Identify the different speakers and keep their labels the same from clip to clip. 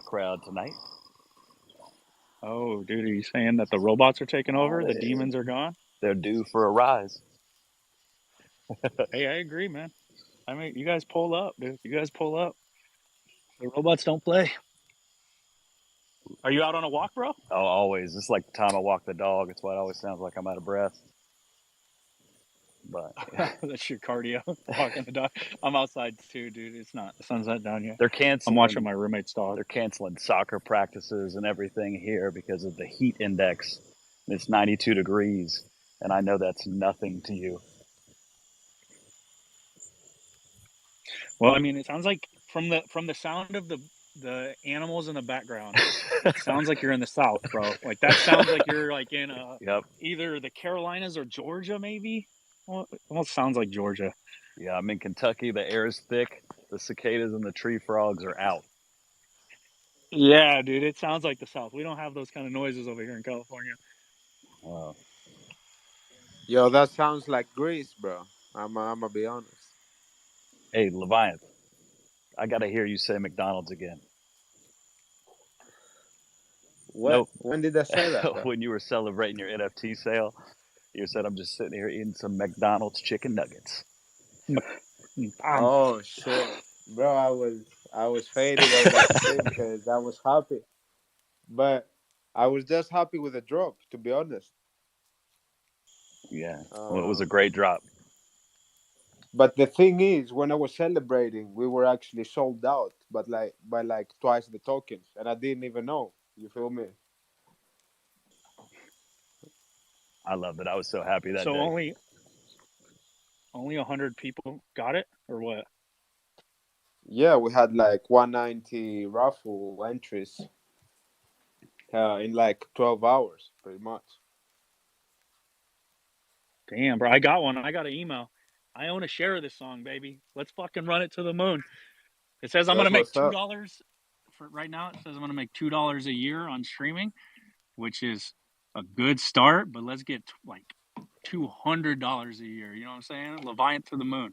Speaker 1: crowd tonight.
Speaker 2: Oh, dude, are you saying that the robots are taking over? The demons are gone?
Speaker 1: They're due for a rise.
Speaker 2: Hey, I agree, man. I mean, you guys pull up, dude. You guys pull up. The robots don't play. Are you out on a walk, bro?
Speaker 1: Oh, always. It's like the time I walk the dog. It's why it always sounds like I'm out of breath. But
Speaker 2: that's your cardio, walking the dog. I'm outside too, dude. It's not the sun's not down yet.
Speaker 1: They're canceling.
Speaker 2: I'm watching my roommate's dog.
Speaker 1: They're canceling soccer practices and everything here because of the heat index. It's 92 degrees, and I know that's nothing to you.
Speaker 2: Well, I mean, it sounds like from the sound of the animals in the background, it sounds like you're in the South, bro. Like that sounds like you're like in either the Carolinas or Georgia, maybe. Well, it almost sounds like Georgia.
Speaker 1: Yeah, I'm in Kentucky. The air is thick. The cicadas and the tree frogs are out.
Speaker 2: Yeah, dude, it sounds like the South. We don't have those kind of noises over here in California.
Speaker 3: Yo, that sounds like Greece, bro. I'm gonna be honest.
Speaker 1: Hey, Leviathan, I gotta hear you say McDonald's again.
Speaker 3: What?
Speaker 1: Nope.
Speaker 3: When did I say that?
Speaker 1: When you were celebrating your NFT sale, you said, "I'm just sitting here eating some McDonald's chicken nuggets."
Speaker 3: Oh shit, bro! I was faded on that shit because I was happy, but I was just happy with the drop, to be honest.
Speaker 1: Yeah, well, it was a great drop.
Speaker 3: But the thing is, when I was celebrating, we were actually sold out, but by twice the tokens, and I didn't even know. You feel me?
Speaker 1: I loved it. I was so happy that day.
Speaker 2: So only 100 people got it, or what?
Speaker 3: Yeah, we had like 190 raffle entries in like 12 hours, pretty much.
Speaker 2: Damn, bro, I got one. I got an email. I own a share of this song, baby. Let's fucking run it to the moon. It says I'm gonna make $2 for right now. It says I'm gonna make $2 a year on streaming, which is a good start. But let's get like $200 a year. You know what I'm saying? Leviant to the moon.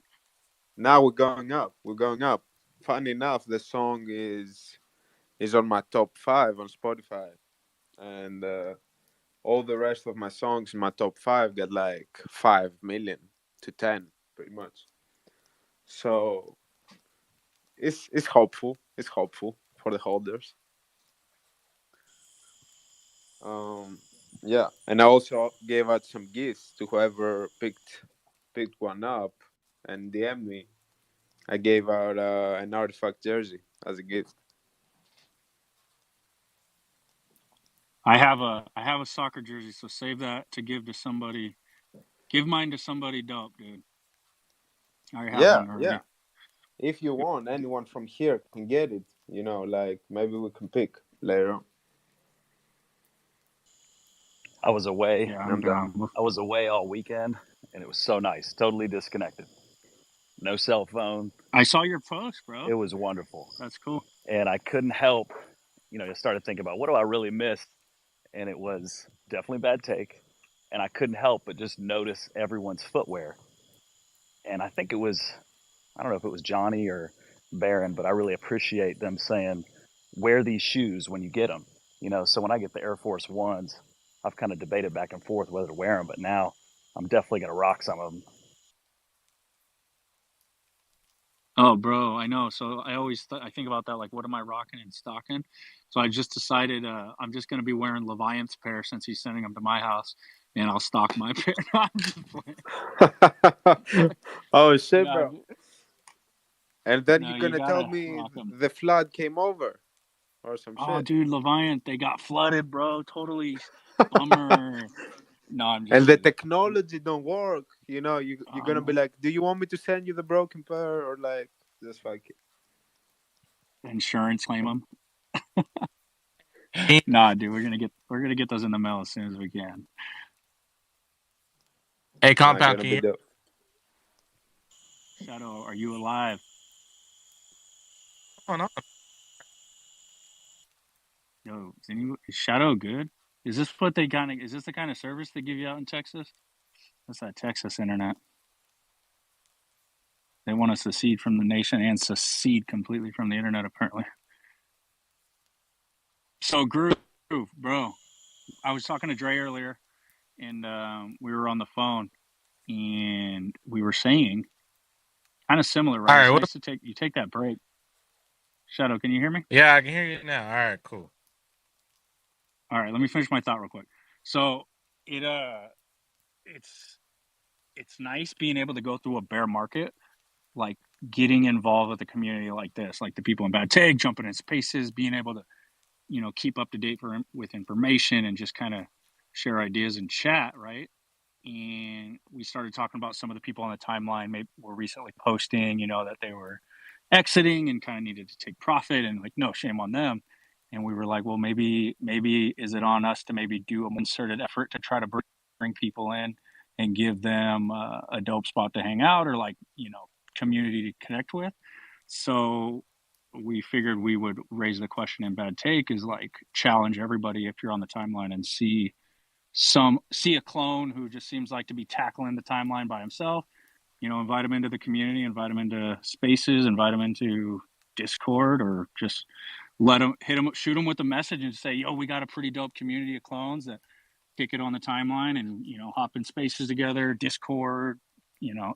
Speaker 3: Now we're going up. We're going up. Funny enough, the song is on my top 5 on Spotify, and all the rest of my songs in my top 5 get like 5 million to 10, pretty much. So it's hopeful. It's hopeful for the holders. Yeah, and I also gave out some gifts to whoever picked one up and DM me. I gave out an Artifact jersey as a gift.
Speaker 2: I have a soccer jersey, so save that to give to somebody. Give mine to somebody dope, dude. I already have one already.
Speaker 3: Yeah. If you want, anyone from here can get it. You know, like maybe we can pick later on.
Speaker 1: I was away.
Speaker 2: Yeah, I'm down.
Speaker 1: I was away all weekend, and it was so nice. Totally disconnected. No cell phone.
Speaker 2: I saw your post, bro.
Speaker 1: It was wonderful.
Speaker 2: That's cool.
Speaker 1: And I couldn't help, I started thinking about what do I really miss? And it was definitely a bad take. And I couldn't help but just notice everyone's footwear. And I think it was, I don't know if it was Johnny or Baron, but I really appreciate them saying, wear these shoes when you get them. So when I get the Air Force Ones, I've kind of debated back and forth whether to wear them, but now I'm definitely going to rock some of them.
Speaker 2: Oh, bro, I know. So I always I think about that, like, what am I rocking and stocking? So I just decided I'm just going to be wearing Leviant's pair since he's sending them to my house, and I'll stock my pair.
Speaker 3: Oh, shit, bro. And then you're going to tell me the flood came over or some shit.
Speaker 2: Oh, dude, Leviant, they got flooded, bro. Totally bummer. No, I'm just
Speaker 3: and
Speaker 2: kidding.
Speaker 3: The technology don't work. You're going to be like, do you want me to send you the broken pair or like, just fuck it?
Speaker 2: Insurance claim them. Nah, dude, we're gonna get those in the mail as soon as we can.
Speaker 4: Hey, Compound,
Speaker 2: Shadow, are you alive?
Speaker 4: What's going on?
Speaker 2: Yo, is Shadow good? Is this the kind of service they give you out in Texas? That's that Texas internet. They want to secede from the nation and secede completely from the internet, apparently. So Groove, bro, I was talking to Dre earlier, and we were on the phone, and we were saying kind of similar, right?
Speaker 4: All right.
Speaker 2: It's nice to take that break. Shadow, can you hear me?
Speaker 4: Yeah, I can hear you now. All right, cool.
Speaker 2: All right, let me finish my thought real quick. So it's nice being able to go through a bear market, like getting involved with a community like this, like the people in Bad Take, jumping in spaces, being able to, keep up to date with information and just kind of share ideas and chat, right? And we started talking about some of the people on the timeline maybe were recently posting, that they were exiting and kind of needed to take profit, and like, no shame on them. And we were like, well, maybe is it on us to maybe do a concerted effort to try to bring people in and give them a dope spot to hang out, or like, community to connect with. So we figured we would raise the question in Bad Take, is like challenge everybody if you're on the timeline and see a clone who just seems like to be tackling the timeline by himself, invite him into the community, invite him into spaces, invite him into Discord, or just shoot him with a message and say, yo, we got a pretty dope community of clones that kick it on the timeline, and, hop in spaces together, Discord,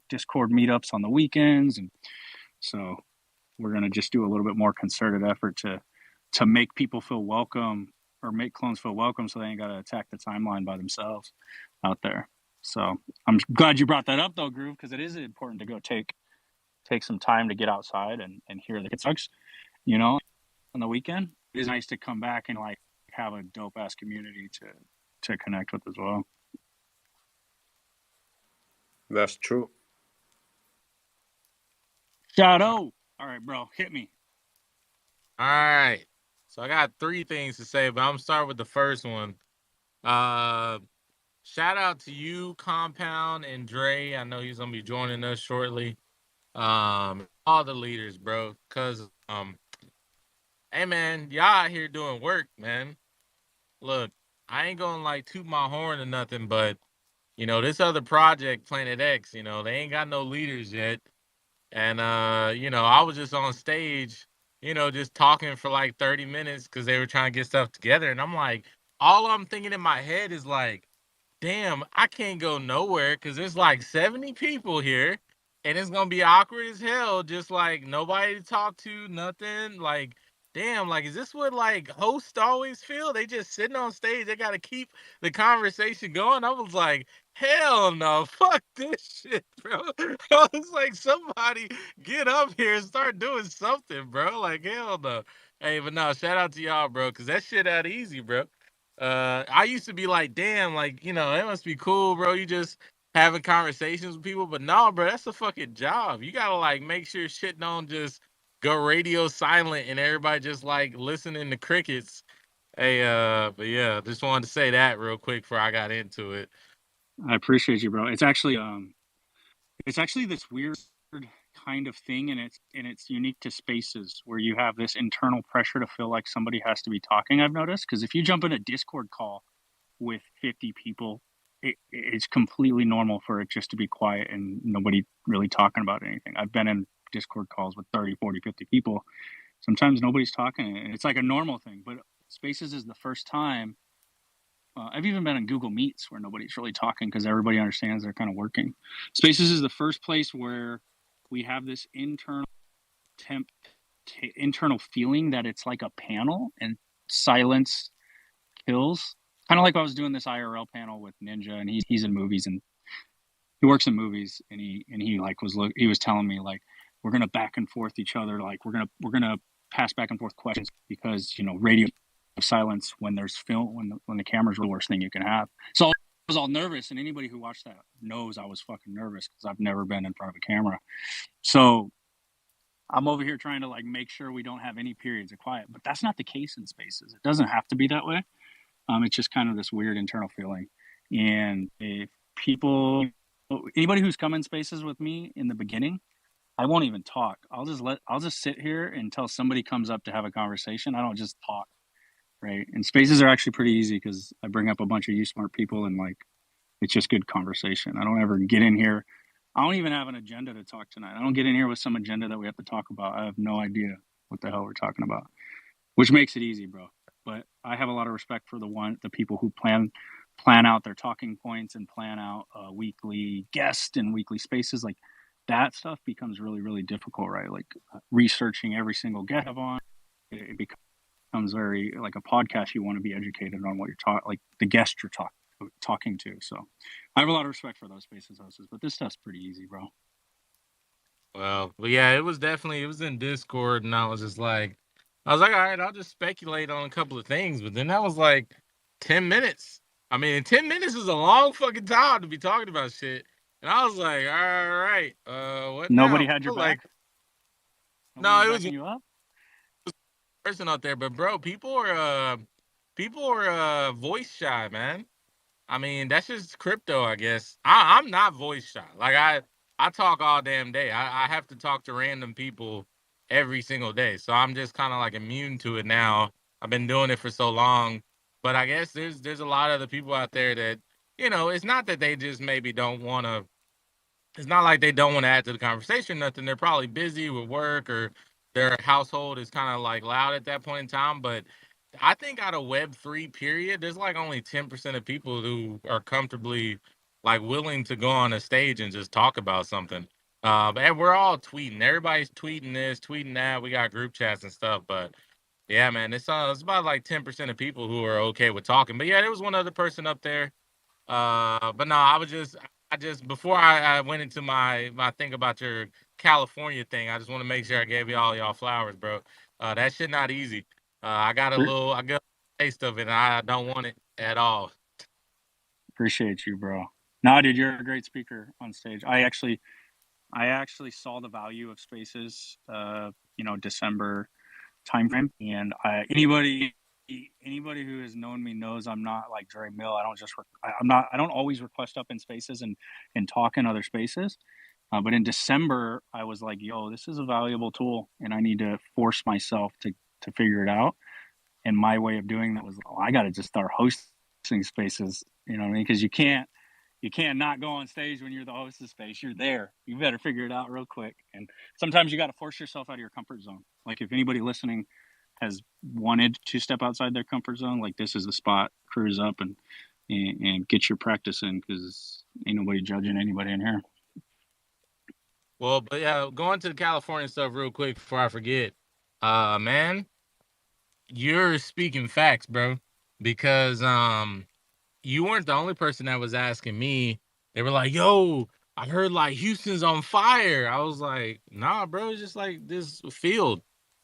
Speaker 2: Discord meetups on the weekends. And so we're going to just do a little bit more concerted effort to make people feel welcome, or make clones feel welcome, so they ain't got to attack the timeline by themselves out there. So I'm glad you brought that up, though, Groove, because it is important to go take some time to get outside and hear the sucks, on the weekend. It is nice to come back and like have a dope ass community to connect with as well.
Speaker 3: That's true.
Speaker 2: Shadow. All right, bro, hit me.
Speaker 4: All right. So I got 3 things to say, but I'm starting with the first one. Shout out to you, Compound, and Dre. I know he's gonna be joining us shortly. All the leaders, bro. Cause hey man, y'all out here doing work, man. Look, I ain't gonna like toot my horn or nothing, but this other project, Planet X, they ain't got no leaders yet. And I was just on stage, just talking for like 30 minutes because they were trying to get stuff together. And I'm like, all I'm thinking in my head is like, damn, I can't go nowhere because there's like 70 people here, and it's gonna be awkward as hell. Just like nobody to talk to, nothing. Like, damn, like, is this what like hosts always feel? They just sitting on stage, they gotta keep the conversation going. I was like, hell no, fuck this shit, bro. I was like, somebody get up here and start doing something, bro. Like, hell no. Hey, but no, shout out to y'all, bro, because that shit out easy, bro. I used to be like, damn, like, it must be cool, bro. You just having conversations with people. But no, bro, that's a fucking job. You gotta like make sure shit don't just go radio silent and everybody just like listening to crickets. Hey, but yeah, just wanted to say that real quick before I got into it.
Speaker 2: I appreciate you, bro. It's actually this weird kind of thing, and it's unique to spaces where you have this internal pressure to feel like somebody has to be talking. I've noticed, because if you jump in a Discord call with 50 people, it's completely normal for it just to be quiet and nobody really talking about anything. I've been in Discord calls with 30, 40, 50 people. Sometimes nobody's talking, and it's like a normal thing. But spaces is the first time. I've even been in Google Meets where nobody's really talking because everybody understands they're kind of working. Spaces is the first place where we have this internal feeling that it's like a panel, and silence kills. Kind of like I was doing this IRL panel with Ninja, and he's in movies, and he works in movies, and he like he was telling me like, we're gonna back and forth each other, like we're gonna pass back and forth questions, because radio silence when there's film, when the camera's the worst thing you can have. So I was all nervous, and anybody who watched that knows I was fucking nervous because I've never been in front of a camera. So I'm over here trying to like make sure we don't have any periods of quiet, but that's not the case in spaces. It doesn't have to be that way. It's just kind of this weird internal feeling. And if anybody who's come in spaces with me in the beginning, I won't even talk. I'll just sit here until somebody comes up to have a conversation. I don't just talk. Right. And spaces are actually pretty easy because I bring up a bunch of you smart people, and like, it's just good conversation. I don't ever get in here. I don't even have an agenda to talk tonight. I don't get in here with some agenda that we have to talk about. I have no idea what the hell we're talking about, which makes it easy, bro. but I have a lot of respect for the people who plan out their talking points and plan out weekly guests and weekly spaces. Like that stuff becomes really, really difficult, right? Like researching every single guest on, it becomes very like a podcast. You want to be educated on what you're talking, like the guest you're talking to. So I have a lot of respect for those spaces hosts, but this stuff's pretty easy, bro.
Speaker 4: Well, but yeah, it was in Discord, and I was like, all right, I'll just speculate on a couple of things, but then that was like 10 minutes. I mean, 10 minutes is a long fucking time to be talking about shit. And I was like, all right, what
Speaker 2: Nobody
Speaker 4: now?
Speaker 2: had your
Speaker 4: Like,
Speaker 2: back?
Speaker 4: no, it was
Speaker 2: backing you up?
Speaker 4: person out there, but bro, people are voice shy, man. I mean, that's just crypto, I guess. I'm not voice shy. Like I talk all damn day. I have to talk to random people every single day. So I'm just kind of like immune to it now. I've been doing it for so long. But I guess there's a lot of the people out there that, it's not that they just maybe don't want to, it's not like they don't want to add to the conversation, nothing. They're probably busy with work, or their household is kind of like loud at that point in time. But I think out of Web3 period, there's like only 10% of people who are comfortably like willing to go on a stage and just talk about something. And we're all tweeting. Everybody's tweeting this, tweeting that. We got group chats and stuff. But yeah, man, it's about like 10% of people who are okay with talking. But yeah, there was one other person up there. But no, I just before I went into my thing about your California thing, I just want to make sure I gave y'all flowers, bro. That shit not easy. I got a taste of it, and I don't want it at all.
Speaker 2: Appreciate you, bro. No, dude, you're a great speaker on stage. I actually saw the value of spaces, December timeframe, and anybody who has known me knows I'm not like Dre Mill. I don't always request up in spaces and talk in other spaces. But in December, I was like, yo, this is a valuable tool, and I need to force myself to figure it out. And my way of doing that was, I got to just start hosting spaces. You know what I mean? Because you can't not go on stage when you're the host of space. You're there. You better figure it out real quick. And sometimes you got to force yourself out of your comfort zone. Like if anybody listening has wanted to step outside their comfort zone, like this is the spot. Cruise up and get your practice in, because ain't nobody judging anybody in here.
Speaker 4: Well, but yeah, going to the California stuff real quick before I forget. Man, you're speaking facts, bro. Because you weren't the only person that was asking me. They were like, yo, I heard like Houston's on fire. I was like, nah, bro, it's just like this field.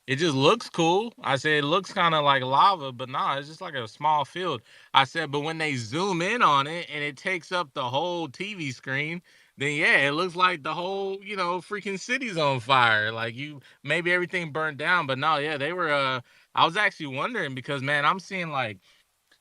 Speaker 4: It just looks cool. I said, it looks kind of like lava, but nah, it's just like a small field. I said, but when they zoom in on it and it takes up the whole TV screen, then yeah, it looks like the whole, freaking city's on fire. Like maybe everything burned down, but no, yeah, they were, I was actually wondering because, man, I'm seeing like,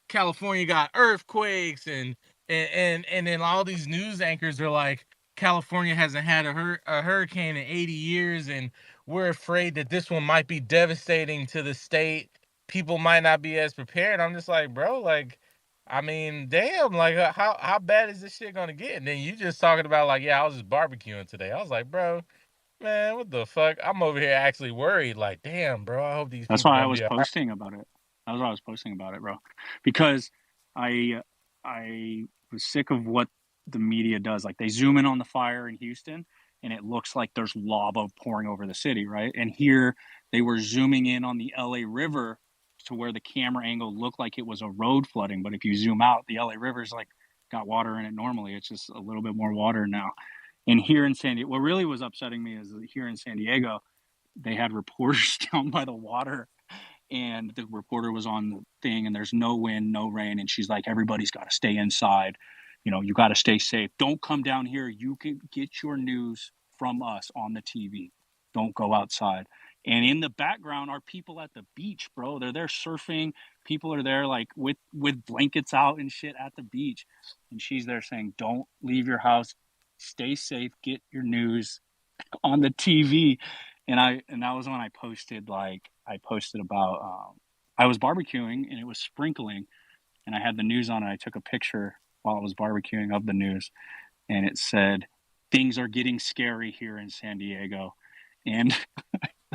Speaker 4: California got earthquakes and then all these news anchors are like, California hasn't had a hurricane in 80 years, and we're afraid that this one might be devastating to the state. People might not be as prepared. I'm just like, bro, like, I mean, damn, like, how bad is this shit gonna get? And then you just talking about like, yeah, I was just barbecuing today. I was like, bro, man, what the fuck? I'm over here actually worried. Like, damn, bro, I hope these
Speaker 2: That's
Speaker 4: people
Speaker 2: why I
Speaker 4: gonna
Speaker 2: was
Speaker 4: be all right.
Speaker 2: posting about it. Bro, because I was sick of what the media does. Like they zoom in on the fire in Houston, and it looks like there's lava pouring over the city, right? And here they were zooming in on the LA River to where the camera angle looked like it was a road flooding. But if you zoom out, the LA River's like got water in it normally. It's just a little bit more water now. And here in San Diego, what really was upsetting me is that here in San Diego, they had reporters down by the water, and the reporter was on the thing, and there's no wind, no rain, and she's like, everybody's got to stay inside. You got to stay safe. Don't come down here. You can get your news from us on the TV. Don't go outside. And in the background are people at the beach, bro. They're there surfing. People are there like with blankets out and shit at the beach. And she's there saying, don't leave your house. Stay safe. Get your news on the TV. And that was when I posted about I was barbecuing and it was sprinkling, and I had the news on, and I took a picture while I was barbecuing of the news, and it said, things are getting scary here in San Diego. And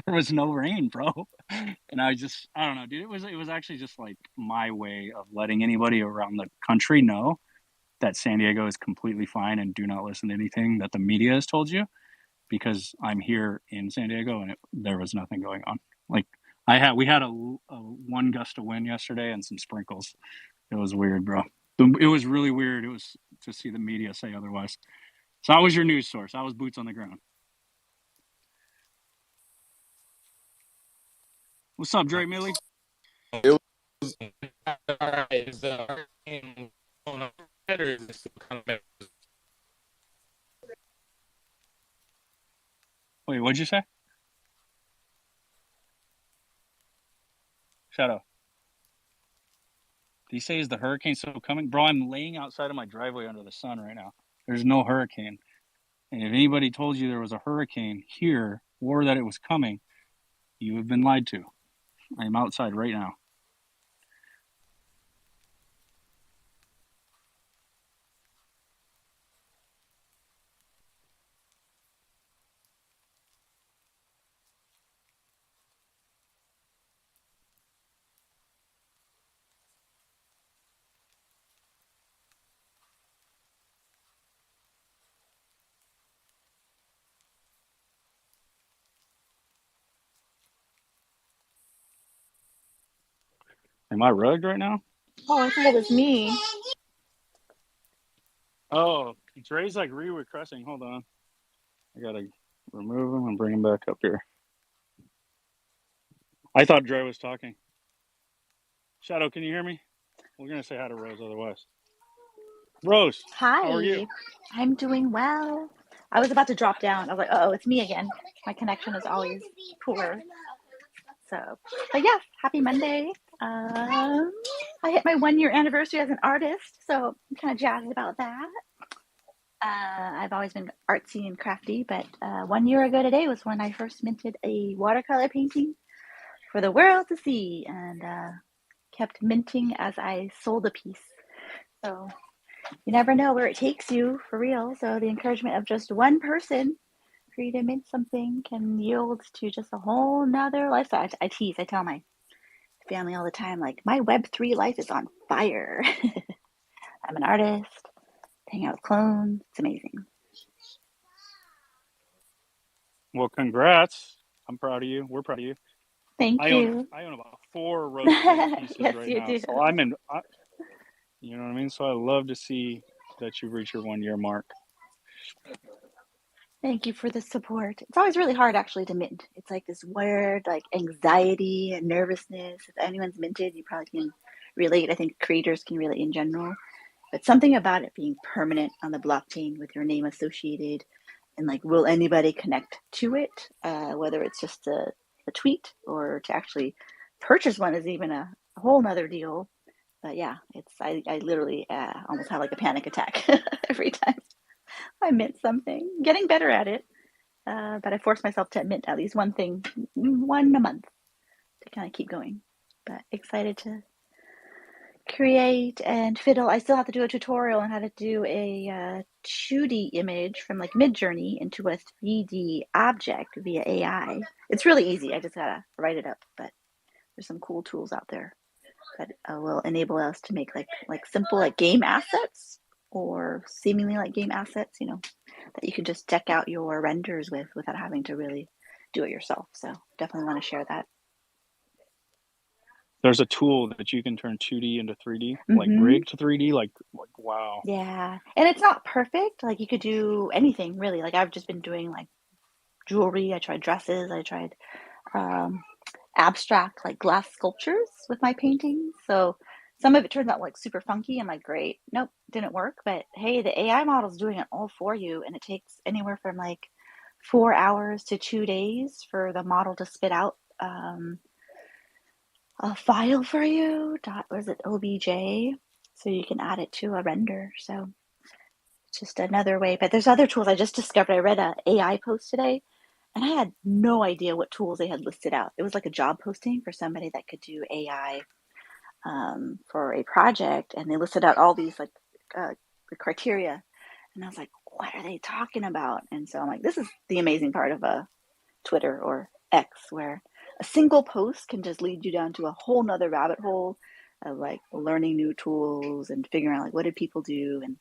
Speaker 2: there was no rain, bro. And I don't know, dude. It was actually just like my way of letting anybody around the country know that San Diego is completely fine and do not listen to anything that the media has told you, because I'm here in San Diego and there was nothing going on. Like we had a one gust of wind yesterday and some sprinkles. It was weird, bro. It was really weird. It was to see the media say otherwise. So I was your news source. I was boots on the ground. What's up, Dre Millie?
Speaker 4: It was is the hurricane on better? Is it still kind of
Speaker 2: Wait, what'd you say? Shadow. Did he say is the hurricane still coming? Bro, I'm laying outside of my driveway under the sun right now. There's no hurricane. And if anybody told you there was a hurricane here or that it was coming, you have been lied to. I am outside right now. Am I rugged right now?
Speaker 5: Oh, I thought it was me.
Speaker 2: Oh, Dre's like re-requesting. Hold on. I gotta remove him and bring him back up here. I thought Dre was talking. Shadow, can you hear me? We're gonna say hi to Rose otherwise. Rose,
Speaker 5: Hi.
Speaker 2: how are you?
Speaker 5: I'm doing well. I was about to drop down. I was like, oh, it's me again. My connection is always poor. So, but yeah, happy Monday. I hit my 1 year anniversary as an artist, so I'm kind of jazzed about that. I've always been artsy and crafty, but 1 year ago today was when I first minted a watercolor painting for the world to see, and kept minting as I sold a piece. So you never know where it takes you, for real. So the encouragement of just one person for you to mint something can yield to just a whole nother lifestyle. I tease, I tell my family all the time, like, my Web3 life is on fire. I'm an artist, hang out with clones. It's amazing.
Speaker 2: Well, congrats. I'm proud of you. We're proud of you.
Speaker 5: Thank you.
Speaker 2: I own about 4 Rose pieces
Speaker 5: yes,
Speaker 2: right
Speaker 5: you
Speaker 2: now.
Speaker 5: do.
Speaker 2: So you know what I mean? So I love to see that you've reached your 1 year mark.
Speaker 5: Thank you for the support. It's always really hard actually to mint. It's like this weird like anxiety and nervousness. If anyone's minted, you probably can relate. I think creators can relate in general. But something about it being permanent on the blockchain with your name associated, and like, will anybody connect to it? Whether it's just a tweet or to actually purchase one is even a whole nother deal. But yeah, I literally almost have like a panic attack every time I mint something. I'm getting better at it, but I force myself to mint at least one thing, one a month, to kind of keep going. But excited to create and fiddle. I still have to do a tutorial on how to do a 2D image from like Midjourney into a 3D object via AI. It's really easy. I just gotta write it up, but there's some cool tools out there that will enable us to make like simple like game assets, or seemingly like game assets, you know, that you can just deck out your renders with without having to really do it yourself. So definitely want to share that.
Speaker 2: There's a tool that you can turn 2D into 3D, like rig to 3D, like wow.
Speaker 5: Yeah, and it's not perfect. Like, you could do anything really. Like, I've just been doing like jewelry. I tried dresses. I tried abstract like glass sculptures with my paintings. So some of it turns out like super funky. I'm like, great, nope, didn't work. But hey, the AI model's doing it all for you, and it takes anywhere from like 4 hours to 2 days for the model to spit out a file for you. Was it OBJ? So you can add it to a render. So it's just another way. But there's other tools I just discovered. I read an AI post today, and I had no idea what tools they had listed out. It was like a job posting for somebody that could do AI for a project, and they listed out all these like the criteria. And I was like, what are they talking about? And so I'm like, this is the amazing part of Twitter or X, where a single post can just lead you down to a whole nother rabbit hole of like learning new tools and figuring out like what did people do, and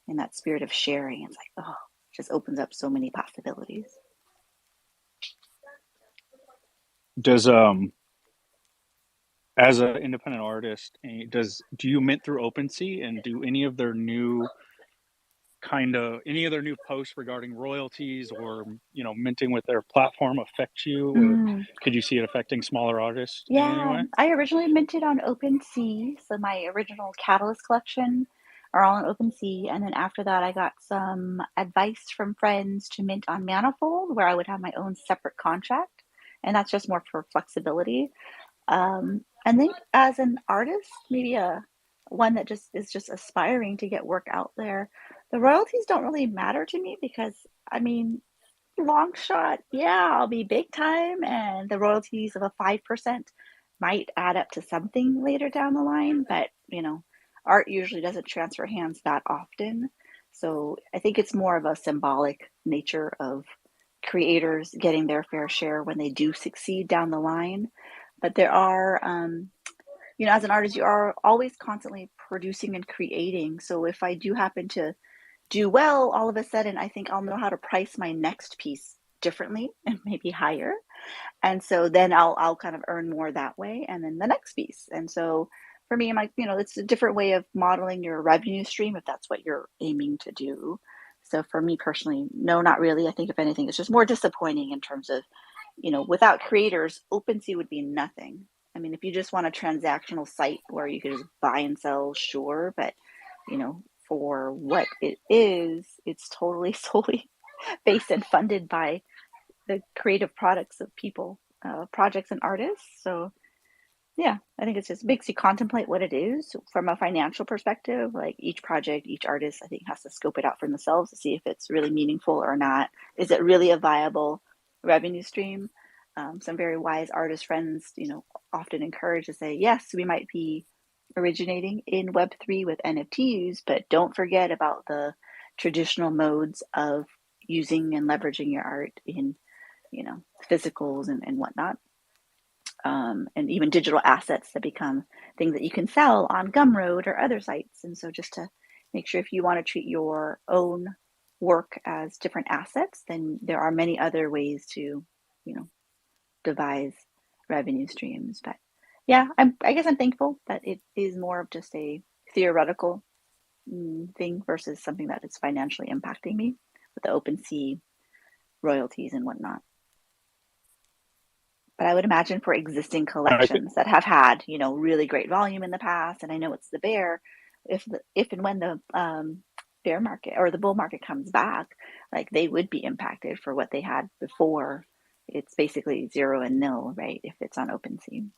Speaker 5: in that spirit of sharing, it's like, oh, it just opens up so many possibilities.
Speaker 2: Does as an independent artist, do you mint through OpenSea, and do any of their new posts regarding royalties or minting with their platform affect you, or could you see it affecting smaller artists in any way?
Speaker 5: I originally minted on OpenSea, so my original Catalyst collection are all on OpenSea, and then after that I got some advice from friends to mint on Manifold, where I would have my own separate contract, and that's just more for flexibility. I think as an artist, maybe one that is just aspiring to get work out there, the royalties don't really matter to me because, I mean, long shot, yeah, I'll be big time, and the royalties of a 5% might add up to something later down the line, but art usually doesn't transfer hands that often. So I think it's more of a symbolic nature of creators getting their fair share when they do succeed down the line. But there are, as an artist, you are always constantly producing and creating. So if I do happen to do well, all of a sudden, I think I'll know how to price my next piece differently and maybe higher. And so then I'll kind of earn more that way, and then the next piece. And so for me, I'm like, it's a different way of modeling your revenue stream if that's what you're aiming to do. So for me personally, no, not really. I think if anything, it's just more disappointing in terms of, without creators, OpenSea would be nothing. I mean, if you just want a transactional site where you could just buy and sell, sure, but for what it is, it's totally solely based and funded by the creative products of people, projects and artists. So yeah, I think it just makes you contemplate what it is from a financial perspective. Like each project, each artist, I think, has to scope it out for themselves to see if it's really meaningful or not. Is it really a viable revenue stream? Some very wise artist friends, often encourage to say, yes, we might be originating in Web3 with NFTs, but don't forget about the traditional modes of using and leveraging your art in, physicals and whatnot. And even digital assets that become things that you can sell on Gumroad or other sites. And so just to make sure, if you want to treat your own work as different assets, then there are many other ways to, devise revenue streams. But yeah, I guess I'm thankful that it is more of just a theoretical thing versus something that is financially impacting me with the OpenSea royalties and whatnot. But I would imagine for existing collections that have had, really great volume in the past, and I know it's the bear, if and when the bear market or the bull market comes back, like they would be impacted for what they had before. It's basically zero and nil, right? If it's on OpenSea.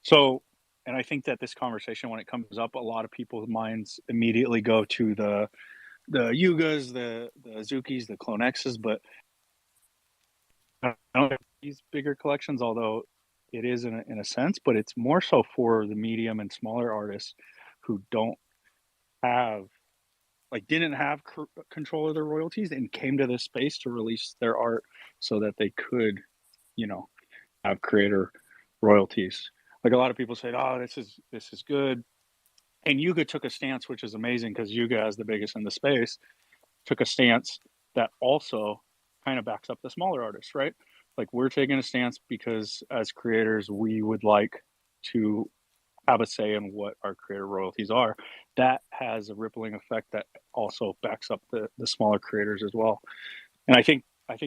Speaker 2: So, and I think that this conversation, when it comes up, a lot of people's minds immediately go to the Yugas, the Azukis, the CloneXs, but I don't have these bigger collections, although it is in a sense, but it's more so for the medium and smaller artists who didn't have control of their royalties and came to this space to release their art so that they could, have creator royalties. Like a lot of people say, oh, this is good. And Yuga took a stance, which is amazing because Yuga, as the biggest in the space, took a stance that also kind of backs up the smaller artists, right? Like we're taking a stance because as creators, we would like to have a say in what our creator royalties are. That has a rippling effect that also backs up the smaller creators as well. And I think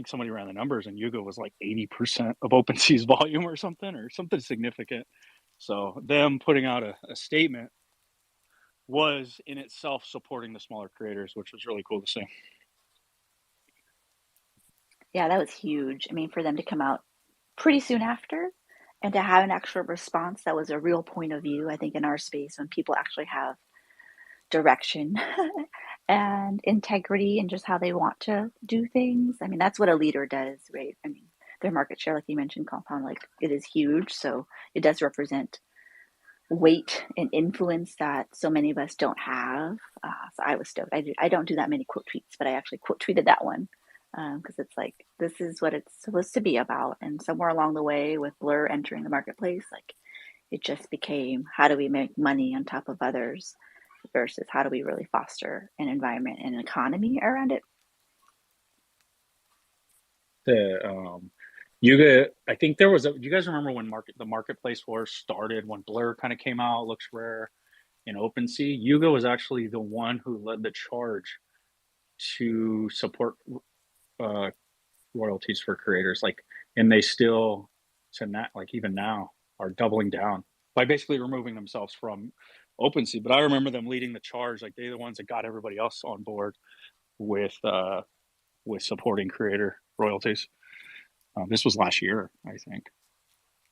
Speaker 2: somebody ran the numbers, and Yuga was like 80% of OpenSea's volume or something significant. So them putting out a statement was in itself supporting the smaller creators, which was really cool to see.
Speaker 5: Yeah, that was huge. I mean, for them to come out pretty soon after and to have an actual response that was a real point of view, I think in our space when people actually have direction and integrity and just how they want to do things. I mean, that's what a leader does, right? I mean, their market share, like you mentioned, Compound, like it is huge. So it does represent weight and influence that so many of us don't have. So I was stoked. I don't do that many quote tweets, but I actually quote tweeted that one because it's like this is what it's supposed to be about. And somewhere along the way, with Blur entering the marketplace, like it just became how do we make money on top of others versus how do we really foster an environment and an economy around it.
Speaker 2: I think there was you guys remember when the marketplace wars started, when Blur kind of came out, Looks Rare, in OpenSea? Yuga was actually the one who led the charge to support royalties for creators, like, and they still, to not, like, even now, are doubling down by basically removing themselves from OpenSea. But I remember them leading the charge, like they're the ones that got everybody else on board with supporting creator royalties. This was last year, I think,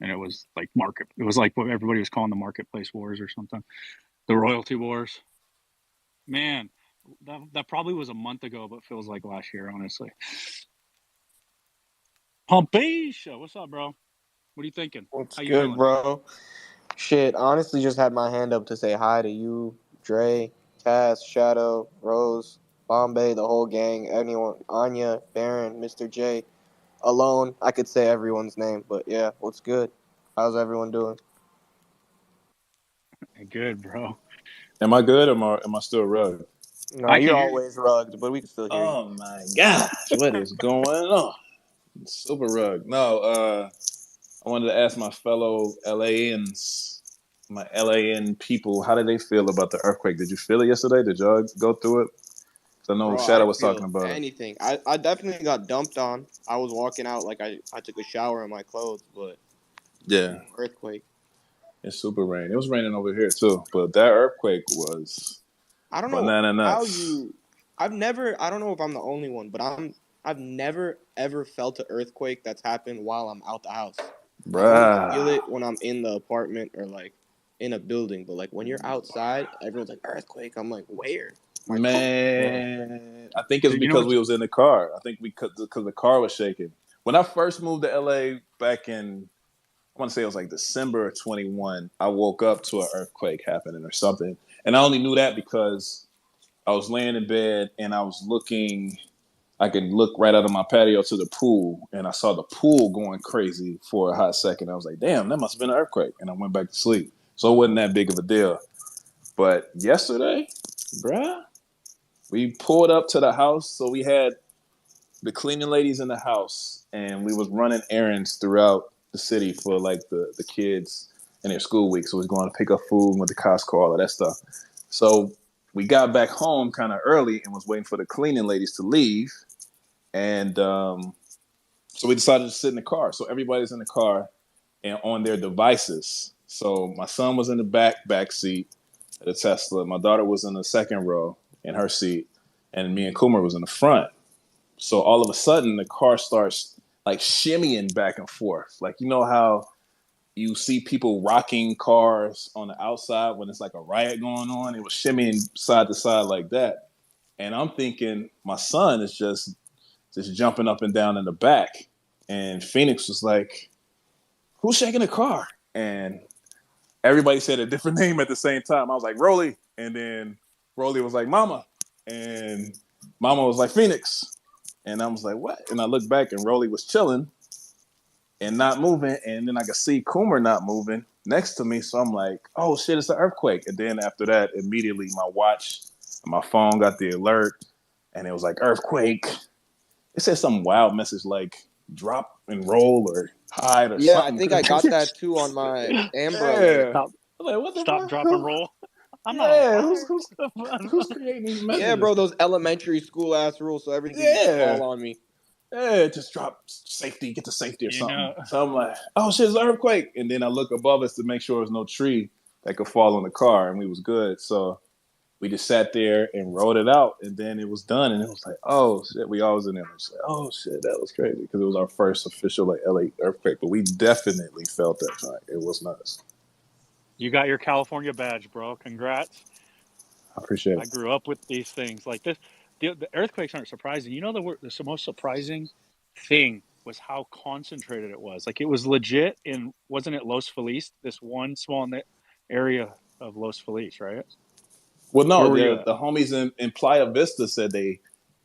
Speaker 2: and it was like it was like what everybody was calling the marketplace wars or something, the royalty wars. Man, that probably was a month ago, but feels like last year, honestly. Pompeisha, what's up, bro? What are you thinking?
Speaker 6: What's
Speaker 2: How you
Speaker 6: good,
Speaker 2: feeling?
Speaker 6: bro? Shit, honestly, just had my hand up to say hi to you, Dre, Cass, Shadow, Rose, Bombay, the whole gang, anyone, Anya, Baron, Mr. J. Alone, I could say everyone's name, but yeah, what's good? How's everyone doing?
Speaker 2: Good, bro.
Speaker 7: Am I good? Or am I still rugged?
Speaker 6: No, you're always rugged, but we can still hear you.
Speaker 7: Oh my gosh, what is going on? Super rugged. No, I wanted to ask my fellow LANs, my LAN people, how did they feel about the earthquake? Did you feel it yesterday? Did y'all go through it? Because I know
Speaker 6: Bro,
Speaker 7: Shadow
Speaker 6: I
Speaker 7: was talking
Speaker 6: feel
Speaker 7: about it.
Speaker 6: anything. I definitely got dumped on. I was walking out like I took a shower in my clothes, but
Speaker 7: Yeah,
Speaker 6: earthquake.
Speaker 7: it's super rain. It was raining over here too, but that earthquake was
Speaker 6: I don't know
Speaker 7: banana
Speaker 6: how
Speaker 7: nuts.
Speaker 6: I don't know if I'm the only one, but I've never ever felt an earthquake that's happened while I'm out the house. I only feel it when I'm in the apartment or like in a building, but like when you're outside, everyone's like earthquake. I'm like, where?
Speaker 7: Man, I think it's because we was in the car. I think because the car was shaking. When I first moved to LA back in, I want to say it was like December of 21, I woke up to an earthquake happening or something. And I only knew that because I was laying in bed and I was looking, I could look right out of my patio to the pool, and I saw the pool going crazy for a hot second. I was like, damn, that must have been an earthquake. And I went back to sleep. So it wasn't that big of a deal. But yesterday, bruh, we pulled up to the house. So we had the cleaning ladies in the house, and we was running errands throughout the city for like the kids and their school week. So we was going to pick up food, went to Costco, all of that stuff. So we got back home kind of early and was waiting for the cleaning ladies to leave. And so we decided to sit in the car. So everybody's in the car and on their devices. So my son was in the back seat of the Tesla. My daughter was in the second row in her seat, and me and Kumar was in the front. So all of a sudden, the car starts like shimmying back and forth. Like, you know how you see people rocking cars on the outside when it's like a riot going on? It was shimmying side to side like that. And I'm thinking my son is just jumping up and down in the back. And Phoenix was like, who's shaking the car? And everybody said a different name at the same time. I was like, Rolly. And then Rolly was like, Mama. And Mama was like, Phoenix. And I was like, what? And I looked back and Rolly was chilling and not moving. And then I could see Coomer not moving next to me. So I'm like, oh shit, it's an earthquake. And then after that, immediately my watch and my phone got the alert and it was like earthquake. It said some wild message like drop and roll or hide or something.
Speaker 6: I think I got that too on my Amber.
Speaker 2: Stop,
Speaker 7: like, what the
Speaker 2: stop,
Speaker 7: fuck?
Speaker 2: drop, and roll. I'm not on fire.
Speaker 7: Who's creating these messages?
Speaker 6: Yeah, bro, those elementary school ass rules, so everything just fall on me.
Speaker 7: Yeah, just drop safety, get to safety or something. So I'm like, oh shit, it's an earthquake. And then I look above us to make sure there's no tree that could fall on the car, and we was good. So we just sat there and wrote it out, and then it was done. And it was like, oh shit, we all was in there. It was like, oh shit, that was crazy because it was our first official like LA earthquake, but we definitely felt that time. It was nuts.
Speaker 2: You got your California badge, bro. Congrats.
Speaker 7: I appreciate it.
Speaker 2: I grew up with these things like this. The earthquakes aren't surprising. You know, the most surprising thing was how concentrated it was. Like, it was legit in, wasn't it Los Feliz? This one small area of Los Feliz, right?
Speaker 7: Well, no, the homies in Playa Vista said they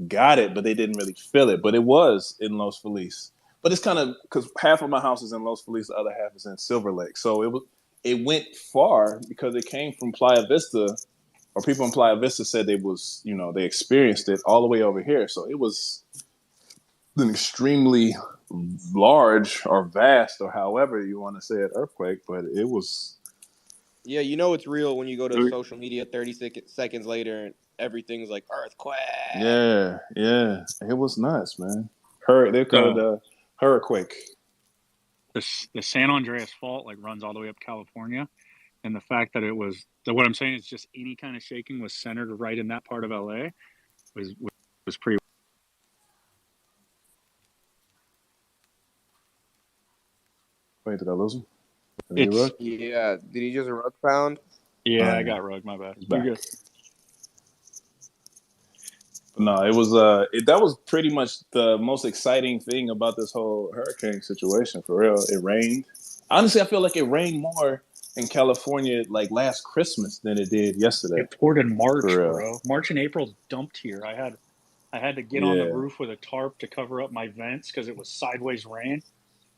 Speaker 7: got it, but they didn't really feel it. But it was in Los Feliz. But it's kind of because half of my house is in Los Feliz, the other half is in Silver Lake. So it went far because it came from Playa Vista, or people in Playa Vista said they experienced it all the way over here. So it was an extremely large or vast, or however you want to say it, earthquake, but it was.
Speaker 6: Yeah, you know it's real when you go to social media 30 seconds later and everything's like earthquake.
Speaker 7: Yeah, it was nuts, man. They call it a hurricane.
Speaker 2: The San Andreas Fault runs all the way up California, and the fact that what I'm saying is just any kind of shaking was centered right in that part of LA was pretty.
Speaker 7: Wait, did I lose him?
Speaker 6: Yeah, did he just rug pound?
Speaker 2: Yeah, I got rug. My bad. You're good.
Speaker 7: No, it was that was pretty much the most exciting thing about this whole hurricane situation. For real, it rained. Honestly, I feel like it rained more in California last Christmas than it did yesterday.
Speaker 2: It poured in March, bro. March and April dumped here. I had to get on the roof with a tarp to cover up my vents because it was sideways rain.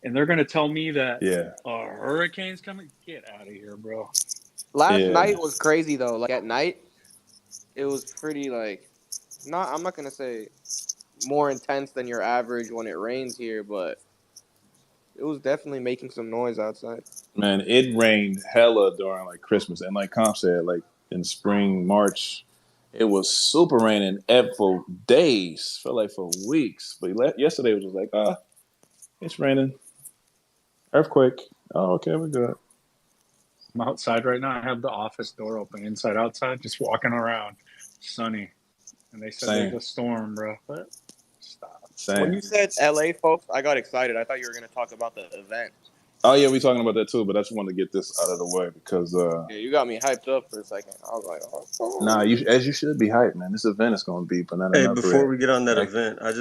Speaker 2: And they're gonna tell me that a hurricane's coming. Get out of here, bro.
Speaker 6: Last night was crazy though. At night, it was pretty I'm not gonna say more intense than your average when it rains here, but it was definitely making some noise outside.
Speaker 7: Man, it rained hella during Christmas, and like Comp said, in spring, March, it was super raining for days, felt like for weeks. But yesterday it was just it's raining, earthquake. Oh, okay, we're good.
Speaker 2: I'm outside right now. I have the office door open, inside, outside, just walking around, sunny. And they said there's a storm, bro. But stop.
Speaker 6: When you said LA, folks, I got excited. I thought you were going to talk about the event.
Speaker 7: Oh, yeah, we're talking about that too, but I just wanted to get this out of the way because...
Speaker 6: yeah, you got me hyped up for a second. I was like, oh.
Speaker 7: Nah, as you should be hyped, man. This event is going to be banana.
Speaker 8: Hey, before we get on that event, I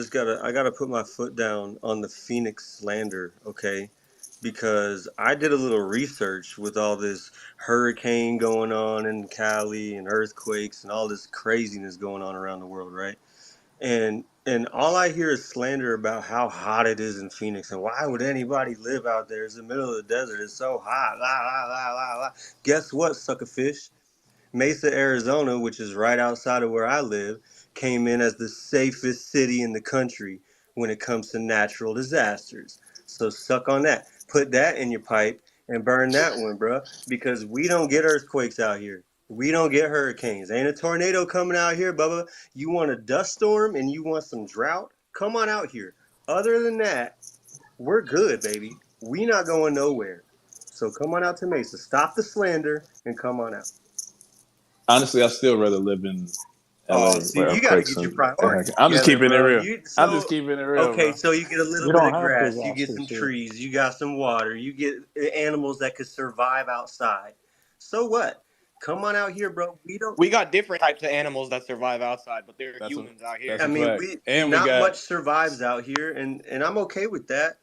Speaker 8: gotta put my foot down on the Phoenix slander, okay? Because I did a little research with all this hurricane going on in Cali and earthquakes and all this craziness going on around the world, right? And all I hear is slander about how hot it is in Phoenix and why would anybody live out there? It's the middle of the desert. It's so hot. La, la, la, la, la. Guess what, suckerfish? Mesa, Arizona, which is right outside of where I live, came in as the safest city in the country when it comes to natural disasters. So suck on that. Put that in your pipe and burn that one, bro. Because we don't get earthquakes out here. We don't get hurricanes. Ain't a tornado coming out here, Bubba. You want a dust storm and you want some drought? Come on out here. Other than that, we're good, baby. We not going nowhere. So come on out to Mesa. Stop the slander and come on out.
Speaker 7: Honestly, I still rather live in LA.
Speaker 8: See, you got to get your priorities.
Speaker 7: I'm just keeping it real. I'm just keeping it real.
Speaker 8: Okay,
Speaker 7: bro.
Speaker 8: So you get a little bit of grass, you get some trees, you got some water, you get animals that could survive outside. So what? Come on out here, bro.
Speaker 6: We got different types of animals that survive outside, but they're humans out here.
Speaker 8: I mean, not much survives out here, and I'm okay with that.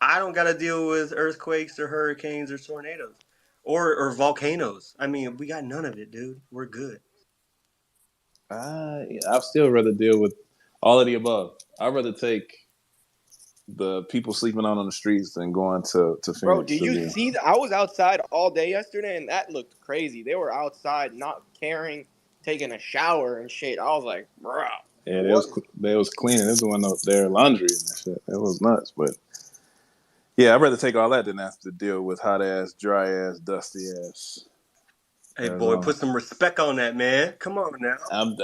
Speaker 8: I don't got to deal with earthquakes or hurricanes or tornadoes or volcanoes. I mean, we got none of it, dude. We're good.
Speaker 7: I'd still rather deal with all of the above. I'd rather take the people sleeping out on the streets than going to Phoenix.
Speaker 6: Bro, did you see? I was outside all day yesterday, and that looked crazy. They were outside, not caring, taking a shower and shit. I was like, bro.
Speaker 7: Yeah, they was cleaning. They was doing their laundry and that shit. It was nuts, but yeah, I'd rather take all that than have to deal with hot ass, dry ass, dusty ass.
Speaker 8: Hey, boy, put some respect on that, man. Come on now.
Speaker 7: I'm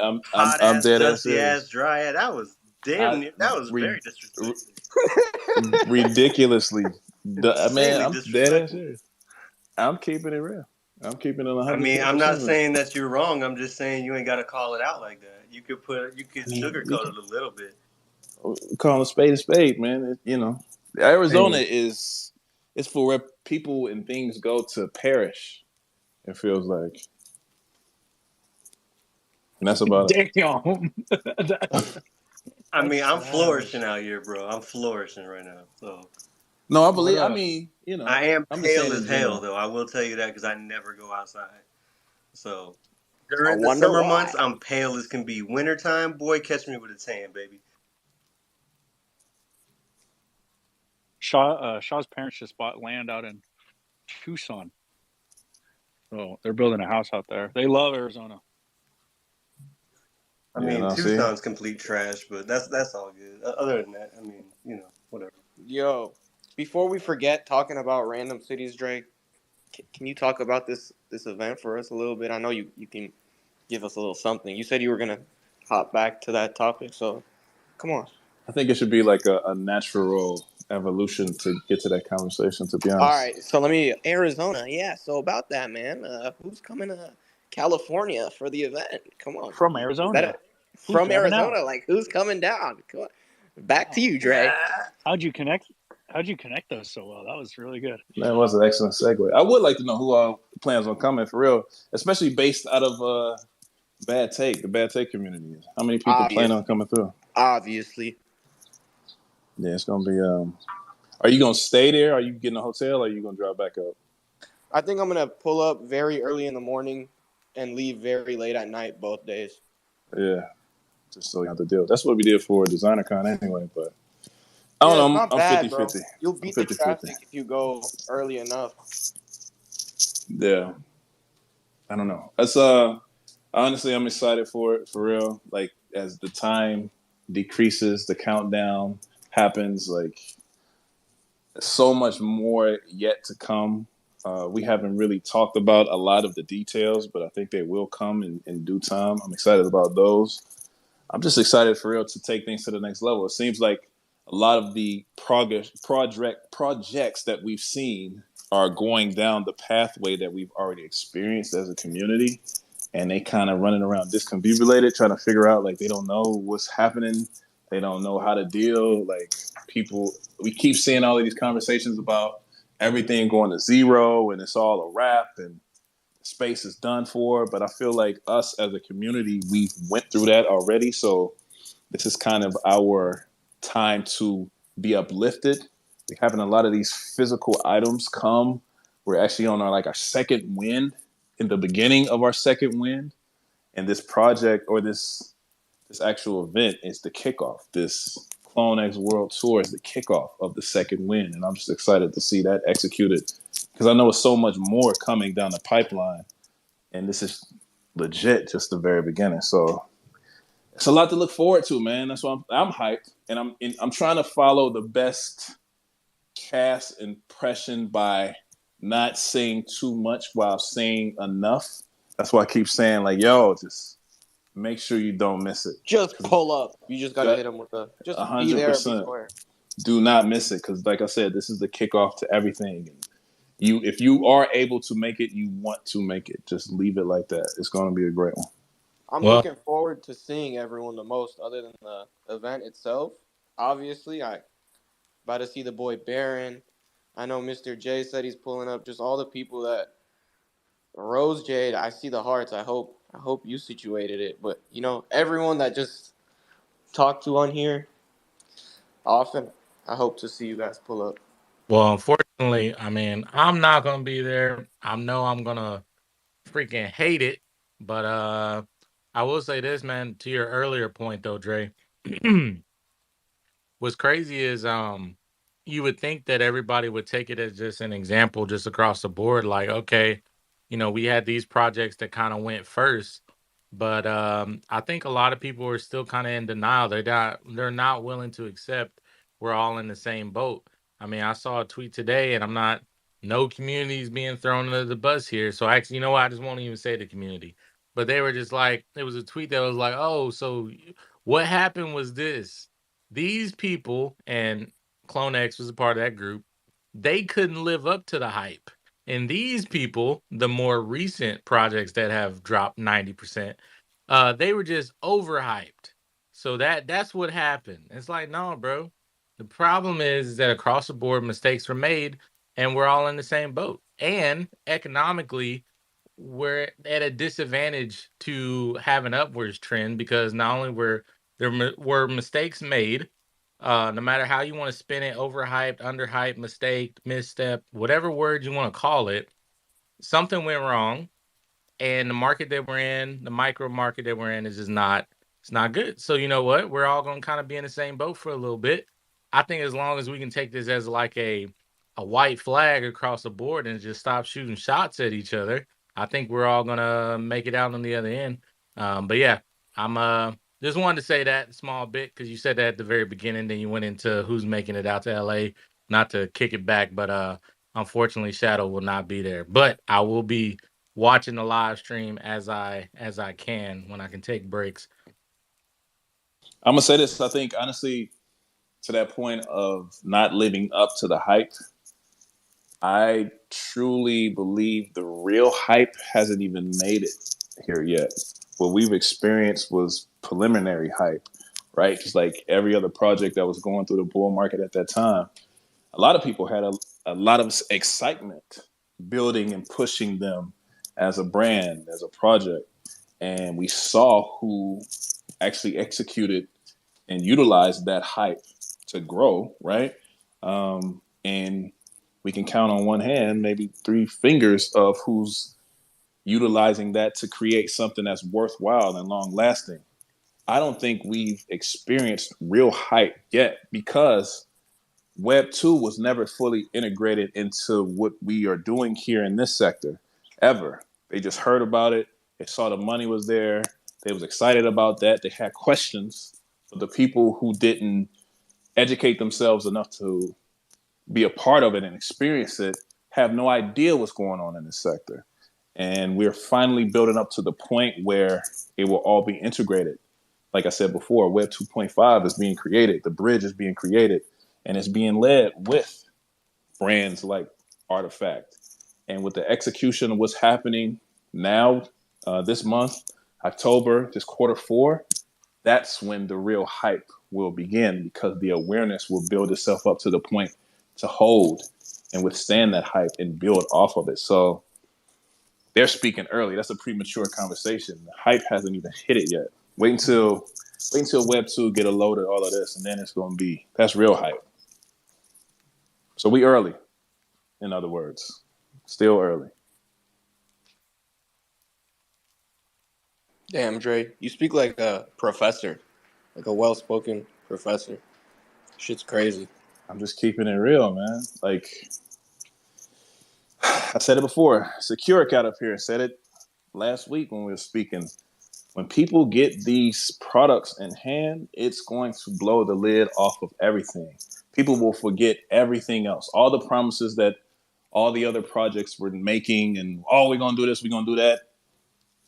Speaker 7: dead ass,
Speaker 8: dusty ass, dry ass. That was very disrespectful.
Speaker 7: Ridiculously. Man, I'm dead ass serious. I'm keeping it real. I'm keeping it 100%.
Speaker 8: I mean, I'm not saying that you're wrong. I'm just saying you ain't got to call it out like that. You could sugarcoat it a little bit.
Speaker 7: Call a spade, man. Arizona is for where people and things go to perish. It feels like, and that's about it.
Speaker 2: Damn.
Speaker 8: I mean, I'm flourishing out here, bro. I'm flourishing right now. So.
Speaker 7: No, I believe. I mean,
Speaker 8: I am pale as hell, though. I will tell you that because I never go outside. So, During the summer months, I'm pale as can be. Wintertime, boy, catch me with a tan, baby.
Speaker 2: Shaw's parents just bought land out in Tucson. So they're building a house out there. They love Arizona.
Speaker 8: I mean, Tucson's complete trash, but that's all good. Other than that, I mean, whatever.
Speaker 6: Yo, before we forget talking about random cities, Drake, can you talk about this event for us a little bit? I know you can give us a little something. You said you were going to hop back to that topic, so come on.
Speaker 7: I think it should be like a natural evolution to get to that conversation, to be honest.
Speaker 6: All right, so Arizona, yeah, so about that, man. Who's coming to California for the event? Come on.
Speaker 2: From Arizona.
Speaker 6: From Arizona, like, who's coming down? Come on. Back to you, Dre.
Speaker 2: How'd you connect those so well? That was really good.
Speaker 7: That was an excellent segue. I would like to know who all plans on coming for real, especially based out of the Bad Take community. How many people plan on coming through?
Speaker 6: Obviously.
Speaker 7: Yeah, it's gonna be. Are you gonna stay there? Are you getting a hotel? Or are you gonna drive back up?
Speaker 6: I think I'm gonna pull up very early in the morning and leave very late at night both days.
Speaker 7: Yeah, just so you have to deal. That's what we did for DesignerCon anyway. But I don't know. I'm 50-50.
Speaker 6: You'll beat the traffic if you go early enough.
Speaker 7: Yeah, I don't know. That's honestly, I'm excited for it, for real. Like, as the time decreases, the countdown happens, like, so much more yet to come. We haven't really talked about a lot of the details, but I think they will come in due time. I'm excited about those. I'm just excited for real to take things to the next level. It seems like a lot of the projects that we've seen are going down the pathway that we've already experienced as a community, and they kind of running around discombobulated, trying to figure out, like, they don't know what's happening. They don't know how to deal. Like, we keep seeing all of these conversations about everything going to zero and it's all a wrap and space is done for. But I feel like us as a community, we went through that already. So this is kind of our time to be uplifted. We're having a lot of these physical items come. We're actually on our second wind, in the beginning of our second wind. And this project, or this actual event, is the kickoff. This CloneX World Tour is the kickoff of the second wind. And I'm just excited to see that executed, because I know it's so much more coming down the pipeline. And this is legit just the very beginning. So it's a lot to look forward to, man. That's why I'm hyped. And I'm trying to follow the best cast impression by not saying too much while saying enough. That's why I keep saying, like, yo, just make sure you don't miss it.
Speaker 6: Just pull up. You just got to hit them with just 100%. Be there before.
Speaker 7: Do not miss it, because, like I said, this is the kickoff to everything. And if you are able to make it, you want to make it. Just leave it like that. It's going to be a great one.
Speaker 6: I'm looking forward to seeing everyone the most, other than the event itself. Obviously, I about to see the boy Baron. I know Mr. J said he's pulling up. Just all the people that Rose Jade. I see the hearts. I hope you situated it. But everyone that just talked to on here often, I hope to see you guys pull up.
Speaker 4: Well, unfortunately, I mean, I'm not gonna be there. I know I'm gonna freaking hate it, but I will say this, man. To your earlier point, though, Dre. What's crazy is you would think that everybody would take it as just an example, just across the board. Like, okay, we had these projects that kind of went first, but I think a lot of people are still kind of in denial. They're not willing to accept we're all in the same boat. I mean, I saw a tweet today, and no community is being thrown under the bus here. So actually, you know what? I just won't even say the community. But they were just like, it was a tweet that was like, oh, so what happened was this. These people, and CloneX was a part of that group, they couldn't live up to the hype. And these people, the more recent projects that have dropped 90%, they were just overhyped. So that's what happened. It's like, no, bro. The problem is that across the board, mistakes were made, and we're all in the same boat. And economically, we're at a disadvantage to have an upwards trend, because not only were mistakes made, no matter how you want to spin it, overhyped, underhyped, mistake, misstep, whatever word you want to call it, something went wrong. And the market that we're in, the micro market that we're in, is just not, it's not good. So you know what? We're all gonna kind of be in the same boat for a little bit. I think as long as we can take this as like a white flag across the board and just stop shooting shots at each other, I think we're all gonna make it out on the other end. But yeah, I'm just wanted to say that small bit because you said that at the very beginning, then you went into who's making it out to LA. Not to kick it back, but unfortunately Shadow will not be there. But I will be watching the live stream as I can when I can take breaks.
Speaker 7: I'm gonna say this. I think honestly, to that point of not living up to the hype, I truly believe the real hype hasn't even made it here yet. What we've experienced was preliminary hype, right? Just like every other project that was going through the bull market at that time. A lot of people had a lot of excitement building and pushing them as a brand, as a project. And we saw who actually executed and utilized that hype to grow, right? And we can count on one hand, maybe 3 fingers of who's utilizing that to create something that's worthwhile and long lasting. I don't think we've experienced real hype yet because Web 2 was never fully integrated into what we are doing here in this sector ever. They just heard about it. They saw the money was there. They was excited about that. They had questions. But the people who didn't educate themselves enough to be a part of it and experience it have no idea what's going on in this sector. And we're finally building up to the point where it will all be integrated. Like I said before, Web 2.5 is being created. The bridge is being created. And it's being led with brands like Artifact. And with the execution of what's happening now, this month, October, this Q4, that's when the real hype will begin because the awareness will build itself up to the point to hold and withstand that hype and build off of it. So they're speaking early. That's a premature conversation. The hype hasn't even hit it yet. Wait until Web 2 get a load of all of this, and then it's going to be, that's real hype. So we early, in other words. Still early.
Speaker 6: Damn, Dre, you speak like a professor, like a well-spoken professor. Shit's crazy.
Speaker 7: I'm just keeping it real, man. Like, I said it before. Secure got up here and said it last week when we were speaking. When people get these products in hand, it's going to blow the lid off of everything. People will forget everything else. All the promises that all the other projects were making and, oh, we're going to do this, we're going to do that.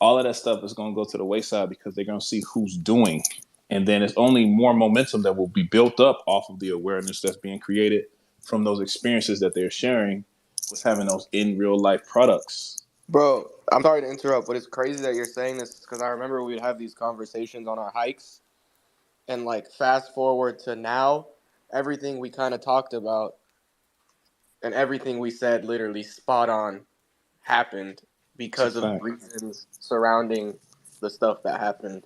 Speaker 7: All of that stuff is going to go to the wayside because they're going to see who's doing. And then it's only more momentum that will be built up off of the awareness that's being created from those experiences that they're sharing with having those in real life products.
Speaker 6: Bro, I'm sorry to interrupt, but it's crazy that you're saying this because I remember we'd have these conversations on our hikes. And like fast forward to now, everything we kind of talked about and everything we said literally spot on happened because of the reasons surrounding the stuff that happened.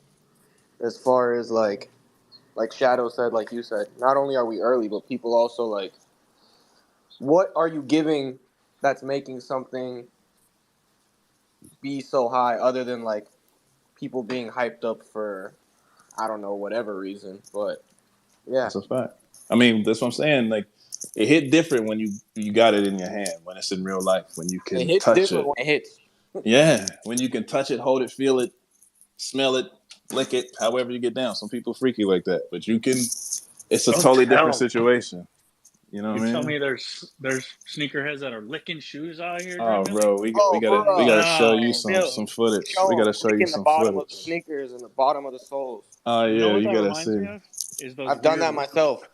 Speaker 6: As far as like Shadow said, like you said, not only are we early, but people also like, what are you giving that's making something be so high other than like people being hyped up for, I don't know, whatever reason. But yeah.
Speaker 7: That's a fact. I mean, that's what I'm saying. Like, it hit different when you got it in your hand, when it's in real life, when you can touch it.
Speaker 6: When it hits.
Speaker 7: Yeah, when you can touch it, hold it, feel it, smell it, lick it, however you get down. Some people freaky like that, but you can. It's a totally different situation. You know what I mean?
Speaker 2: Tell me there's sneakerheads that are licking shoes out here.
Speaker 7: Oh, bro, we gotta show you some footage. We gotta show you some
Speaker 6: bottom
Speaker 7: footage.
Speaker 6: of the sneakers and the bottom of the soles.
Speaker 7: Oh yeah, you gotta see.
Speaker 6: I've done that myself.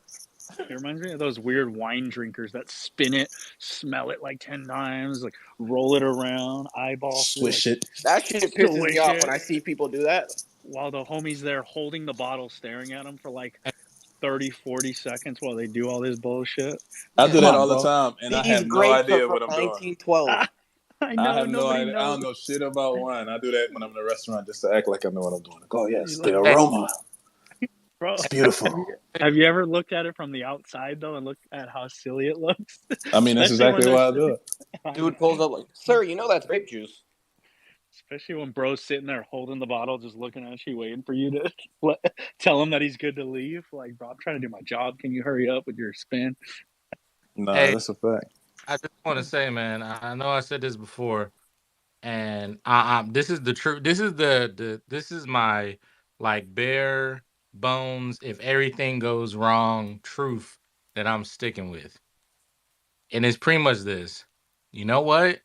Speaker 2: It reminds me of those weird wine drinkers that spin it, smell it like 10 times, like roll it around, eyeball
Speaker 7: swish it.
Speaker 6: That shit pisses me off when I see people do that.
Speaker 2: While the homie's there holding the bottle, staring at them for like 30, 40 seconds while they do all this bullshit.
Speaker 7: I do that all the time, and I have no idea what I'm doing.
Speaker 6: 1912.
Speaker 2: I know.
Speaker 7: I have no idea. I don't know shit about wine. I do that when I'm in a restaurant just to act like I know what I'm doing. Like, oh yes, the aroma.
Speaker 2: Bro,
Speaker 7: it's beautiful.
Speaker 2: Have you ever looked at it from the outside though, and looked at how silly it looks?
Speaker 7: I mean, that's exactly why I do it.
Speaker 6: Dude pulls up like, "Sir, you know that's grape juice."
Speaker 2: Especially when bro's sitting there holding the bottle, just looking at you, waiting for you to tell him that he's good to leave. Like, bro, I'm trying to do my job. Can you hurry up with your spin?
Speaker 7: Nah,
Speaker 4: Hey,
Speaker 7: that's a fact.
Speaker 4: I just want to say, man, I know I said this before, and this is the truth. This is this is my like bare bones. If everything goes wrong, truth that I'm sticking with, and it's pretty much this. You know what?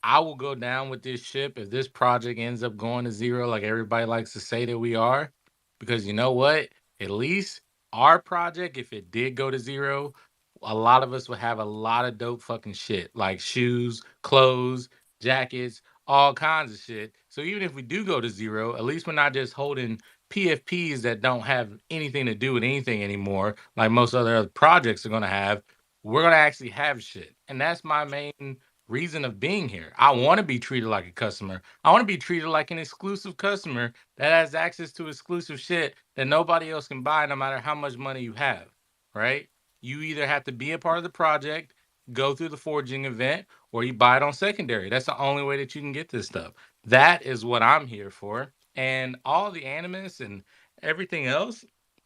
Speaker 4: I will go down with this ship if this project ends up going to zero, like everybody likes to say that we are. Because you know what? At least our project, if it did go to zero, a lot of us would have a lot of dope fucking shit like shoes, clothes, jackets, all kinds of shit. So even if we do go to zero, at least we're not just holding PFPs that don't have anything to do with anything anymore, like most other projects are going to have. We're going to actually have shit. And that's my main reason of being here. I want to be treated like a customer. I want to be treated like an exclusive customer that has access to exclusive shit that nobody else can buy no matter how much money you have, right? You either have to be a part of the project, go through the forging event, or you buy it on secondary. That's the only way that you can get this stuff. That is what I'm here for. And all the animus and everything else,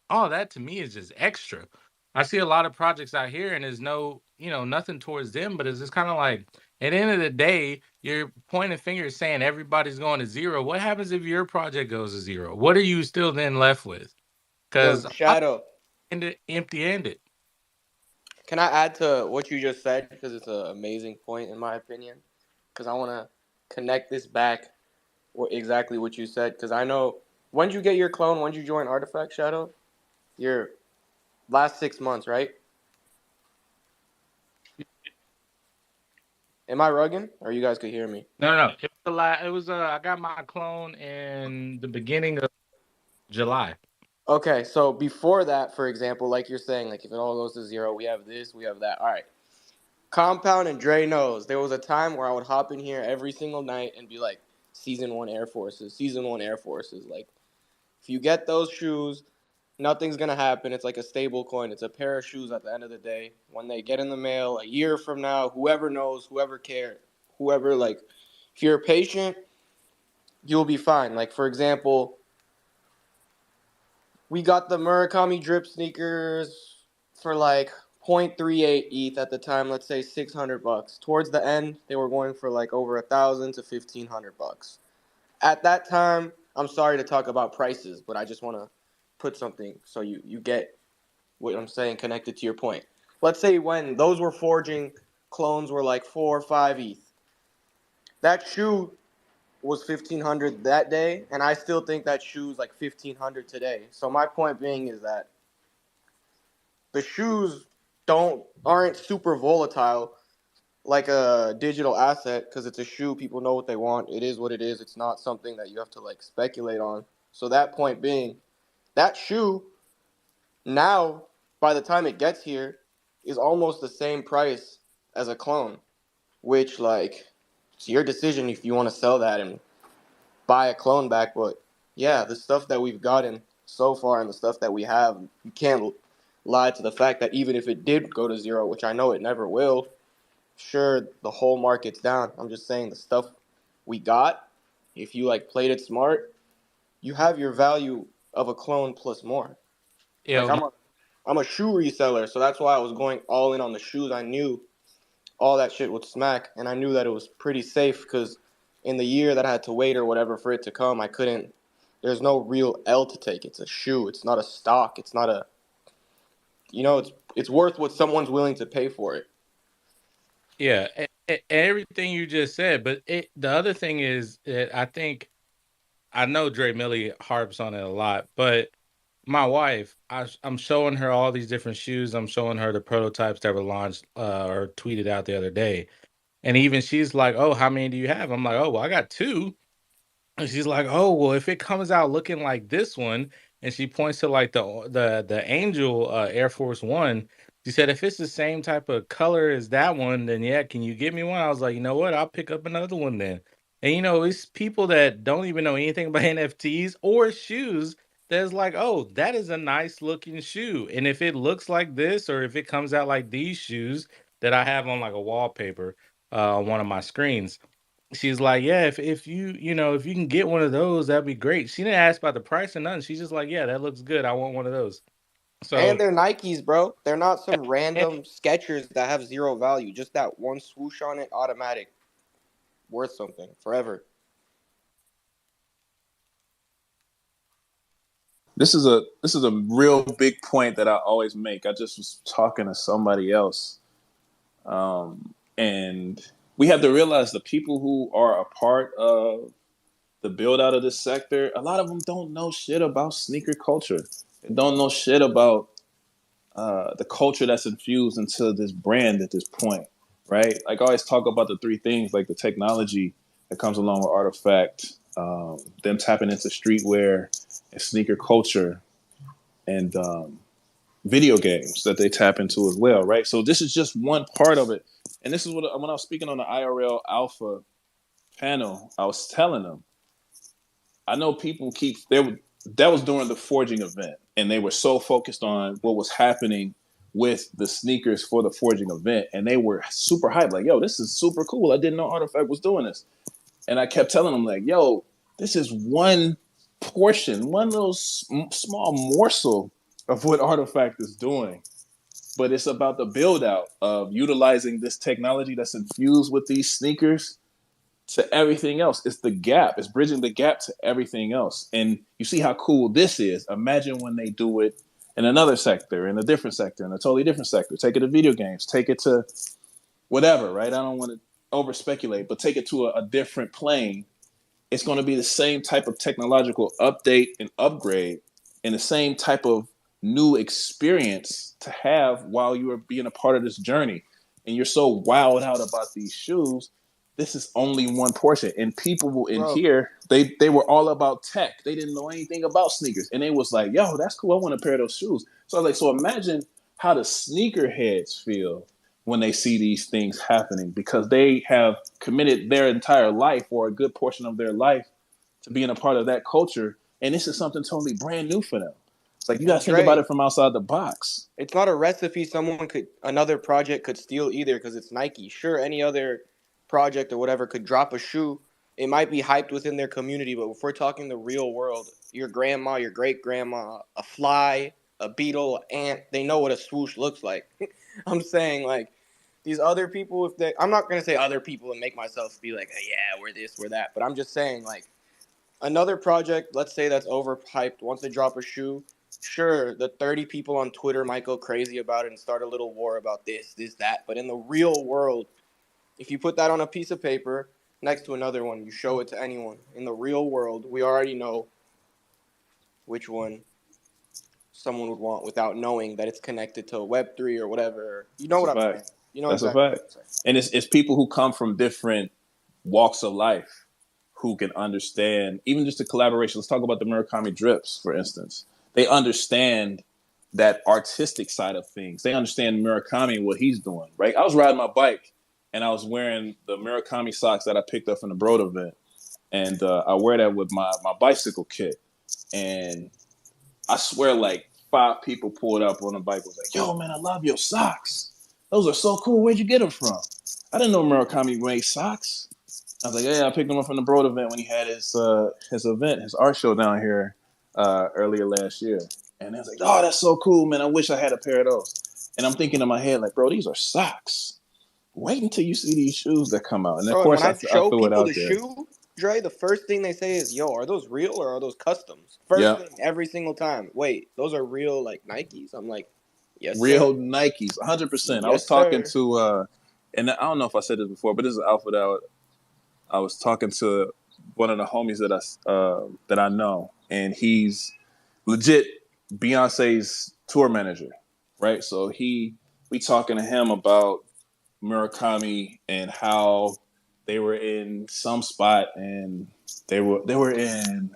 Speaker 4: all that to me is just extra. I see a lot of projects out here and there's no, nothing towards them, but it's just kind of like at the end of the day, you're pointing fingers saying everybody's going to zero. What happens if your project goes to zero? What are you still then left with?
Speaker 6: Yo,
Speaker 4: Because I'm
Speaker 6: Shadow,
Speaker 4: empty-handed.
Speaker 6: can I add to what you just said? Because it's an amazing point, in my opinion. Because I want to connect this back with exactly what you said. Because I know, when did you get your clone? When did you join Artifact, Shadow? Your last 6 months, right? Am I rugging? Or you guys could hear me?
Speaker 4: No. It was I got my clone in the beginning of July.
Speaker 6: Okay, so before that, for example, like you're saying, like if it all goes to zero, we have this, we have that. All right. Compound and Dre knows. There was a time where I would hop in here every single night and be like, Season 1 Air Forces, Season 1 Air Forces. Like, if you get those shoes, nothing's going to happen. It's like a stable coin. It's a pair of shoes at the end of the day. When they get in the mail a year from now, whoever knows, whoever cares, whoever, like, if you're patient, you'll be fine. Like, for example, we got the Murakami drip sneakers for like 0.38 ETH at the time, let's say $600. Towards the end, they were going for like over $1,000 to $1,500. At that time, I'm sorry to talk about prices, but I just want to put something so you get what I'm saying connected to your point. Let's say when those were forging, clones were like 4 or 5 ETH. That shoe was 1,500 that day, and I still think that shoe's like 1,500 today. So my point being is that the shoes aren't super volatile like a digital asset because it's a shoe. People know what they want. It is what it is. It's not something that you have to like speculate on. So that point being, that shoe now, by the time it gets here, is almost the same price as a clone, which like it's your decision if you want to sell that and buy a clone back. But yeah, the stuff that we've gotten so far and the stuff that we have, you can't lie to the fact that even if it did go to zero, which I know it never will, sure, the whole market's down. I'm just saying the stuff we got, if you like played it smart, you have your value of a clone plus more. Like
Speaker 4: Yeah,
Speaker 6: I'm a shoe reseller, so that's why I was going all in on the shoes. I knew all that shit would smack, and I knew that it was pretty safe because in the year that I had to wait or whatever for it to come, I couldn't. There's no real L to take. It's a shoe. It's not a stock. It's not a. It's worth what someone's willing to pay for it.
Speaker 4: yeah, everything you just said. But the other thing is that I know Dre Millie harps on it a lot, but my wife, I'm showing her all these different shoes. I'm showing her the prototypes that were launched or tweeted out the other day. And even she's like, "Oh, how many do you have?" I'm like, "Oh, well, I got two." And she's like, "Oh, well, if it comes out looking like this one," and she points to like the Angel Air Force One. She said, "If it's the same type of color as that one, then yeah, can you get me one?" I was like, "You know what? I'll pick up another one then." And it's people that don't even know anything about NFTs or shoes that's like, "Oh, that is a nice looking shoe." And if it looks like this, or if it comes out like these shoes that I have on like a wallpaper on one of my screens, she's like, yeah, if you if you can get one of those, that'd be great. She didn't ask about the price or nothing. She's just like, yeah, that looks good. I want one of those. So
Speaker 6: And they're Nikes, bro. They're not some
Speaker 4: and
Speaker 6: random Skechers that have zero value. Just that one swoosh on it, automatic, worth something forever.
Speaker 7: This is a real big point that I always make. I just was talking to somebody else, and we have to realize the people who are a part of the build out of this sector, a lot of them don't know shit about sneaker culture. They don't know shit about the culture that's infused into this brand at this point, right? Like I always talk about the three things, like the technology that comes along with Artifact, them tapping into streetwear and sneaker culture, and video games that they tap into as well, right? So this is just one part of it. And this is what, when I was speaking on the IRL Alpha panel, I was telling them, I know people that was during the forging event, and they were so focused on what was happening with the sneakers for the forging event, and they were super hyped, like, yo, this is super cool. I didn't know Artifact was doing this. And I kept telling them, like, yo, this is one portion, one little small morsel of what Artifact is doing. But it's about the build out of utilizing this technology that's infused with these sneakers to everything else. It's the gap. It's bridging the gap to everything else. And you see how cool this is. Imagine when they do it in another sector, in a different sector, in a totally different sector. Take it to video games. Take it to whatever, right? I don't want to over speculate, but take it to a different plane. It's going to be the same type of technological update and upgrade, and the same type of new experience to have while you are being a part of this journey. And you're so wowed out about these shoes. This is only one portion. And people in here, they were all about tech. They didn't know anything about sneakers. And they was like, yo, that's cool. I want a pair of those shoes. So I was like, so imagine how the sneakerheads feel when they see these things happening, because they have committed their entire life, or a good portion of their life, to being a part of that culture. And this is something totally brand new for them. It's like, you got to think about it from outside the box.
Speaker 6: It's not a recipe another project could steal either, because it's Nike. Sure, any other project or whatever could drop a shoe. It might be hyped within their community, but if we're talking the real world, your grandma, your great grandma, a fly, a beetle, ant, they know what a swoosh looks like. I'm saying, like, these other people, I'm not going to say other people and make myself be like, yeah, we're this, we're that. But I'm just saying, like, another project, let's say that's overhyped, once they drop a shoe, sure, the 30 people on Twitter might go crazy about it and start a little war about this, that. But in the real world, if you put that on a piece of paper next to another one, you show it to anyone. In the real world, we already know which one someone would want without knowing that it's connected to Web3 or whatever. You know what I'm saying? You know exactly what I'm saying.
Speaker 7: And it's people who come from different walks of life who can understand, even just the collaboration. Let's talk about the Murakami drips, for instance. They understand that artistic side of things. They understand Murakami and what he's doing, right? I was riding my bike, and I was wearing the Murakami socks that I picked up from the Broad event. And I wear that with my bicycle kit. And I swear, like, 5 people pulled up on the bike, was like, yo, man, I love your socks. Those are so cool. Where'd you get them from? I didn't know Murakami made socks. I was like, yeah, I picked them up from the Broad event when he had his event, his art show down here earlier last year. And I was like, oh, that's so cool, man. I wish I had a pair of those. And I'm thinking in my head, like, bro, these are socks. Wait until you see these shoes that come out. And of course,
Speaker 6: when I show
Speaker 7: threw it
Speaker 6: people
Speaker 7: out
Speaker 6: the
Speaker 7: there.
Speaker 6: shoe, Dre, the first thing they say is, yo, are those real or are those customs? First thing every single time. Wait, those are real, like, Nikes? I'm like, yes,
Speaker 7: real
Speaker 6: sir.
Speaker 7: Nikes, 100%.
Speaker 6: Yes,
Speaker 7: I was talking
Speaker 6: sir.
Speaker 7: to, and I don't know if I said this before, but this is Alpha that I was talking to one of the homies that I know, and he's legit Beyonce's tour manager, right? So we talking to him about Murakami and how they were in some spot, and they were in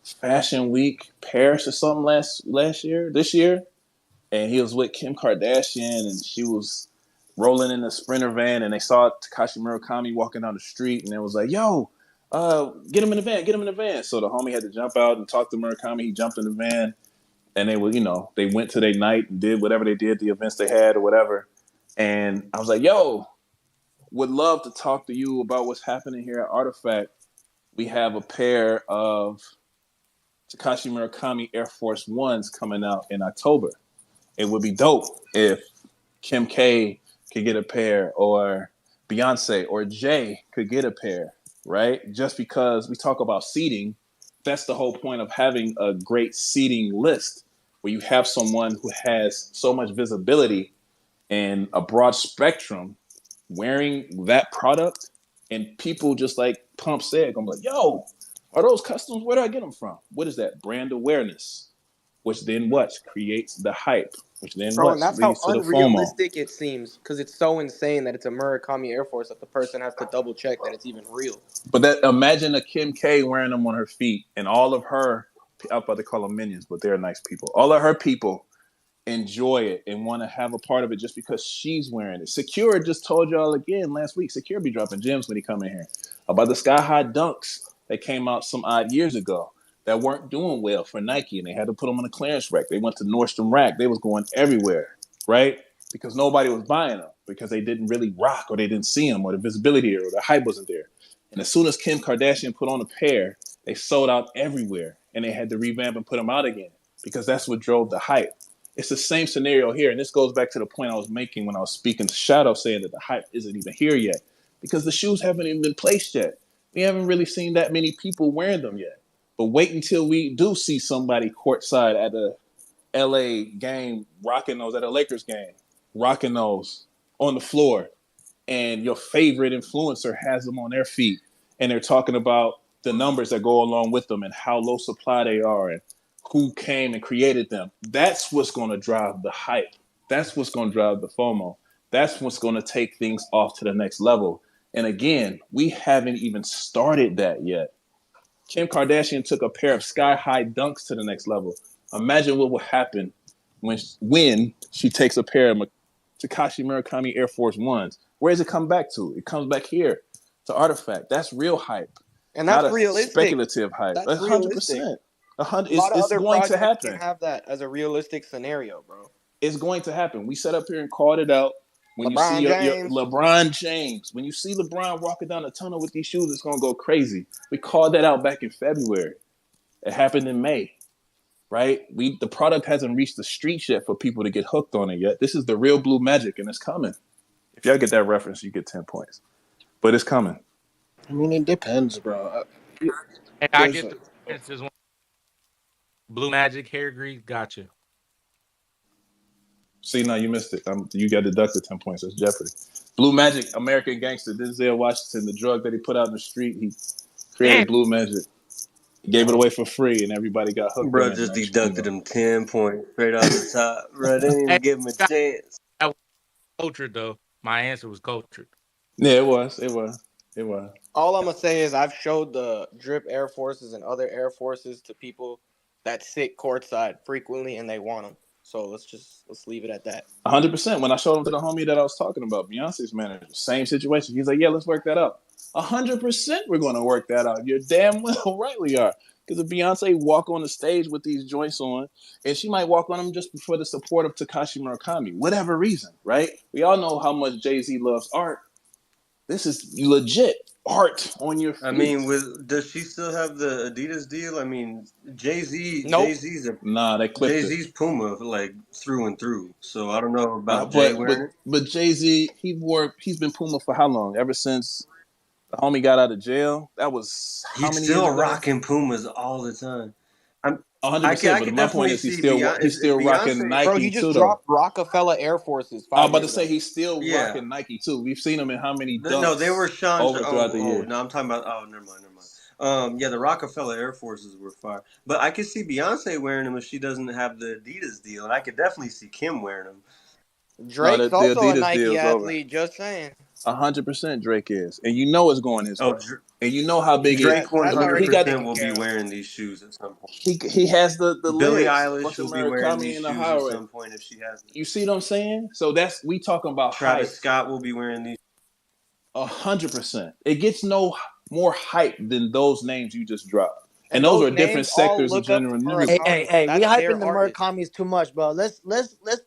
Speaker 7: Fashion Week Paris or something this year, and he was with Kim Kardashian, and she was rolling in the Sprinter van, and they saw Takashi Murakami walking down the street, and it was like, yo, get him in the van. So the homie had to jump out and talk to Murakami. He jumped in the van, and they went to their night and did whatever they did, the events they had or whatever. And I was like, yo, would love to talk to you about what's happening here at Artifact. We have a pair of Takashi Murakami Air Force Ones coming out in October. It would be dope if Kim K could get a pair, or Beyonce or Jay could get a pair, right? Just because we talk about seating, that's the whole point of having a great seating list, where you have someone who has so much visibility and a broad spectrum wearing that product, and people, just like Pump said, gonna be like, yo, are those customs? Where do I get them from? What is that? Brand awareness, which then what? Creates the hype, which then
Speaker 6: Bro,
Speaker 7: what?
Speaker 6: and that's how
Speaker 7: Leads to the FOMO.
Speaker 6: unrealistic it seems, because it's so insane that it's a Murakami Air Force that the person has to double check that it's even real.
Speaker 7: But that, imagine a Kim K wearing them on her feet, and all of her, I'm about to call them minions, but they're nice people. All of her people enjoy it and want to have a part of it just because she's wearing it. Secure just told y'all again last week. Secure be dropping gems when he come in here about the sky high dunks that came out some odd years ago that weren't doing well for Nike, and they had to put them on the clearance rack. They went to Nordstrom Rack. They was going everywhere, right? Because nobody was buying them because they didn't really rock, or they didn't see them, or the visibility or the hype wasn't there. And as soon as Kim Kardashian put on a pair, they sold out everywhere, and they had to revamp and put them out again because that's what drove the hype. It's the same scenario here, and this goes back to the point I was making when I was speaking to Shadow, saying that the hype isn't even here yet because the shoes haven't even been placed yet. We haven't really seen that many people wearing them yet. But wait until we do see somebody courtside at a LA game rocking those, at a Lakers game, rocking those on the floor, and your favorite influencer has them on their feet, and they're talking about the numbers that go along with them and how low supply they are and who came and created them. That's what's going to drive the hype. That's what's going to drive the FOMO. That's what's going to take things off to the next level. And again, we haven't even started that yet. Kim Kardashian took a pair of sky-high dunks to the next level. Imagine what will happen when she takes a pair of Takashi Murakami Air Force Ones. Where does it come back to? It comes back here to Artifact. That's real hype.
Speaker 6: And that's
Speaker 7: not
Speaker 6: realistic.
Speaker 7: Speculative hype.
Speaker 6: That's
Speaker 7: 100%.
Speaker 6: realistic. A lot of
Speaker 7: it's
Speaker 6: other
Speaker 7: going to
Speaker 6: projects
Speaker 7: happen.
Speaker 6: can have that as a realistic scenario, bro.
Speaker 7: It's going to happen. We sat up here and called it out. When you see your LeBron James, when you see LeBron walking down the tunnel with these shoes, it's going to go crazy. We called that out back in February. It happened in May, right? The product hasn't reached the streets yet for people to get hooked on it yet. This is the real blue magic, and it's coming. If y'all get that reference, you get 10 points. But it's coming.
Speaker 9: I mean, it depends, bro.
Speaker 4: Hey, I get the references. Blue Magic, hair grease, gotcha.
Speaker 7: See, now you missed it. You got deducted 10 points. That's Jeopardy. Blue Magic, American Gangster, Denzel Washington, the drug that he put out in the street, he created Blue Magic. He gave it away for free, and everybody got hooked.
Speaker 8: Bro just deducted him 10 points straight off the top. Bro, didn't even give him a chance.
Speaker 4: That was cultured, though. My answer was cultured.
Speaker 7: Yeah, it was.
Speaker 6: All I'm going to say is I've showed the drip Air Forces and other Air Forces to people that sit courtside frequently, and they want them. So let's leave it at that.
Speaker 7: 100%. When I showed him to the homie that I was talking about, Beyonce's manager, same situation. He's like, yeah, let's work that out. 100% we're going to work that out. You're damn well right we are. Because if Beyonce walk on the stage with these joints on, and she might walk on them just for the support of Takashi Murakami, whatever reason, right? We all know how much Jay-Z loves art. This is legit art on your feet.
Speaker 8: I mean, does she still have the Adidas deal? I mean, Jay-Z,
Speaker 6: nope.
Speaker 7: They clipped
Speaker 8: Jay-Z's Puma, like, through and through. So I don't know about Jay wearing it.
Speaker 7: But Jay-Z, he's been Puma for how long? Ever since the homie got out of jail? That was how many years ago?
Speaker 8: He's still rocking Pumas all the time.
Speaker 7: 100%, but my point is he's still rocking Nike.
Speaker 6: Bro, he just dropped Rockefeller Air Forces.
Speaker 7: I was about to say he's still rocking Nike too. We've seen him in how many dunks?
Speaker 8: No, they were Sean's
Speaker 7: throughout the year.
Speaker 8: No, I'm talking about. Oh, never mind. Yeah, the Rockefeller Air Forces were fire. But I could see Beyonce wearing them if she doesn't have the Adidas deal, and I could definitely see Kim wearing them.
Speaker 6: Drake's also a Nike athlete. Just saying.
Speaker 7: 100% Drake is, and you know it's going his way. And you know how big
Speaker 8: Drake 100% will be wearing these shoes at some point.
Speaker 7: He has the
Speaker 8: Billie
Speaker 7: legs.
Speaker 8: Eilish will be wearing these shoes at some point if she has them.
Speaker 7: You see what I'm saying? So we talking about
Speaker 8: Travis
Speaker 7: hype.
Speaker 8: Scott will be wearing these.
Speaker 7: 100%. It gets no more hype than those names you just dropped. And those are different sectors of general.
Speaker 9: Hey, we hyping the Murakamis too much, bro. Let's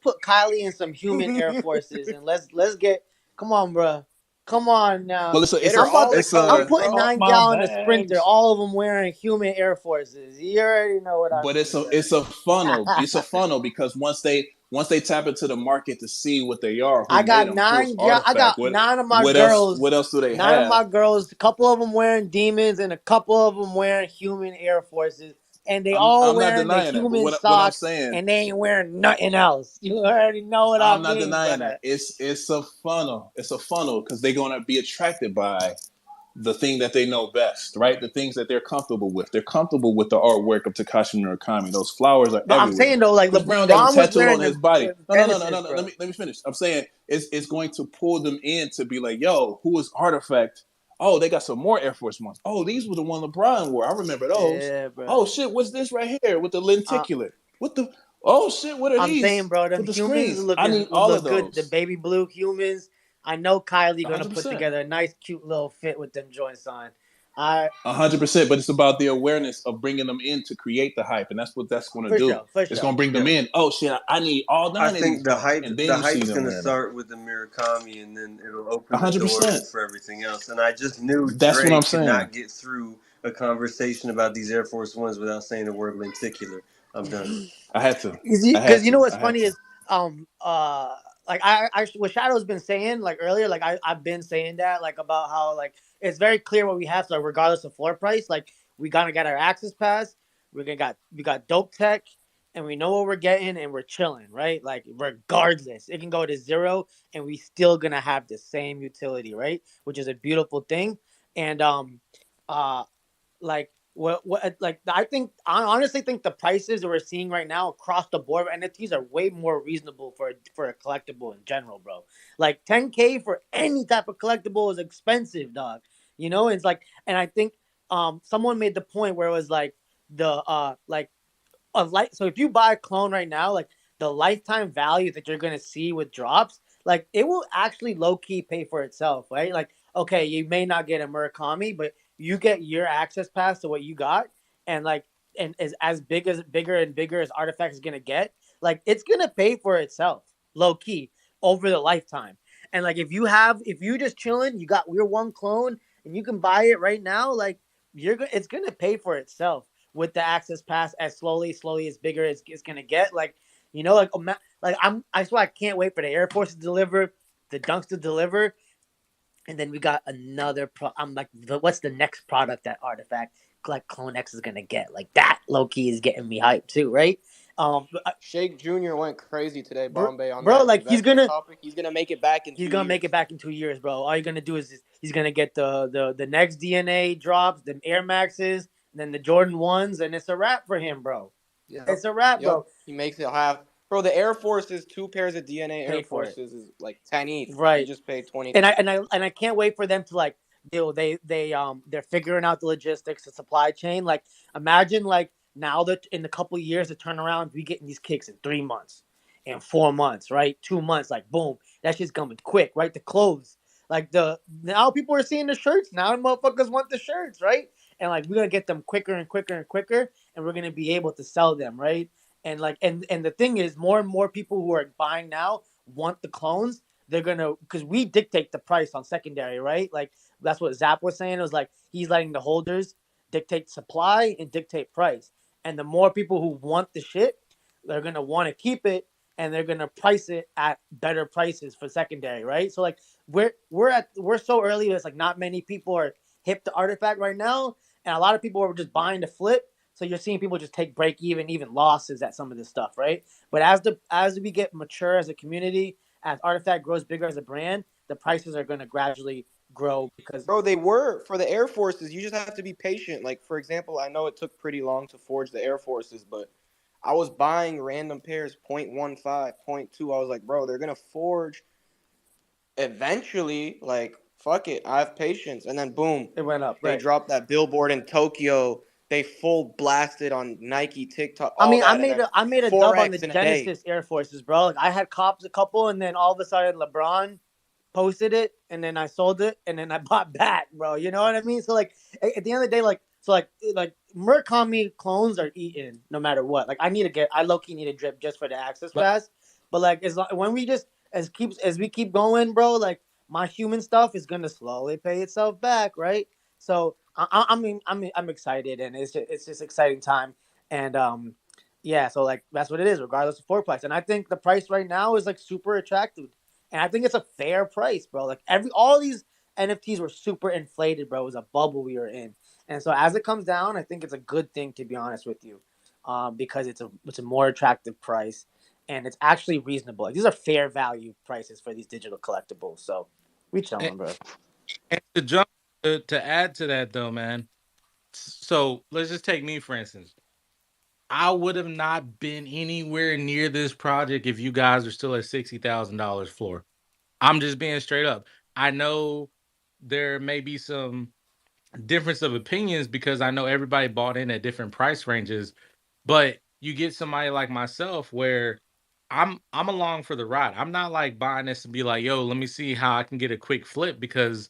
Speaker 9: put Kylie in some human Air Forces and let's get. Come on, bro. Come on now.
Speaker 7: Well,
Speaker 9: I'm putting
Speaker 2: Off
Speaker 9: 9
Speaker 2: my
Speaker 9: Gal in the Sprinter.
Speaker 2: bags.
Speaker 9: All of them wearing human Air Forces. You already know what I
Speaker 7: but
Speaker 9: mean.
Speaker 7: it's a funnel. It's a funnel because once they tap into the market to see what they are, who
Speaker 9: I
Speaker 7: made
Speaker 9: got
Speaker 7: them, who is
Speaker 9: 9 Gal. I
Speaker 7: Artifact,
Speaker 9: got 9 of my
Speaker 7: what
Speaker 9: girls.
Speaker 7: else do they
Speaker 9: 9
Speaker 7: have?
Speaker 9: of my girls. A couple of them wearing demons, and a couple of them wearing human Air Forces. And they all
Speaker 7: I'm not
Speaker 9: wearing the
Speaker 7: denying that, but
Speaker 9: human
Speaker 7: what I'm
Speaker 9: socks,
Speaker 7: saying,
Speaker 9: and they ain't wearing nothing else. You already know what I
Speaker 7: I'm not
Speaker 9: mean,
Speaker 7: denying
Speaker 9: brother.
Speaker 7: that. It's a funnel. It's a funnel because they're gonna be attracted by the thing that they know best, right? The things that they're comfortable with. They're comfortable with the artwork of Takashi Murakami. Those flowers are
Speaker 9: But I'm
Speaker 7: everywhere.
Speaker 9: saying though, like
Speaker 7: Chris Brown got them
Speaker 9: LeBron was
Speaker 7: tattooed
Speaker 9: wearing
Speaker 7: on his body.
Speaker 9: the
Speaker 7: No.
Speaker 9: Genesis, bro.
Speaker 7: Let me finish. I'm saying it's going to pull them in to be like, yo, who is Artifact? Oh, they got some more Air Force Ones. Oh, these were the one LeBron wore. I remember those.
Speaker 9: Yeah, bro.
Speaker 7: Oh shit, what's this right here with the lenticular? What the? Oh shit, what are
Speaker 9: I'm
Speaker 7: these?
Speaker 9: saying, bro, them
Speaker 7: With the
Speaker 9: humans
Speaker 7: screens. I need
Speaker 9: would
Speaker 7: all of
Speaker 9: look good. The
Speaker 7: those.
Speaker 9: baby blue humans. I know Kylie gonna put
Speaker 7: 100%.
Speaker 9: together a nice, cute little fit with them joints on.
Speaker 7: 100%, but it's about the awareness of bringing them in to create the hype, and that's what that's going to do. It's going to bring them in. Oh shit, I need all 9
Speaker 8: I
Speaker 7: of these
Speaker 8: think the
Speaker 7: joints,
Speaker 8: hype
Speaker 7: and then
Speaker 8: the
Speaker 7: you see
Speaker 8: hype's
Speaker 7: them
Speaker 8: gonna
Speaker 7: wearing them.
Speaker 8: start with the Murakami, and then it'll open the
Speaker 7: 100%.
Speaker 8: doors for everything else. And I just knew
Speaker 7: That's what
Speaker 8: Dre
Speaker 7: I'm
Speaker 8: could
Speaker 7: saying.
Speaker 8: not get through a conversation about these Air Force Ones without saying the word lenticular. I'm done.
Speaker 7: I had to.
Speaker 9: Because you know what's funny is like I what Shadow's been saying like earlier, like I've been saying that like about how like it's very clear what we have, so regardless of floor price, like we gotta get our access pass, we got dope tech, and we know what we're getting, and we're chilling, right? Like regardless, it can go to 0 and we still gonna have the same utility, right? Which is a beautiful thing. And like what like I honestly think the prices that we're seeing right now across the board for NFTs are way more reasonable for a collectible in general, bro. Like 10K for any type of collectible is expensive, dog. You know, it's like, and I think someone made the point where it was like the like a light. So if you buy a clone right now, like the lifetime value that you're gonna see with drops, like it will actually low key pay for itself, right? Like, okay, you may not get a Murakami, but you get your access pass to what you got, and like, and as bigger and bigger as Artifact is gonna get, like it's gonna pay for itself, low key, over the lifetime. And like, if you just chilling, you got your one clone, and you can buy it right now, like it's gonna pay for itself with the access pass as slowly as bigger as it's gonna get. Like, you know, like I swear I can't wait for the Air Force to deliver, the Dunks to deliver, and then we got another I'm like, what's the next product that Artifact like CloneX is gonna get? Like that low key is getting me hyped too, right?
Speaker 6: Shake Jr. went crazy today, Bombay, on
Speaker 9: bro.
Speaker 6: that
Speaker 9: Like
Speaker 6: he's gonna make it back in.
Speaker 9: He's gonna make it back in 2 years, bro. All you're gonna do is he's gonna get the next DNA drops, the Air Maxes, then the Jordan 1s, and it's a wrap for him, bro. Yep. It's a wrap, bro.
Speaker 6: He makes it half. Bro, the Air Forces, 2 pairs of DNA Air Forces is like 10 each.
Speaker 9: Right.
Speaker 6: You just paid 20.
Speaker 9: And I can't wait for them to like they're figuring out the logistics, the supply chain. Like imagine like now that in a couple of years to turn around, we getting these kicks in 3 months, in 4 months, right? 2 months, like boom, that shit's coming quick, right? The clothes, like now people are seeing the shirts. Now the motherfuckers want the shirts, right? And like we're gonna get them quicker and quicker and quicker, and we're gonna be able to sell them, right? And like and the thing is, more and more people who are buying now want the clones. They're gonna, because we dictate the price on secondary, right? Like that's what Zap was saying. It was like he's letting the holders dictate supply and dictate price. And the more people who want the shit, they're gonna want to keep it, and they're gonna price it at better prices for secondary, right? So like we're so early. It's like not many people are hip to Artifact right now, and a lot of people are just buying to flip. So you're seeing people just take break even losses at some of this stuff, right? But as we get mature as a community, as Artifact grows bigger as a brand, the prices are going to gradually grow because...
Speaker 6: Bro, they were. For the Air Forces, you just have to be patient. Like, for example, I know it took pretty long to forge the Air Forces, but I was buying random pairs, 0.15, 0.2. I was like, bro, they're going to forge eventually. Like, fuck it. I have patience. And then, boom.
Speaker 9: It went up.
Speaker 6: They dropped that billboard in Tokyo. They full blasted on Nike, TikTok.
Speaker 9: I mean, I made a dub on the Genesis Air Forces, bro. Like I had cops a couple, and then all of a sudden LeBron posted it, and then I sold it, and then I bought back, bro. You know what I mean? So like at the end of the day, like Murakami clones are eaten no matter what. Like I low key need a drip just for the access pass. But like when we just as we keep going, bro, like my human stuff is gonna slowly pay itself back, right? So I'm excited, and it's just exciting time, and yeah, so like that's what it is, regardless of floor price. And I think the price right now is like super attractive, and I think it's a fair price, bro. Like all these NFTs were super inflated, bro. It was a bubble we were in, and so as it comes down, I think it's a good thing, to be honest with you, because it's a more attractive price, and it's actually reasonable. Like, these are fair value prices for these digital collectibles. So we chilling, bro.
Speaker 4: And to add to that though, man. So let's just take me for instance. I would have not been anywhere near this project if you guys are still at $60,000 floor. I'm just being straight up. I know there may be some difference of opinions because I know everybody bought in at different price ranges, but you get somebody like myself where I'm along for the ride. I'm not like buying this and be like, yo, let me see how I can get a quick flip because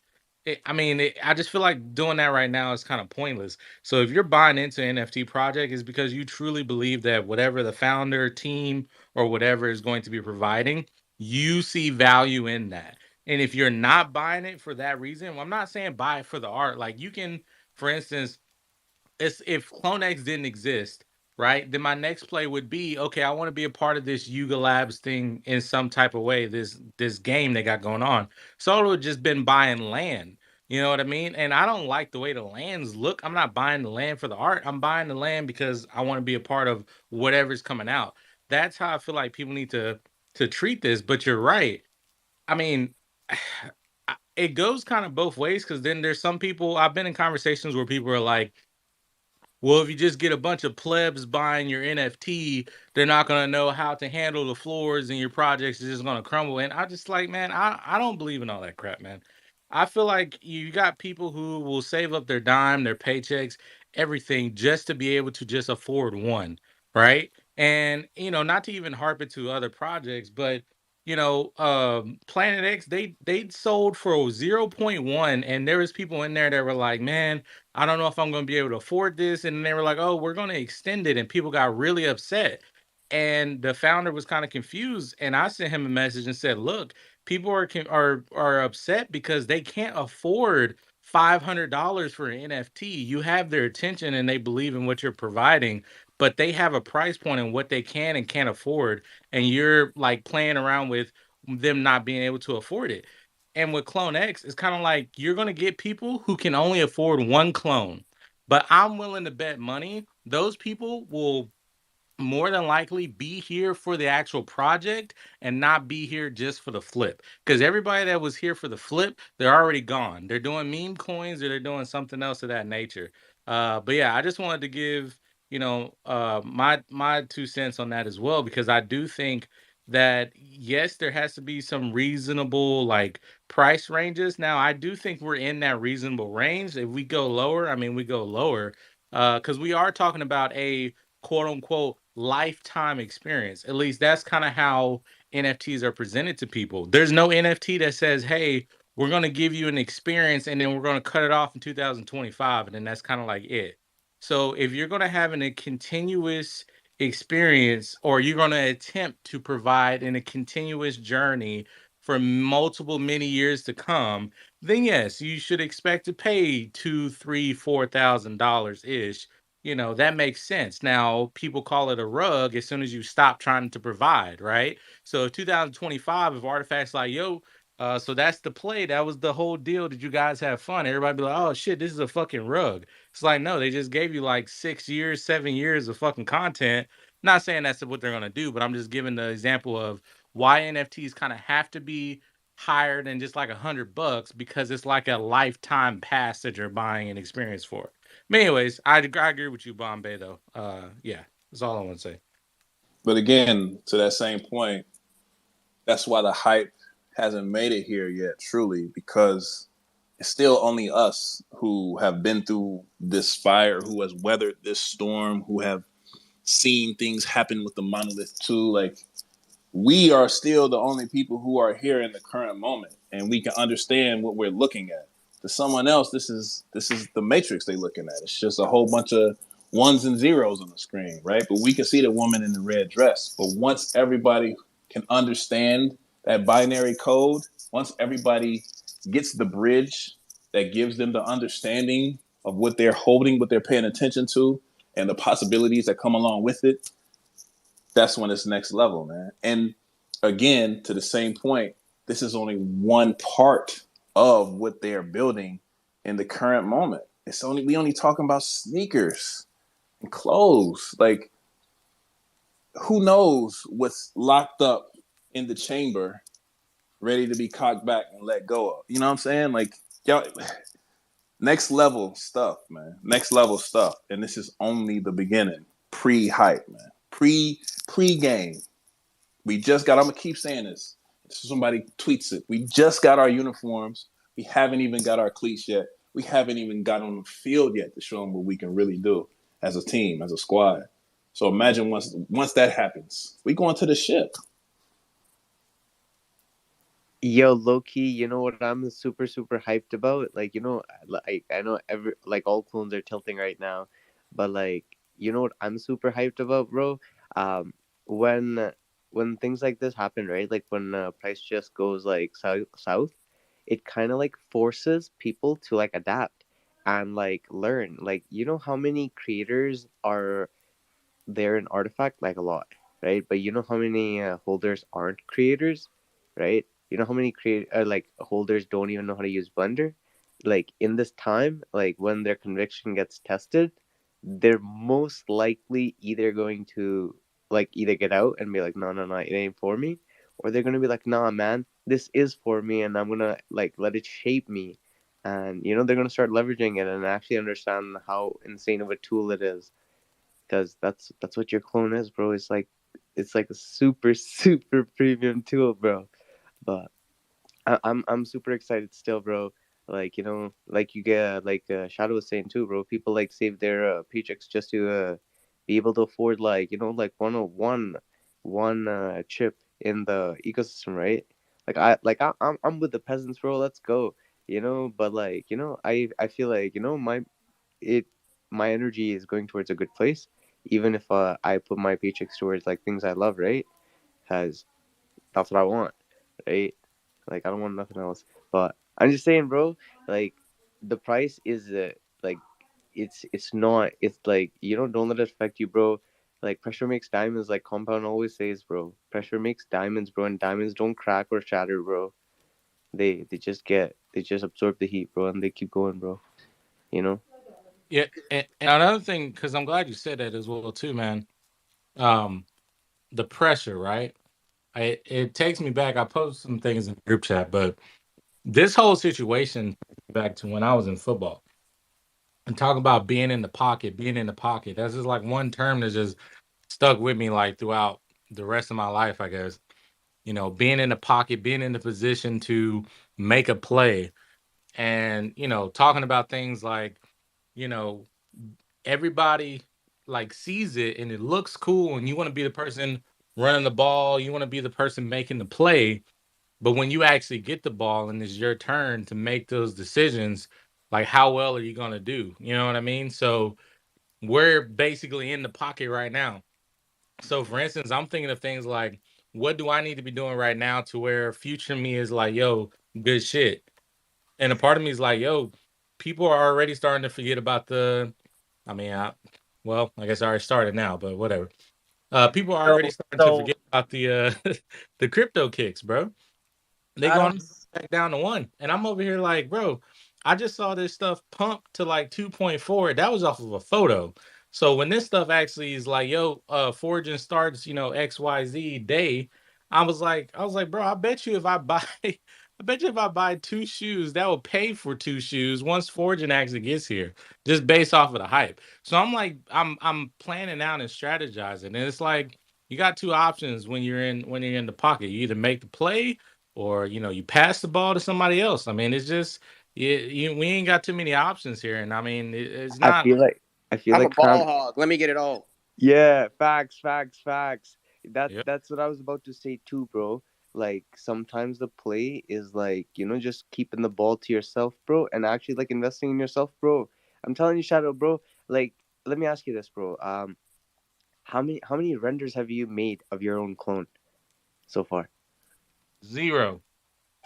Speaker 4: I just feel like doing that right now is kind of pointless. So if you're buying into an NFT project, is because you truly believe that whatever the founder, team, or whatever is going to be providing, you see value in that. And if you're not buying it for that reason, well, I'm not saying buy it for the art. Like you can, for instance, if CloneX didn't exist, right? Then my next play would be, okay, I want to be a part of this Yuga Labs thing in some type of way, this game they got going on. So it would have just been buying land. You know what I mean? And I don't like the way the lands look. I'm not buying the land for the art. I'm buying the land because I want to be a part of whatever's coming out. That's how I feel like people need to treat this. But you're right. I mean, it goes kind of both ways because then there's some people I've been in conversations where people are like, well, if you just get a bunch of plebs buying your NFT, they're not going to know how to handle the floors and your projects is just going to crumble. And I just like, man, I don't believe in all that crap, man. I feel like you got people who will save up their dime, their paychecks, everything just to be able to just afford one, right? And, not to even harp it to other projects, but Planet X, they sold for 0.1, and there was people in there that were like, man, I don't know if I'm going to be able to afford this. And they were like, oh, we're going to extend it. And people got really upset. And the founder was kind of confused. And I sent him a message and said, look, people are upset because they can't afford $500 for an NFT. You have their attention and they believe in what you're providing, but they have a price point in what they can and can't afford. And you're like playing around with them not being able to afford it. And with CloneX, it's kind of like you're going to get people who can only afford one clone. But I'm willing to bet money those people will more than likely be here for the actual project and not be here just for the flip. Because everybody that was here for the flip, they're already gone. They're doing meme coins or they're doing something else of that nature. But yeah, I just wanted to give my 2 cents on that as well, because I do think that yes, there has to be some reasonable like price ranges. Now, I do think we're in that reasonable range. If we go lower, I mean, we go lower because we are talking about a quote unquote lifetime experience. At least that's kind of how NFTs are presented to people. There's no NFT that says, hey, we're going to give you an experience and then we're going to cut it off in 2025. And then that's kind of like it. So if you're going to have a continuous experience, or you're going to attempt to provide in a continuous journey for multiple many years to come, then yes, you should expect to pay $2, $3, $4,000 ish. That makes sense. Now, people call it a rug as soon as you stop trying to provide, right? So 2025, if Artifact's like, yo, so that's the play. That was the whole deal. Did you guys have fun? Everybody be like, oh shit, this is a fucking rug. It's like, no, they just gave you like 6 years, 7 years of fucking content. Not saying that's what they're gonna do, but I'm just giving the example of why NFTs kind of have to be higher than just like $100, because it's like a lifetime pass that you're buying an experience for. But anyways, I agree with you, Bombay, though. Yeah, that's all I want to say.
Speaker 7: But again, to that same point, that's why the hype hasn't made it here yet, truly, because it's still only us who have been through this fire, who has weathered this storm, who have seen things happen with the monolith too. Like, we are still the only people who are here in the current moment, and we can understand what we're looking at. To someone else, this is the matrix they're looking at. It's just a whole bunch of ones and zeros on the screen, right? But we can see the woman in the red dress. But once everybody can understand that binary code, once everybody gets the bridge that gives them the understanding of what they're holding, what they're paying attention to, and the possibilities that come along with it, that's when it's next level, man. And again, to the same point, this is only one part of what they're building in the current moment. We only talking about sneakers and clothes. Like, who knows what's locked up in the chamber, ready to be cocked back and let go of. You know what I'm saying? Like, y'all, next level stuff, man. Next level stuff. And this is only the beginning. Pre-hype, man. Pre-game. We just got, I'm gonna keep saying this. Somebody tweets it. We just got our uniforms. We haven't even got our cleats yet. We haven't even got on the field yet to show them what we can really do as a team, as a squad. So imagine once that happens, we go into the ship.
Speaker 10: Yo, low key, you know what I'm super hyped about? Like, I know all clones are tilting right now, but like, you know what I'm super hyped about, bro? Um, when when things like this happen, right? Like when price just goes like south, it kind of like forces people to like adapt and like learn. Like, you know how many creators are they're an artifact like a lot, right? But you know how many holders aren't creators, right? You know how many like holders don't even know how to use Blender. Like in this time, like when their conviction gets tested, they're most likely either going to like either get out and be like, no, no, no, it ain't for me, or they're gonna be like, nah, man, this is for me, and I'm gonna like let it shape me, and they're gonna start leveraging it and actually understand how insane of a tool it is, because that's what your clone is, bro. It's like a super super premium tool, bro. But I'm super excited still, bro. Like like you get Shadow was saying too, bro. People like save their paychecks just to be able to afford like like one chip in the ecosystem, right? I'm with the peasants, bro. Let's go. But like I feel like it my energy is going towards a good place, even if I put my paychecks towards like things I love, right? Because that's what I want, right? Like I don't want nothing else. But I'm just saying, bro. Like the price is like it's not. It's like don't let it affect you, bro. Like pressure makes diamonds, like Compound always says, bro. Pressure makes diamonds, bro, and diamonds don't crack or shatter, bro. They just absorb the heat, bro, and they keep going, bro. You know.
Speaker 4: Yeah, and another thing, because I'm glad you said that as well too, man. Um, the pressure, right? It takes me back. I posted some things in the group chat, but this whole situation back to when I was in football and talk about being in the pocket, being in the pocket. That's just like one term that just stuck with me like throughout the rest of my life, I guess. Being in the pocket, being in the position to make a play, and talking about things like, you know, everybody like sees it and it looks cool, and you want to be the person running the ball, you want to be the person making the play, but when you actually get the ball and it's your turn to make those decisions, like how well are you going to do? You know what I mean? So we're basically in the pocket right now. So for instance, I'm thinking of things like, what do I need to be doing right now to where future me is like, yo, good shit. And a part of me is like, yo, people are already starting to forget about I mean, I guess I already started now, but whatever. People are already starting to
Speaker 9: So
Speaker 4: forget about the the crypto kicks, bro. They
Speaker 9: I
Speaker 4: going
Speaker 9: don't.
Speaker 4: back down to 1. And I'm over here like, bro, I just saw this stuff pump to like 2.4. That was off of a photo. So when this stuff actually is like, yo, foraging starts, XYZ day, I was like, bro, I bet you if I buy I bet you if I buy 2 shoes, that will pay for 2 shoes once foraging actually gets here, just based off of the hype. So I'm like, I'm planning out and strategizing. And it's like you got 2 options when you're in the pocket. You either make the play or you pass the ball to somebody else. I mean, it's just we ain't got too many options here, and I mean, it's
Speaker 10: I
Speaker 4: not.
Speaker 10: feel like I feel
Speaker 6: I'm a
Speaker 10: like
Speaker 6: ball
Speaker 10: fam.
Speaker 6: hog. Let me get it all.
Speaker 10: Yeah, facts.
Speaker 4: Yeah,
Speaker 10: That's what I was about to say too, bro. Like sometimes the play is like, just keeping the ball to yourself, bro, and actually like investing in yourself, bro. I'm telling you, Shadow, bro. Like, let me ask you this, bro. How many renders have you made of your own clone so far?
Speaker 4: 0.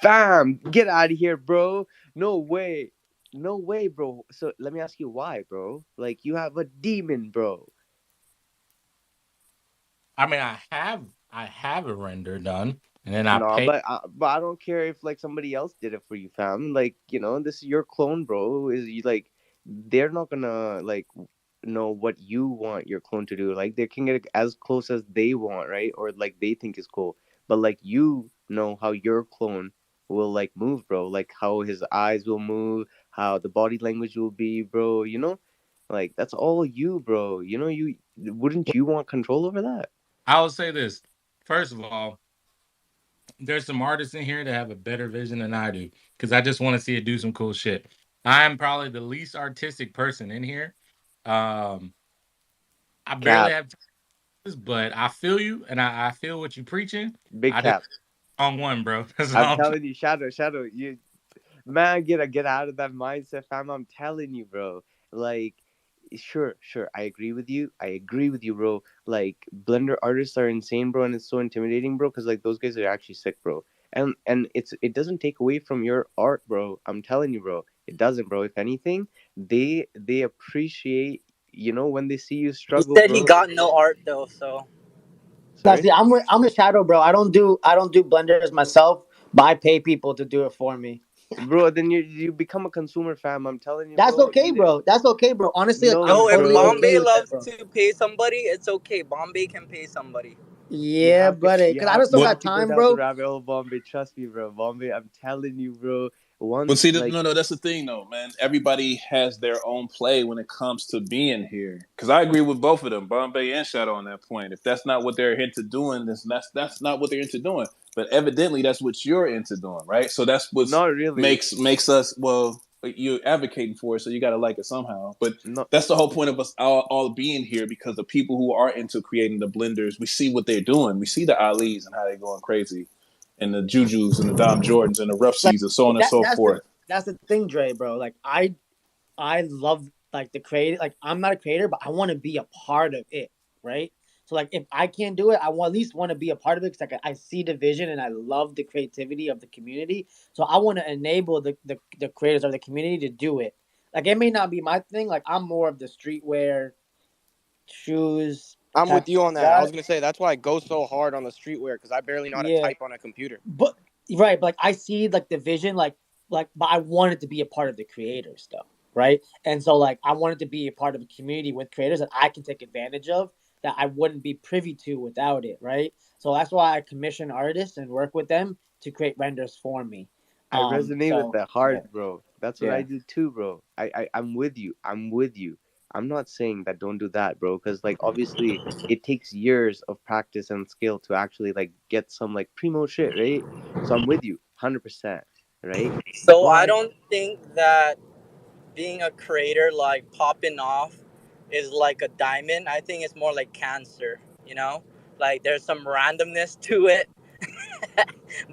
Speaker 10: Fam, get out of here, bro. No way. No way, bro. So let me ask you why, bro. Like you have a demon, bro.
Speaker 4: I mean, I have a render done, and then I
Speaker 10: No,
Speaker 4: pay.
Speaker 10: but I don't care if like somebody else did it for you, fam. Like this is your clone, bro. Is you like they're not gonna like know what you want your clone to do. Like they can get as close as they want, right? Or like they think is cool. But like you know how your clone will like move, bro. Like how his eyes will move, how the body language will be, bro. Like that's all you, bro. You wouldn't you want control over that?
Speaker 4: I will say this. First of all, there's some artists in here that have a better vision than I do because I just want to see it do some cool shit. I'm probably the least artistic person in here. Um, I barely
Speaker 10: Cap,
Speaker 4: have time, but I feel you and I feel what you're preaching.
Speaker 10: big
Speaker 4: I just
Speaker 10: cap.
Speaker 4: on one, bro. That's
Speaker 10: I'm
Speaker 4: all I'm saying.
Speaker 10: telling you, Shadow, you man, get out of that mindset, fam. I'm telling you, bro. Like, sure, I agree with you. I agree with you, bro. Like, Blender artists are insane, bro, and it's so intimidating, bro. Because like those guys are actually sick, bro. And it doesn't take away from your art, bro. I'm telling you, bro. It doesn't, bro. If anything, they appreciate, when they see you
Speaker 11: He
Speaker 10: struggle,
Speaker 11: said he
Speaker 10: bro.
Speaker 11: got no art though, so
Speaker 9: Now,
Speaker 10: Sorry,
Speaker 9: see, I'm a Shadow, bro. I don't do blenders myself, but I pay people to do it for me.
Speaker 10: bro. Then you become a consumer, fam. I'm telling you,
Speaker 9: That's
Speaker 10: bro.
Speaker 9: okay, bro. That's okay, bro. Honestly, like I'm
Speaker 10: No,
Speaker 11: yo, if
Speaker 9: totally
Speaker 10: bro.
Speaker 9: okay
Speaker 11: Bombay
Speaker 9: with it,
Speaker 11: loves
Speaker 9: bro.
Speaker 11: to pay somebody, it's okay. Bombay can pay somebody.
Speaker 9: Yeah, buddy.
Speaker 10: You
Speaker 9: Cause I
Speaker 10: have
Speaker 9: just don't
Speaker 10: you
Speaker 7: What?
Speaker 10: have
Speaker 9: got
Speaker 10: to go
Speaker 9: time,
Speaker 10: down the
Speaker 9: bro.
Speaker 10: rabbit hole, Bombay. Trust me, bro. Bombay, I'm telling you, bro.
Speaker 7: But
Speaker 10: Once
Speaker 7: see,
Speaker 10: like
Speaker 7: no, that's the thing, though, man. Everybody has their own play when it comes to being here. Because I agree with both of them, Bombay and Shadow, on that point. If that's not what they're into doing, then that's not what they're into doing. But evidently, that's what you're into doing, right? So that's what
Speaker 10: not really.
Speaker 7: makes us, well. You're advocating for it, so you got to like it somehow. But
Speaker 10: No,
Speaker 7: that's the whole point of us all being here, because the people who are into creating the blenders, we see what they're doing. We see the Alis and how they're going crazy, and the Jujus and the Dom Jordans and the Rough
Speaker 9: Like
Speaker 7: Seas and so on and
Speaker 9: that.
Speaker 7: so
Speaker 9: That's the
Speaker 7: forth.
Speaker 9: that's the thing, Dre, bro. Like I love like the creative. Like I'm not a creator, but I want to be a part of it, right? So like if I can't do it, at least want to be a part of it because like I see the vision and I love the creativity of the community. So I want to enable the creators of the community to do it. Like it may not be my thing. Like I'm more of the streetwear, shoes
Speaker 6: I'm
Speaker 9: type
Speaker 6: with you on
Speaker 9: of
Speaker 6: that. I
Speaker 9: guy.
Speaker 6: was gonna say that's why I go so hard on the streetwear because I barely know how to
Speaker 9: Yeah,
Speaker 6: type on a computer.
Speaker 9: but right, but like I see like the vision, but I wanted to be a part of the creators though, right? And so like I wanted to be a part of a community with creators that I can take advantage of that I wouldn't be privy to without it, right? So that's why I commission artists and work with them to create renders for me.
Speaker 10: I resonate with
Speaker 9: So
Speaker 10: that
Speaker 9: yeah,
Speaker 10: hard, bro. That's what I
Speaker 9: yeah.
Speaker 10: do too, bro. I'm with you. I'm with you. I'm not saying that don't do that, bro, because like obviously it takes years of practice and skill to actually like get some like primo shit, right? So I'm with you, 100%, right?
Speaker 11: So I
Speaker 10: But
Speaker 11: don't think that being a creator, like popping off, is like a diamond. I think it's more like cancer, you know? Like there's some randomness to it,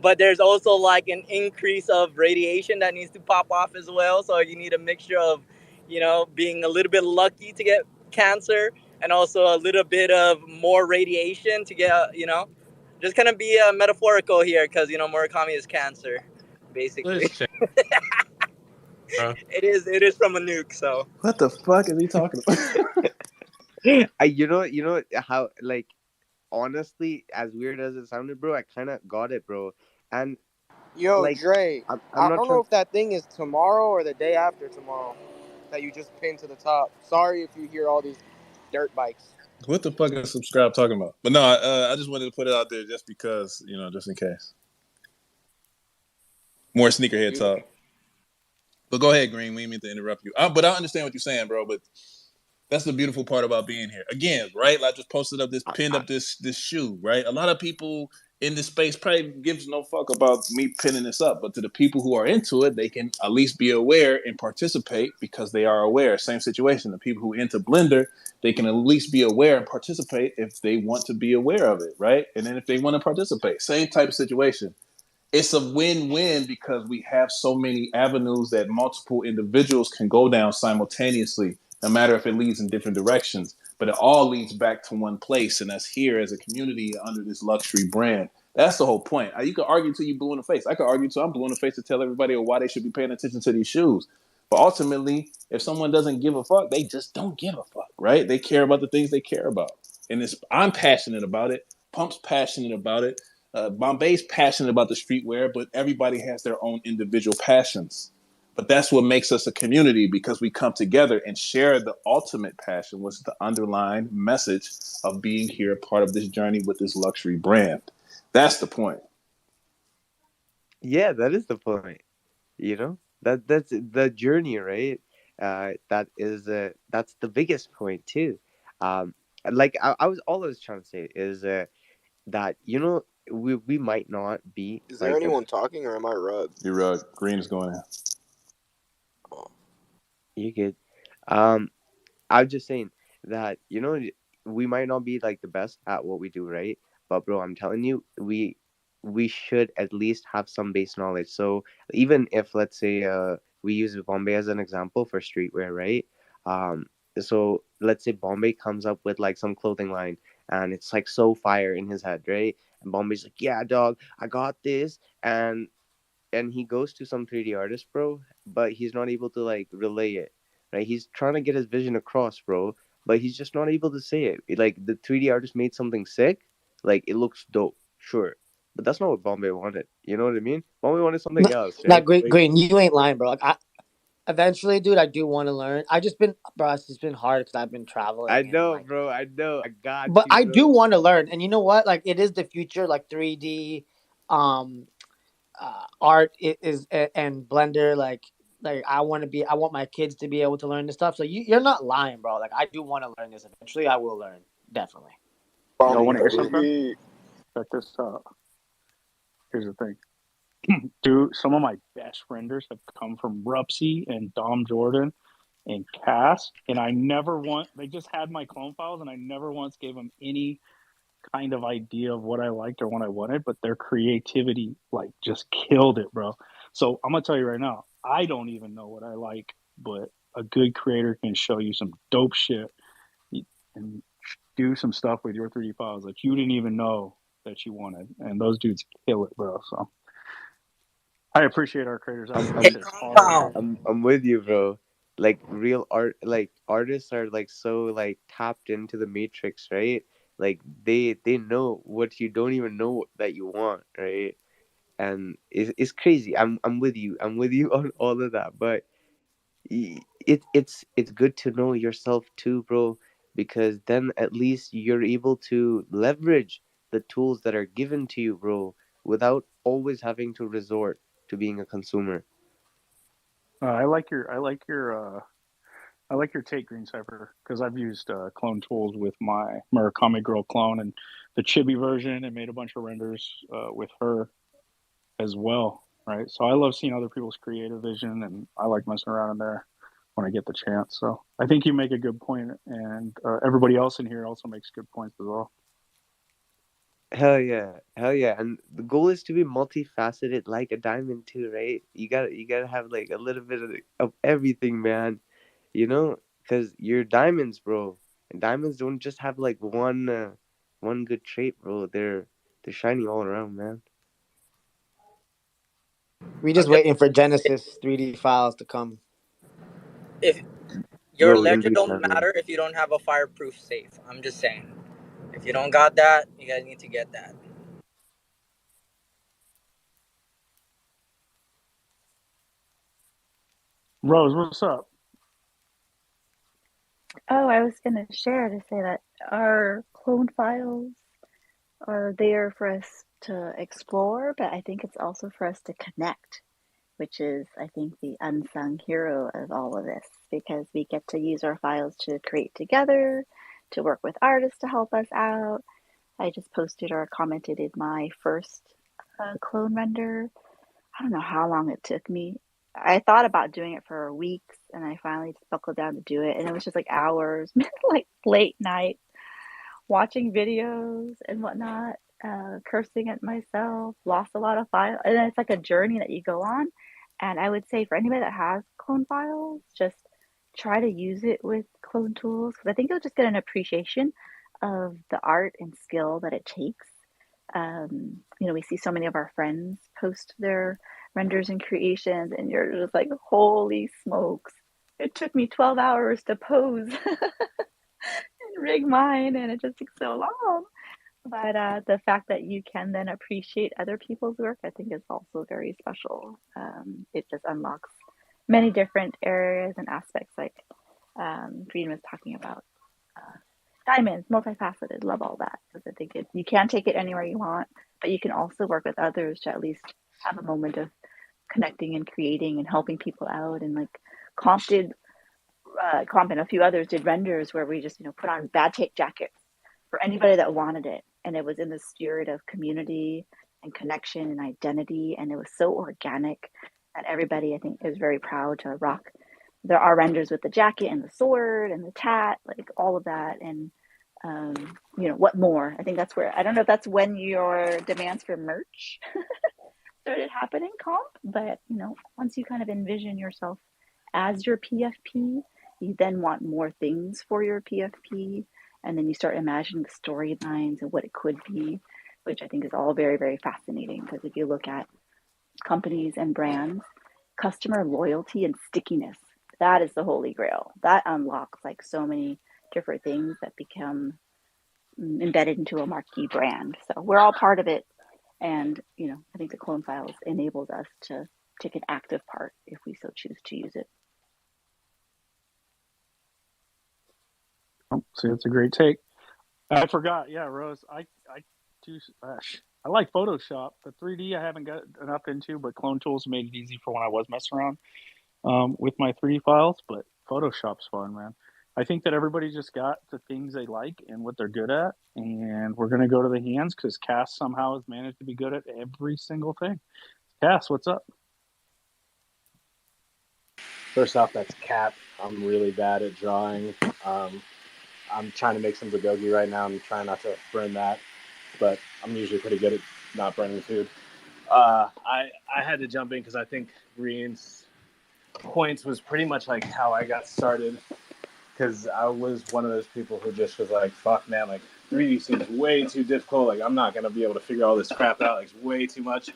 Speaker 11: but there's also like an increase of radiation that needs to pop off as well. So you need a mixture of, being a little bit lucky to get cancer and also a little bit of more radiation to get, just kind of be metaphorical here because, Murakami is cancer, basically.
Speaker 4: Let's check, bro.
Speaker 11: It is from a nuke, so.
Speaker 7: What the fuck is he talking about?
Speaker 10: you know how like honestly, as weird as it sounded, bro, I kind of got it, bro. And
Speaker 6: Yo,
Speaker 10: like
Speaker 6: Dre,
Speaker 10: I'm
Speaker 6: I
Speaker 10: not
Speaker 6: don't know
Speaker 10: trying.
Speaker 6: if that thing is tomorrow or the day after tomorrow that you just pinned to the top. Sorry if you hear all these dirt bikes.
Speaker 7: What the fuck is Subscribe talking about? But no, I just wanted to put it out there just because, just in case. More sneakerhead
Speaker 6: Beautiful.
Speaker 7: talk. But go ahead, Green. We didn't mean to interrupt you. But I understand what you're saying, bro. But that's the beautiful part about being here. Again, right? I just posted up pinned up this shoe, right? A lot of people in this space probably gives no fuck about me pinning this up. But to the people who are into it, they can at least be aware and participate because they are aware. Same situation. The people who are into Blender, they can at least be aware and participate if they want to be aware of it, right? And then if they want to participate, same type of situation. It's a win-win because we have so many avenues that multiple individuals can go down simultaneously, no matter if it leads in different directions. But it all leads back to one place, and that's here as a community under this luxury brand. That's the whole point. You can argue till you blue in the face. I could argue till I'm blue in the face to tell everybody why they should be paying attention to these shoes. But ultimately, if someone doesn't give a fuck, they just don't give a fuck, right? They care about the things they care about. And I'm passionate about it. Pump's passionate about it. Bombay's passionate about the streetwear, but everybody has their own individual passions. But that's what makes us a community, because we come together and share the ultimate passion, which is the underlying message of being here, part of this journey with this luxury brand. That's the point.
Speaker 10: Yeah, that is the point. You know, that's the journey, right? That's the biggest point too. Um, like I was all I was trying to say is that we might not be
Speaker 6: Is there anyone talking, or am I Rug?
Speaker 7: You're Rug. Green is going in.
Speaker 6: Oh.
Speaker 10: You good? I was just saying that we might not be like the best at what we do, right? But bro, I'm telling you, we should at least have some base knowledge. So even if, let's say, we use Bombay as an example for streetwear, right? Um, so let's say Bombay comes up with like some clothing line, and it's like so fire in his head, right? And Bombay's like, "Yeah, dog, I got this," and he goes to some 3D artist, bro, but he's not able to like relay it, right? He's trying to get his vision across, bro, but he's just not able to say it. Like the 3D artist made something sick, like it looks dope, sure, but that's not what Bombay wanted. You know what I mean? Bombay wanted something else,
Speaker 9: Not
Speaker 10: right?
Speaker 9: great,
Speaker 10: Like,
Speaker 9: Green. You ain't lying, bro. Like, eventually, dude, I do want to learn. I just been, bro. It's just been hard because I've been
Speaker 10: I
Speaker 9: traveling and
Speaker 10: know,
Speaker 9: like.
Speaker 10: bro. I know. I got
Speaker 9: But
Speaker 10: you,
Speaker 9: I do
Speaker 10: bro.
Speaker 9: want to learn, and you know what? Like, it is the future. Like 3D, um, art is and Blender. Like I want to be. I want my kids to be able to learn this stuff. So you're not lying, bro. Like I do want to learn this eventually. I will learn, definitely.
Speaker 2: Y'all want to hear
Speaker 6: Who
Speaker 2: something?
Speaker 6: we-
Speaker 2: Check this out. Here's the thing. Dude, some of my best renders have come from Rupsy and Dom Jordan and Cass, and they just had my clone files, and I never once gave them any kind of idea of what I liked or what I wanted, but their creativity like just killed it, bro. So I'm gonna tell you right now, I don't even know what I like, but a good creator can show you some dope shit and do some stuff with your 3D files that you didn't even know that you wanted, and those dudes kill it, bro. So I appreciate our creators out
Speaker 10: I'm
Speaker 2: there. This
Speaker 10: I'm
Speaker 11: Hey,
Speaker 2: shit's hard.
Speaker 11: compound.
Speaker 10: I'm with you, bro. Like real art, like artists are like so like tapped into the matrix, right? Like they know what you don't even know that you want, right? And it's crazy. I'm with you. I'm with you on all of that. But it's good to know yourself too, bro, because then at least you're able to leverage the tools that are given to you, bro, without always having to resort to being a consumer.
Speaker 2: I like your take, Green Cipher, because I've used clone tools with my Murakami Girl clone and the Chibi version, and made a bunch of renders with her as well, right? So I love seeing other people's creative vision, and I like messing around in there when I get the chance. So I think you make a good point, and everybody else in here also makes good points as well.
Speaker 10: Hell yeah, and the goal is to be multifaceted like a diamond too, right? You gotta have like a little bit of everything, man. Because you're diamonds, bro, and diamonds don't just have like one good trait, bro. They're shiny all around, man.
Speaker 9: We
Speaker 11: I'm
Speaker 9: just
Speaker 11: just
Speaker 9: waiting for Genesis 3D files to come.
Speaker 11: if your
Speaker 10: Bro, in
Speaker 11: ledger
Speaker 10: due
Speaker 11: don't
Speaker 10: time, man.
Speaker 11: matter if you don't have a fireproof safe. I'm just saying. If you don't got that, you guys need to get that.
Speaker 2: Rose, what's up?
Speaker 5: Oh, I was going to share to say that our clone files are there for us to explore, but I think it's also for us to connect, which is, I think, the unsung hero of all of this, because we get to use our files to create together, to work with artists to help us out. I just posted or commented in my first clone render. I don't know how long it took me. I thought about doing it for weeks, and I finally just buckled down to do it, and it was just like hours, like late night, watching videos and whatnot, cursing at myself, lost a lot of files. And it's like a journey that you go on. And I would say for anybody that has clone files, just try to use it with clone tools, because I think you'll just get an appreciation of the art and skill that it takes We see so many of our friends post their renders and creations, and you're just like, holy smokes, it took me 12 hours to pose and rig mine, and it just took so long. But the fact that you can then appreciate other people's work, I think, is also very special. It just unlocks many different areas and aspects, like Green was talking about. Diamonds, multifaceted, love all that, because I think you can take it anywhere you want, but you can also work with others to at least have a moment of connecting and creating and helping people out. And like Comp and a few others did renders where we just put on bad tape jackets for anybody that wanted it, and it was in the spirit of community and connection and identity, and it was so organic that everybody, I think, is very proud to rock. There are renders with the jacket and the sword and the tat, like all of that. And what more? I think that's where, I don't know if that's when your demands for merch started happening, Comp, but once you kind of envision yourself as your PFP, you then want more things for your PFP, and then you start imagining the storylines and what it could be, which I think is all very, very fascinating. Because if you look at companies and brands, customer loyalty and stickiness, that is the holy grail. That unlocks like so many different things that become embedded into a marquee brand. So we're all part of it. And, I think the Clone Files enables us to take an active part if we so choose to use it.
Speaker 2: Oh, see, that's a great take. I forgot. Yeah, Rose, I like Photoshop. The 3D I haven't got enough into, but Clone Tools made it easy for when I was messing around with my 3D files. But Photoshop's fun, man. I think that everybody just got the things they like and what they're good at, and we're going to go to the hands because Cass somehow has managed to be good at every single thing. Cass, what's up?
Speaker 12: First off, that's cap. I'm really bad at drawing. I'm trying to make some bulgogi right now. I'm trying not to burn that, but I'm usually pretty good at not burning food. I had to jump in because I think Green's points was pretty much like how I got started, because I was one of those people who just was like, fuck, man, like 3D seems way too difficult. Like, I'm not going to be able to figure all this crap out. Like, it's way too much.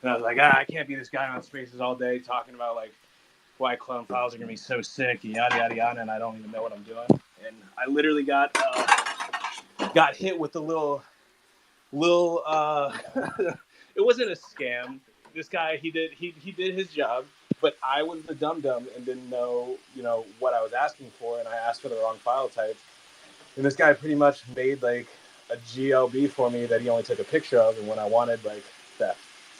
Speaker 12: And I was like, I can't be this guy on Spaces all day talking about like why clone files are going to be so sick and yada, yada, yada, and I don't even know what I'm doing. And I literally got hit with a little it wasn't a scam. This guy, he did his job, but I was the dum-dum and didn't know, what I was asking for, and I asked for the wrong file type. And this guy pretty much made like a GLB for me that he only took a picture of, and when I wanted like that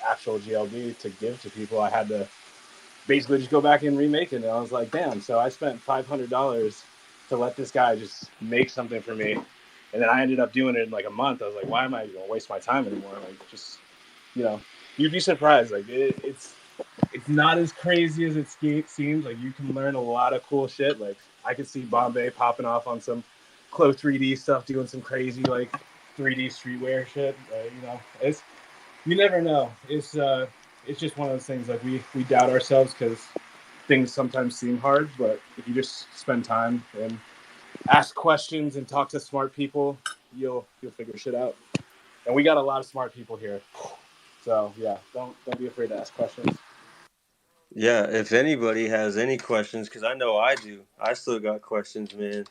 Speaker 12: actual GLB to give to people, I had to basically just go back and remake it. And I was like, damn. So I spent $500 to let this guy just make something for me. And then I ended up doing it in like a month. I was like, why am I going to waste my time anymore? Like, just, you'd be surprised. Like, it's not as crazy as it seems. Like, you can learn a lot of cool shit. Like, I could see Bombay popping off on some Clo 3D stuff, doing some crazy, like, 3D streetwear shit. You never know. It's just one of those things. Like, we doubt ourselves because things sometimes seem hard. But if you just spend time and ask questions and talk to smart people, you'll figure shit out. And we got a lot of smart people here. So yeah, don't be afraid to ask questions.
Speaker 8: Yeah, if anybody has any questions, because I know I do. I still got questions, man.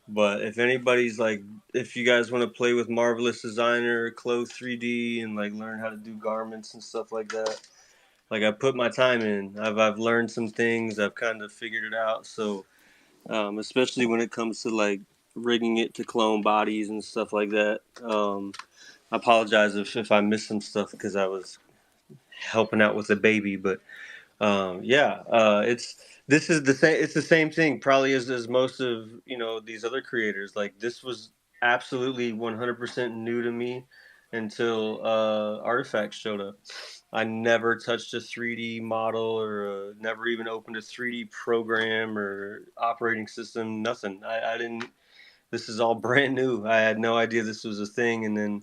Speaker 8: But if anybody's like, if you guys want to play with Marvelous Designer, Clo 3D, and like learn how to do garments and stuff like that, like I put my time in. I've learned some things. I've kind of figured it out. So especially when it comes to like rigging it to clone bodies and stuff like that. I apologize if I missed some stuff because I was helping out with a baby, but this is the same. It's the same thing probably as most of these other creators. Like this was absolutely 100% new to me until Artifacts showed up. I never touched a 3D model or never even opened a 3D program or operating system. Nothing. I didn't. This is all brand new. I had no idea this was a thing, and then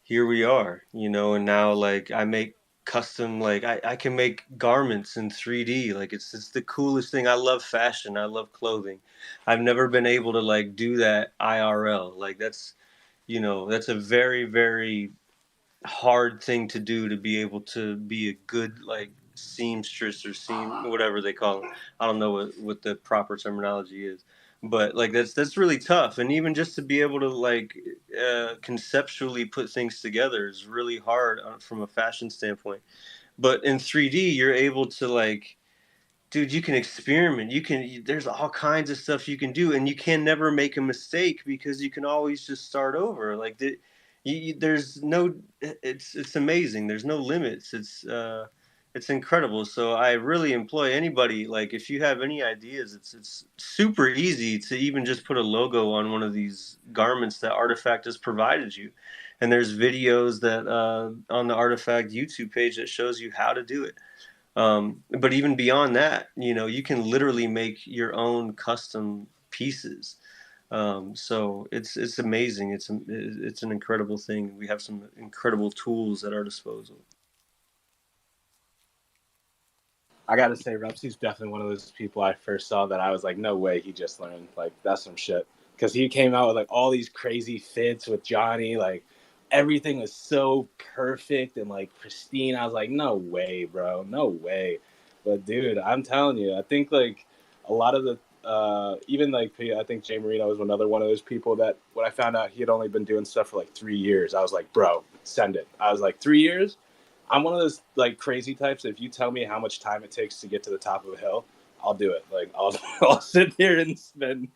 Speaker 8: here we are, and now like I make custom, like I can make garments in 3D. Like it's the coolest thing. I love fashion. I love clothing. I've never been able to like do that IRL. Like that's a very, very hard thing to do to be able to be a good like seamstress or whatever they call it. I don't know what the proper terminology is, but like that's really tough. And even just to be able to like conceptually put things together is really hard from a fashion standpoint. But in 3D, you're able to like, dude, you can experiment. There's all kinds of stuff you can do, and you can never make a mistake because you can always just start over. Like there's no, it's amazing. There's no limits. It's incredible. So I really employ anybody. Like if you have any ideas, it's super easy to even just put a logo on one of these garments that Artifact has provided you. And there's videos that on the Artifact YouTube page that shows you how to do it. But even beyond that, you can literally make your own custom pieces. So it's amazing. It's an incredible thing. We have some incredible tools at our disposal.
Speaker 12: I gotta say, Repsy's definitely one of those people I first saw that I was like, no way, he just learned. Like, that's some shit. Because he came out with like all these crazy fits with Johnny. Like, everything was so perfect and like pristine. I was like, no way, bro, no way. But dude, I'm telling you, I think like a lot of the even like I think Jay Marino was another one of those people that when I found out he had only been doing stuff for like 3 years, I was like, bro, send it. I was like, 3 years. I'm one of those like crazy types. If you tell me how much time it takes to get to the top of a hill, I'll do it. Like I'll sit there and spend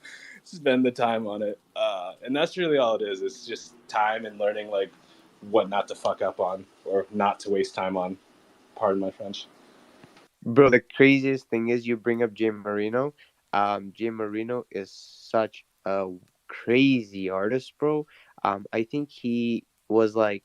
Speaker 12: the time on it. And that's really all it is. It's just time and learning like what not to fuck up on or not to waste time on. Pardon my French.
Speaker 10: Bro, the craziest thing is you bring up Jay Marino. Jay Marino is such a crazy artist, bro. I think he was like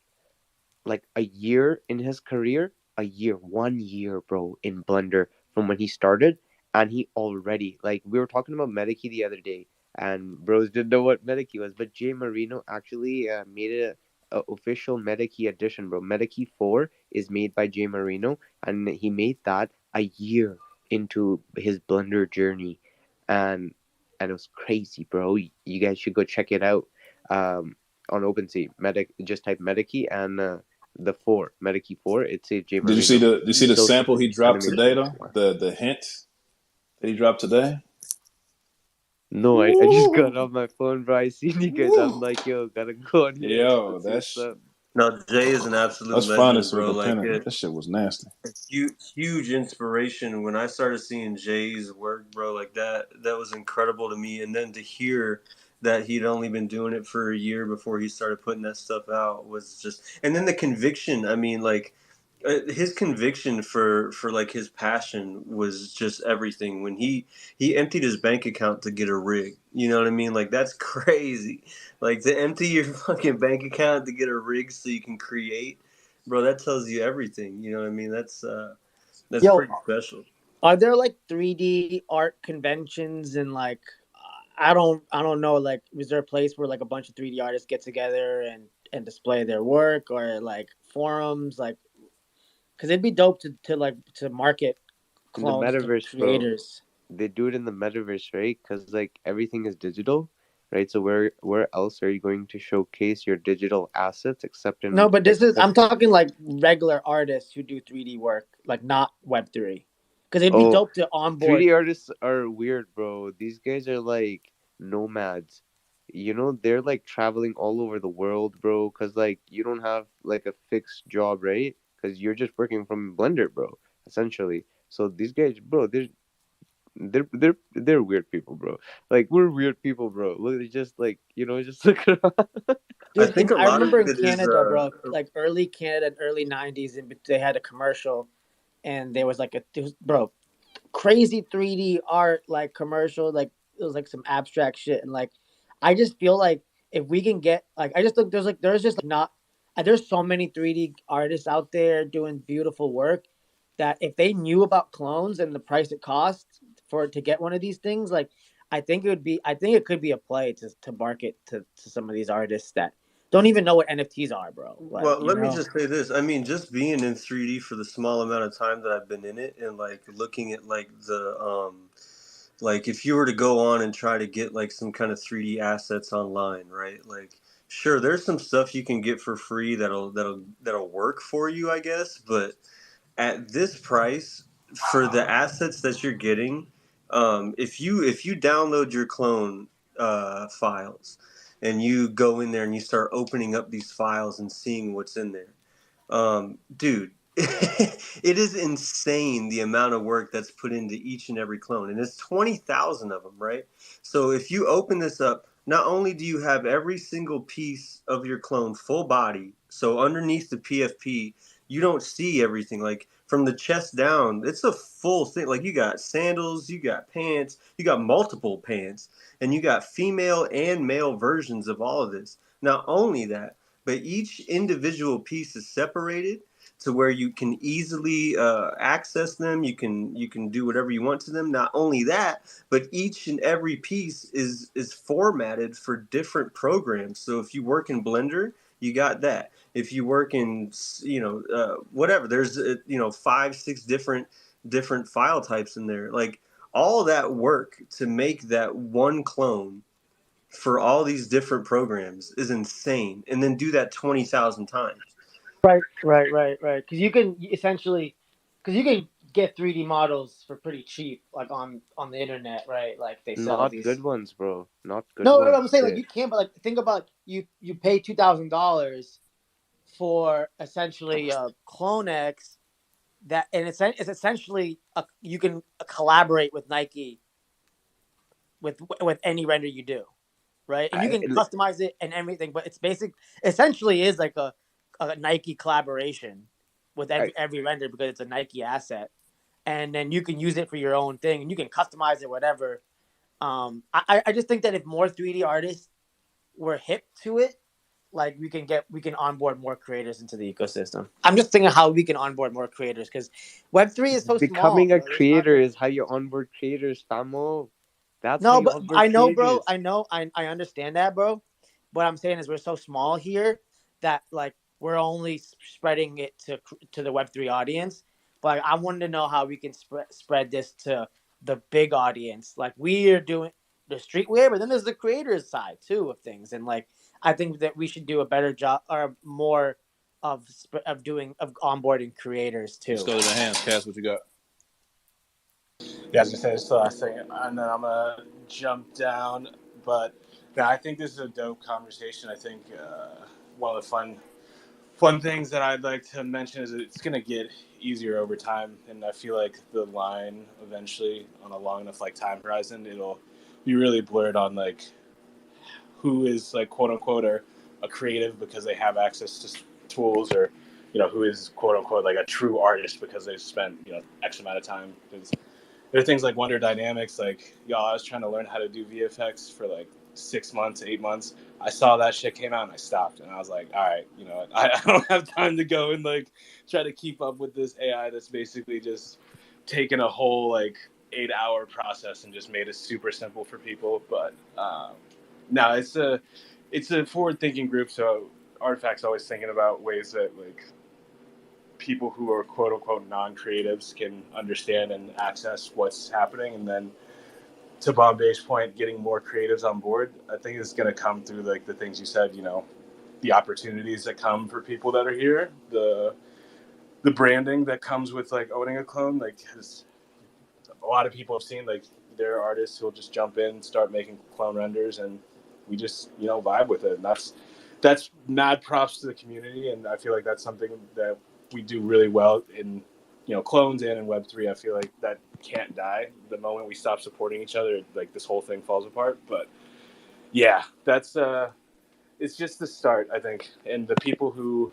Speaker 10: a year in his career, 1 year, bro, in Blender from when he started, and he already like we were talking about Medikey the other day, and bros didn't know what Medikey was, but Jay Marino actually made a official Medikey edition, bro. Medikey 4 is made by Jay Marino, and he made that a year into his Blender journey, and it was crazy, bro. You guys should go check it out. On OpenSea, just type Medikey and the 4, Medikey 4. It's a Jay Marino.
Speaker 7: Did you see the
Speaker 10: So
Speaker 7: sample he dropped
Speaker 10: animated.
Speaker 7: today though? The hint that he dropped today?
Speaker 10: No, I just got on my phone, bro. I seen you guys. I'm like, yo, gotta go on here.
Speaker 7: Yo,
Speaker 8: No, Jay is an absolute
Speaker 7: that's
Speaker 8: legend,
Speaker 7: finest with
Speaker 8: bro.
Speaker 7: the
Speaker 8: Like
Speaker 7: pen. That shit was nasty.
Speaker 8: huge inspiration when I started seeing Jay's work, bro. Like that was incredible to me. And then to hear that he'd only been doing it for a year before he started putting that stuff out was just. And then the conviction. I mean, like his conviction for like his passion was just everything. When he emptied his bank account to get a rig, you know what I mean? Like that's crazy. Like to empty your fucking bank account to get a rig so you can create, bro. That tells you everything. You know what I mean? That's
Speaker 9: Yo,
Speaker 8: pretty special.
Speaker 9: are there like 3D art conventions and like I don't know, like is there a place where like a bunch of 3D artists get together and display their work, or like forums, like because it'd be dope to market
Speaker 10: In the
Speaker 9: clones to
Speaker 10: metaverse, bro.
Speaker 9: creators.
Speaker 10: They do it in the metaverse, right? Because like everything is digital, right? So where else are you going to showcase your digital assets except in?
Speaker 9: No, but I'm talking like regular artists who do 3D work, like not Web3. Because it'd be dope to onboard.
Speaker 10: 3D artists are weird, bro. These guys are like nomads. You know, they're like traveling all over the world, bro. Because like you don't have like a fixed job, right? Because you're just working from Blender, bro, essentially. So these guys, bro, they're weird people, bro. Like we're weird people, bro. Look, just like just look around.
Speaker 9: Dude, I remember in Canada, bro, like early Canada, early 90s, and they had a commercial, and there was like bro, crazy 3D art, like commercial, like it was like some abstract shit, and like I just feel like if we can get like I just look there's just like not there's so many 3D artists out there doing beautiful work that if they knew about clones and the price it costs to get one of these things, like I think it could be a play to market to some of these artists that don't even know what NFTs are, bro. Like,
Speaker 8: well, let me just say this. I mean, just being in 3D for the small amount of time that I've been in it, and like looking at like the like if you were to go on and try to get like some kind of 3D assets online, right? Like sure, there's some stuff you can get for free that'll work for you, I guess. But at this price, for the assets that you're getting, if you download your clone files and you go in there and you start opening up these files and seeing what's in there, dude, it is insane the amount of work that's put into each and every clone, and it's 20,000 of them, right? So if you open this up, not only do you have every single piece of your clone full body, so underneath the PFP, you don't see everything. Like from the chest down, it's a full thing. Like you got sandals, you got pants, you got multiple pants, and you got female and male versions of all of this. Not only that, but each individual piece is separated to where you can easily access them. You can do whatever you want to them. Not only that, but each and every piece is formatted for different programs. So if you work in Blender, you got that. If you work in whatever, there's 5-6 different file types in there. Like all that work to make that one clone for all these different programs is insane, and then do that 20,000 times.
Speaker 9: Right. Because you can essentially, because you can get 3D models for pretty cheap, like on the internet, right? Like they sell
Speaker 10: Not
Speaker 9: these.
Speaker 10: good ones, bro. Not good
Speaker 9: No,
Speaker 10: ones.
Speaker 9: I'm saying like you can't, but like think about you pay $2,000 for essentially a CloneX that, and it's essentially you can collaborate with Nike with any render you do, right? And you can customize it and everything, but it's essentially is like a Nike collaboration with every render because it's a Nike asset, and then you can use it for your own thing and you can customize it, whatever. I just think that if more 3D artists were hip to it, like we can onboard more creators into the ecosystem. I'm just thinking how we can onboard more creators because Web3 is so
Speaker 10: Becoming
Speaker 9: small.
Speaker 10: a creator is how you onboard creators, famo. That's how
Speaker 9: No,
Speaker 10: you
Speaker 9: but
Speaker 10: onboard
Speaker 9: I know, bro.
Speaker 10: creators.
Speaker 9: I understand that, bro. What I'm saying is we're so small here that like we're only spreading it to the Web3 audience. But I wanted to know how we can spread this to the big audience. Like we are doing the streetwear, but then there's the creators side too of things. And like I think that we should do a better job or more of onboarding creators too.
Speaker 7: Let's go to the hands. Cass, what you got?
Speaker 12: Yeah, I was gonna say this is the last thing, and then I'm gonna jump down. But yeah, I think this is a dope conversation. I think one of the fun things that I'd like to mention is it's gonna get easier over time, and I feel like the line eventually, on a long enough like time horizon, it'll be really blurred on like who is like quote unquote or a creative because they have access to tools, or who is quote unquote like a true artist because they've spent X amount of time. Because there are things like Wonder Dynamics. Like, I was trying to learn how to do VFX for like 6 months, 8 months. I saw that shit came out and I stopped. And I was like, all right, I don't have time to go and like try to keep up with this AI that's basically just taken a whole like 8-hour process and just made it super simple for people. But no, it's a forward-thinking group. So Artifact's always thinking about ways that like people who are quote unquote non-creatives can understand and access what's happening. And then to Bombay's point, getting more creatives on board, I think it's going to come through like the things you said, the opportunities that come for people that are here, the branding that comes with like owning a clone. Like, cause a lot of people have seen like there are artists who'll just jump in, start making clone renders, and we just vibe with it. And that's mad props to the community, and I feel like that's something that we do really well in clones and in Web3. I feel like that can't die. The moment we stop supporting each other, like this whole thing falls apart. But yeah, that's it's just the start, I think. And the people who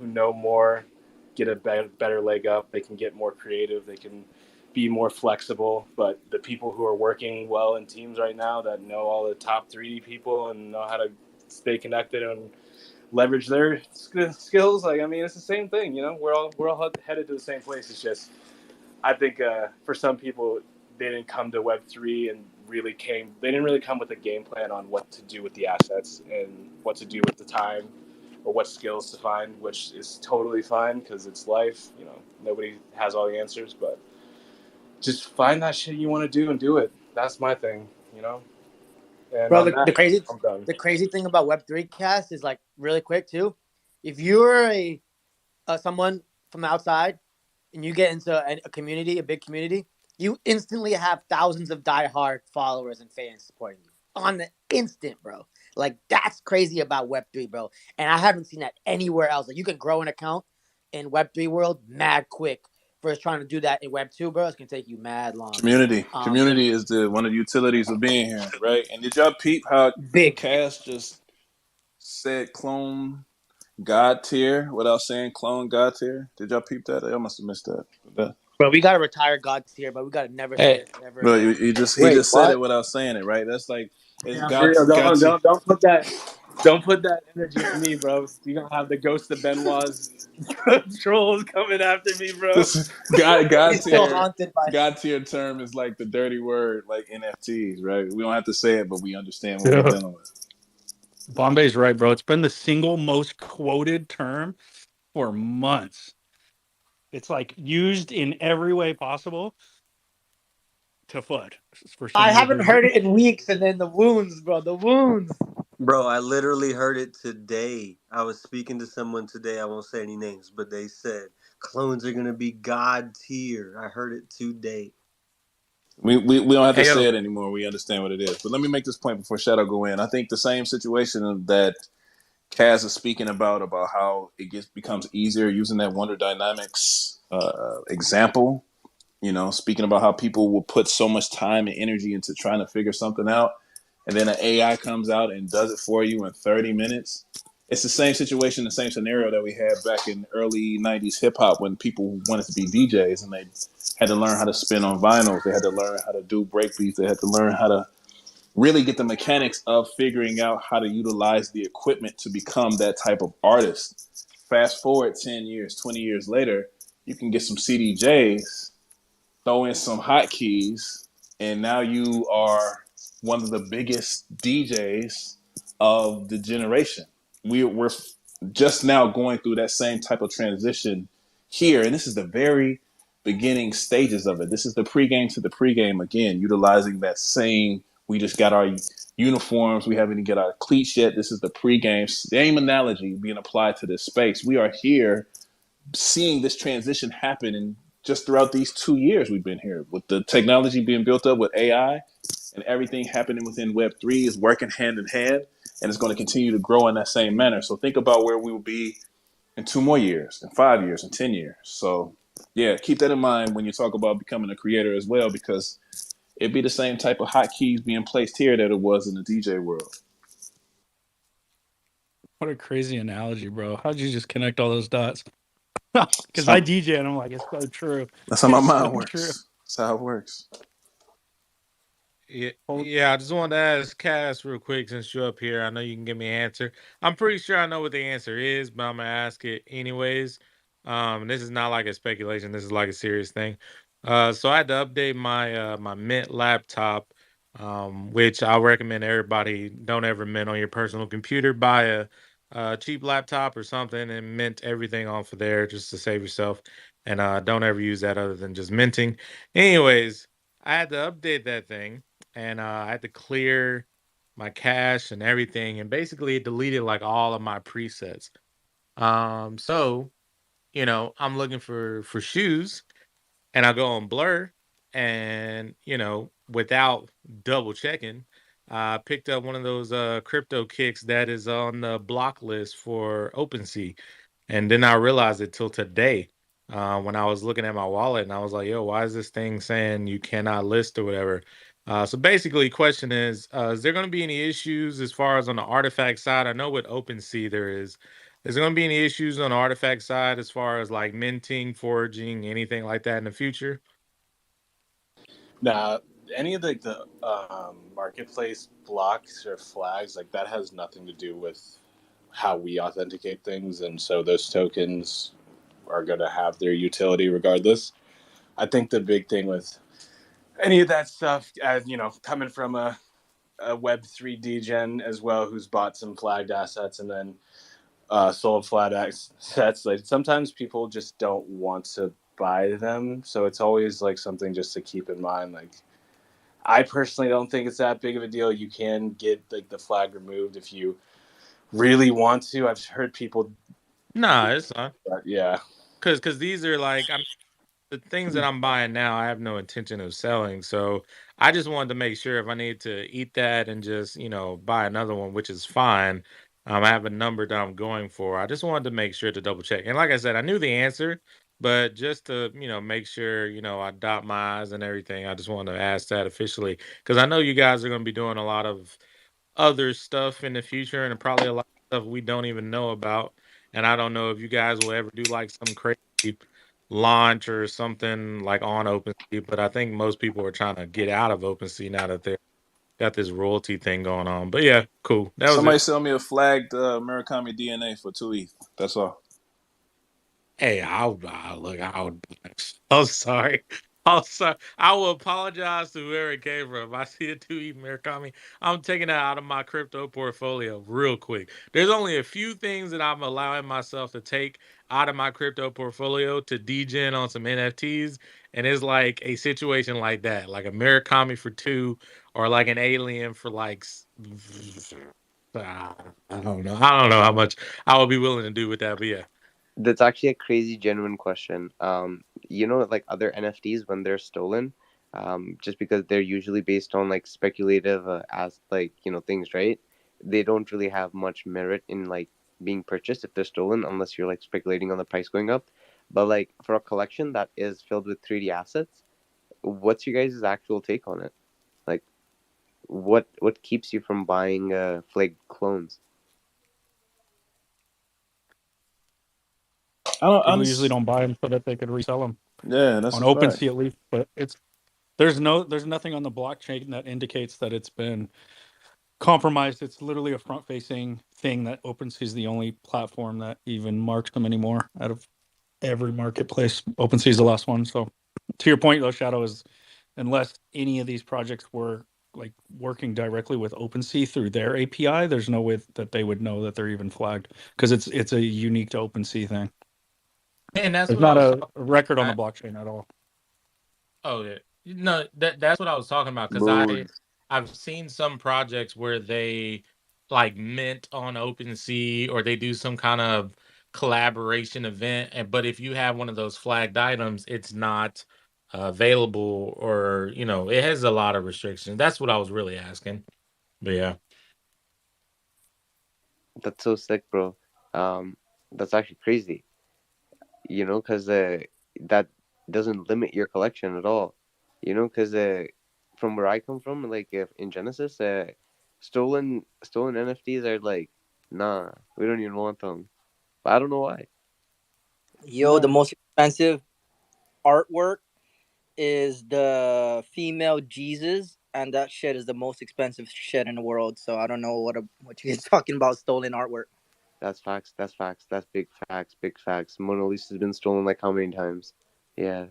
Speaker 12: know more get a better leg up. They can get more creative. They can be more flexible. But the people who are working well in teams right now that know all the top 3D people and know how to stay connected and leverage their skills, like, I mean, it's the same thing. We're all headed to the same place. It's just, I think for some people, they didn't come to Web3 and they didn't really come with a game plan on what to do with the assets and what to do with the time or what skills to find, which is totally fine because it's life. Nobody has all the answers, but just find that shit you want to do and do it. That's my thing. And
Speaker 9: Bro,
Speaker 12: on that, I'm done.
Speaker 9: the crazy thing about Web3 cast is like really quick too. If you're someone from outside and you get into a community, a big community, you instantly have thousands of diehard followers and fans supporting you on the instant, bro. Like that's crazy about Web3, bro. And I haven't seen that anywhere else. Like you can grow an account in Web3 world mad quick. Versus trying to do that in Web2, bro, it's gonna take you mad long.
Speaker 7: Community is one of the utilities of being here, right? And did y'all peep how
Speaker 9: Big.
Speaker 7: Cass just said clone God tier without saying clone God tier? Did y'all peep that? I must have missed that.
Speaker 9: Bro, we gotta retire God tier, but we gotta never say it ever
Speaker 7: Bro,
Speaker 9: again.
Speaker 7: he just
Speaker 12: Wait,
Speaker 7: said
Speaker 12: what?
Speaker 7: it without saying it, right? That's like it's
Speaker 12: Yeah, for real.
Speaker 7: God tier.
Speaker 12: Don't put that energy on me, bro. You're gonna have the ghost of Benoit's trolls coming after me, bro.
Speaker 7: This God
Speaker 9: He's still
Speaker 7: tier.
Speaker 9: haunted by.
Speaker 7: God tier term is like the dirty word, like NFTs, right? We don't have to say it, but we understand what
Speaker 2: Yeah.
Speaker 7: we're dealing with.
Speaker 2: Bombay's right, bro. It's been the single most quoted term for months. It's like used in every way possible to FUD for some
Speaker 9: I
Speaker 2: weird
Speaker 9: haven't
Speaker 2: reason.
Speaker 9: heard it in weeks, and then the wounds, bro. The wounds.
Speaker 8: Bro, I literally heard it today. I was speaking to someone today. I won't say any names, but they said clones are gonna be God tier. I heard it today.
Speaker 7: We don't have to
Speaker 2: Hey,
Speaker 7: say
Speaker 2: yo.
Speaker 7: it anymore. We understand what it is. But let me make this point before Shadow go in. I think the same situation that Kaz is speaking about how it becomes easier using that Wonder Dynamics example. You know, speaking about how people will put so much time and energy into trying to figure something out, and then an AI comes out and does it for you in 30 minutes. It's the same situation, the same scenario that we had back in early 90s hip hop when people wanted to be DJs and they had to learn how to spin on vinyls. They had to learn how to do breakbeats. They had to learn how to really get the mechanics of figuring out how to utilize the equipment to become that type of artist. Fast forward 10 years, 20 years later, you can get some CDJs, throw in some hotkeys, and now you are one of the biggest DJs of the generation. We're just now going through that same type of transition here, and this is the very beginning stages of it. This is the pregame to the pregame again, utilizing that same. We just got our uniforms. We haven't even got our cleats yet. This is the pregame. Same analogy being applied to this space. We are here seeing this transition happen and just throughout these 2 years we've been here with the technology being built up with AI and everything happening within Web3 is working hand in hand and it's going to continue to grow in that same manner. So think about where we will be in 2 more years, in 5 years, in 10 years. So yeah, keep that in mind when you talk about becoming a creator as well, because it'd be the same type of hotkeys being placed here that it was in the DJ world.
Speaker 2: What a crazy analogy, bro. How'd you just connect all those dots? Because I
Speaker 7: So
Speaker 2: DJ and I'm like, it's so true.
Speaker 7: that's how my
Speaker 2: It's so
Speaker 7: mind
Speaker 2: true.
Speaker 7: works. That's how it works.
Speaker 4: Yeah. I just wanted to ask Cass real quick since you're up here. I know you can give me an answer. I'm pretty sure I know what the answer is, but I'm gonna ask it anyways. This is not like a speculation. This is like a serious thing. So I had to update my Mint laptop, which I recommend everybody don't ever mint on your personal computer. Buy a cheap laptop or something and mint everything off of there just to save yourself. And don't ever use that other than just minting. Anyways, I had to update that thing and I had to clear my cache and everything, and basically it deleted like all of my presets. So I'm looking for shoes, and I go on Blur, and without double checking, I picked up one of those crypto kicks that is on the block list for OpenSea, and then I realized it till today. When I was looking at my wallet and I was like, yo, why is this thing saying you cannot list or whatever? So basically, question is there going to be any issues as far as on the artifact side? I know with OpenSea there is. Is there going to be any issues on the artifact side as far as like minting, foraging, anything like that in the future?
Speaker 12: Now, any of the marketplace blocks or flags, like that has nothing to do with how we authenticate things, and so those tokens are going to have their utility regardless. I think the big thing with any of that stuff, coming from a Web3 degen as well, who's bought some flagged assets and then sold flat assets, like sometimes people just don't want to buy them, so it's always like something just to keep in mind, like I personally don't think it's that big of a deal. You can get like the flag removed if you really want to. I've heard people.
Speaker 4: Nah, it's not.
Speaker 12: Yeah,
Speaker 4: Because these are like the things that I'm buying now. I have no intention of selling, so I just wanted to make sure if I need to eat that and just buy another one, which is fine. I have a number that I'm going for. I just wanted to make sure to double check. And like I said, I knew the answer, but just to make sure I dot my I's and everything. I just wanted to ask that officially because I know you guys are going to be doing a lot of other stuff in the future and probably a lot of stuff we don't even know about. And I don't know if you guys will ever do like some crazy launch or something like on OpenSea, but I think most people are trying to get out of OpenSea now that they got this royalty thing going on. But yeah, cool. That was
Speaker 7: Somebody
Speaker 4: it.
Speaker 7: sell me a flagged Murakami DNA for 2 ETH. That's all.
Speaker 4: Hey, look. I'm sorry. I'm sorry. I will apologize to whoever it came from. I see it too, even Murakami. I'm taking that out of my crypto portfolio real quick. There's only a few things that I'm allowing myself to take out of my crypto portfolio to degen on some NFTs, and it's like a situation like that, like a Murakami for 2, or like an alien for like. I don't know. I don't know how much I would be willing to do with that, but yeah.
Speaker 10: That's actually a crazy, genuine question. Like other NFTs when they're stolen, just because they're usually based on like speculative as like things, right? They don't really have much merit in like being purchased if they're stolen, unless you're like speculating on the price going up. But like for a collection that is filled with 3D assets, what's your guys' actual take on it? Like, what keeps you from buying flagged clones?
Speaker 2: People usually don't buy them so that they could resell them.
Speaker 7: Yeah, that's
Speaker 2: on
Speaker 7: a fact.
Speaker 2: OpenSea at least. But there's nothing on the blockchain that indicates that it's been compromised. It's literally a front-facing thing that OpenSea is the only platform that even marks them anymore out of every marketplace. OpenSea is the last one. So to your point, though, Shadow, is unless any of these projects were like working directly with OpenSea through their API, there's no way that they would know that they're even flagged because it's a unique to OpenSea thing.
Speaker 4: And that's
Speaker 2: There's
Speaker 4: what I
Speaker 2: not
Speaker 4: was
Speaker 2: a
Speaker 4: talking
Speaker 2: record on the
Speaker 4: about.
Speaker 2: blockchain at all.
Speaker 4: Oh yeah, no, that's what I was talking about because
Speaker 6: Mood.
Speaker 4: I've seen some projects where they like mint on OpenSea or they do some kind of collaboration event, but if you have one of those flagged items, it's not available, or it has a lot of restrictions. That's what I was really asking. But yeah.
Speaker 10: That's so sick, bro. That's actually crazy. Because that doesn't limit your collection at all. Because from where I come from, like if in Genesis, stolen NFTs are like, nah, we don't even want them. But I don't know why.
Speaker 11: Yo, the most expensive artwork is the female Jesus, and that shit is the most expensive shit in the world. So I don't know what you guys talking about stolen artwork.
Speaker 10: That's facts. That's facts. That's big facts. Big facts. Mona Lisa's been stolen like how many times? Yeah.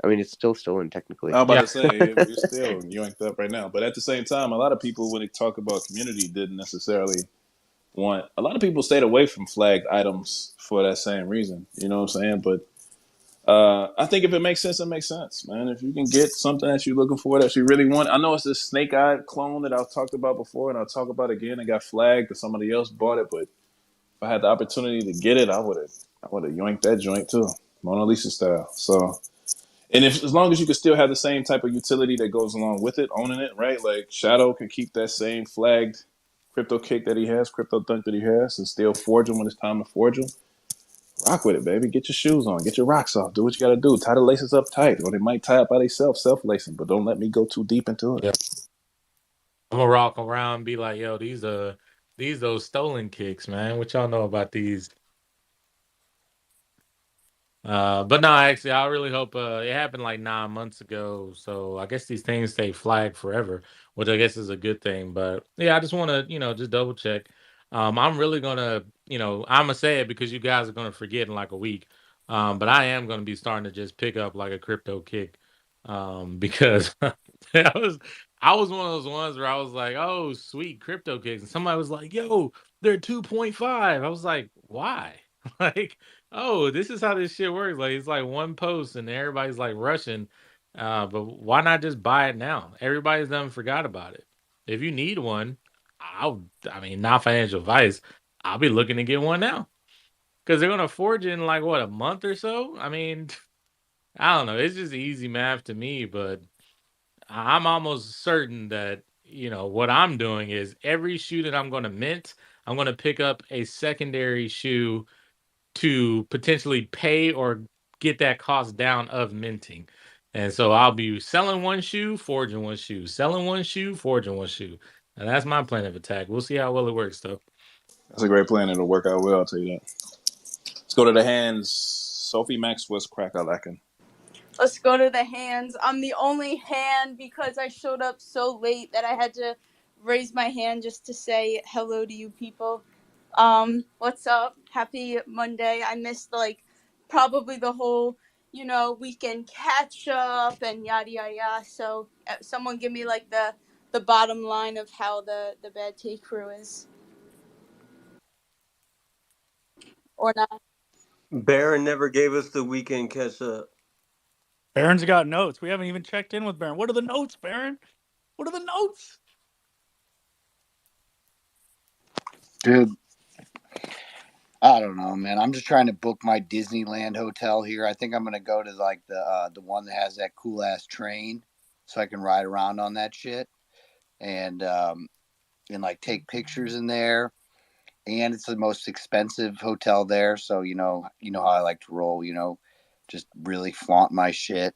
Speaker 10: I mean, it's still stolen technically.
Speaker 7: I was about
Speaker 4: Yeah.
Speaker 7: to say it's still yoinked up right now, but at the same time, a lot of people, when they talk about community, didn't necessarily want. A lot of people stayed away from flagged items for that same reason. You know what I'm saying? But I think if it makes sense, it makes sense, man. If you can get something that you're looking for, that you really want. I know it's this snake-eyed clone that I've talked about before, and I'll talk about again. It got flagged because somebody else bought it, but if I had the opportunity to get it, I would have yoinked that joint too, Mona Lisa style. So. And if as long as you can still have the same type of utility that goes along with it, owning it, right? Like Shadow can keep that same flagged crypto kick that he has, crypto dunk that he has, and still forge them when it's time to forge them. Rock with it, baby. Get your shoes on, get your rocks off, do what you got to do. Tie the laces up tight, or they might tie it by themselves, self-lacing. But don't let me go too deep into it.
Speaker 4: Yeah. I'm gonna rock around and be like, yo, these those stolen kicks, man. What y'all know about these? But no, actually, I really hope it happened like 9 months ago. So I guess these things stay flagged forever, which I guess is a good thing. But yeah, I just want to, just double check. I'm really gonna, I'm gonna say it because you guys are gonna forget in like a week. But I am gonna be starting to just pick up like a crypto kick, because I was I was one of those ones where I was like, oh, sweet crypto kicks, and somebody was like, yo, they're 2.5. I was like, why? Like, oh, this is how this shit works. Like, it's like one post and everybody's like rushing. But why not just buy it now? Everybody's done forgot about it. If you need one, I mean, not financial advice. I'll be looking to get one now because they're gonna forge it in like what, a month or so. I mean, I don't know. It's just easy math to me, but I'm almost certain that what I'm doing is every shoe that I'm going to mint, I'm going to pick up a secondary shoe to potentially pay or get that cost down of minting. And so I'll be selling one shoe, forging one shoe, selling one shoe, forging one shoe. And that's my plan of attack. We'll see how well it works, though.
Speaker 7: That's a great plan. It'll work out well, I'll tell you that. Let's go to the hands. Sophie Maxwell's crack a lacking.
Speaker 13: Let's go to the hands. I'm the only hand because I showed up so late that I had to raise my hand just to say hello to you people. What's up? Happy Monday. I missed probably the whole, weekend catch up and yada yada yada. So someone give me the bottom line of how the bad take crew is. Or not.
Speaker 8: Baron never gave us the weekend catch up.
Speaker 2: Baron's got notes. We haven't even checked in with Baron. What are the notes, Baron? What are the notes?
Speaker 14: Dude, I don't know, man. I'm just trying to book my Disneyland hotel here. I think I'm gonna go to the one that has that cool ass train, so I can ride around on that shit and take pictures in there. And it's the most expensive hotel there, so you know how I like to roll. Just really flaunt my shit.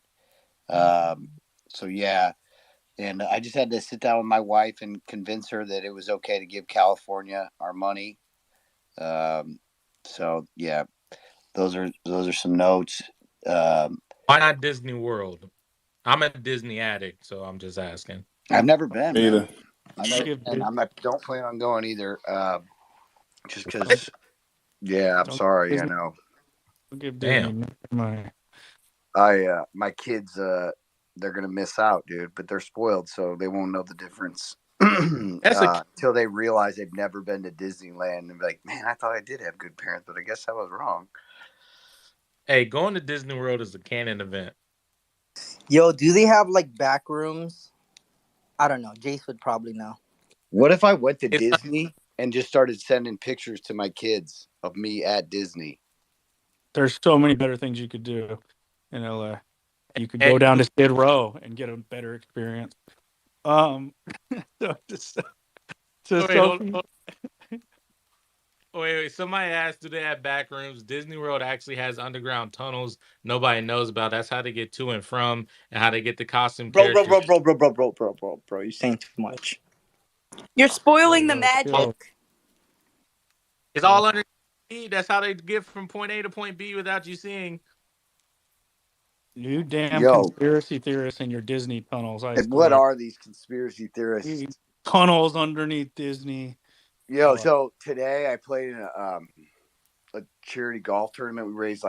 Speaker 14: So yeah. And I just had to sit down with my wife and convince her that it was okay to give California our money. So yeah, those are some notes.
Speaker 4: Why not Disney World? I'm a Disney addict, so I'm just asking.
Speaker 14: I've never been
Speaker 7: either.
Speaker 14: I don't plan on going either. Just because. Yeah, I'm sorry.
Speaker 2: Disney.
Speaker 14: I know.
Speaker 2: I'll give Disney my.
Speaker 14: My kids, they're gonna miss out, dude. But they're spoiled, so they won't know the difference until they realize they've never been to Disneyland and be like, "Man, I thought I did have good parents, but I guess I was wrong."
Speaker 4: Hey, going to Disney World is a canon event.
Speaker 11: Yo, do they have back rooms? I don't know. Jace would probably know.
Speaker 14: What if I went to Disney and just started sending pictures to my kids of me at Disney?
Speaker 2: There's so many better things you could do in LA. You could go down to Skid Row and get a better experience. Wait,
Speaker 4: somebody asked, do they have back rooms? Disney World actually has underground tunnels nobody knows about. That's how they get to and from, and how they get the costume characters.
Speaker 11: Bro, you're saying too much.
Speaker 13: You're spoiling the magic.
Speaker 4: It's all underneath. That's how they get from point A to point B without you seeing.
Speaker 2: You damn conspiracy theorists in your Disney tunnels.
Speaker 14: What are these conspiracy theorists?
Speaker 2: Tunnels underneath Disney.
Speaker 14: So today I played in a charity golf tournament. We raised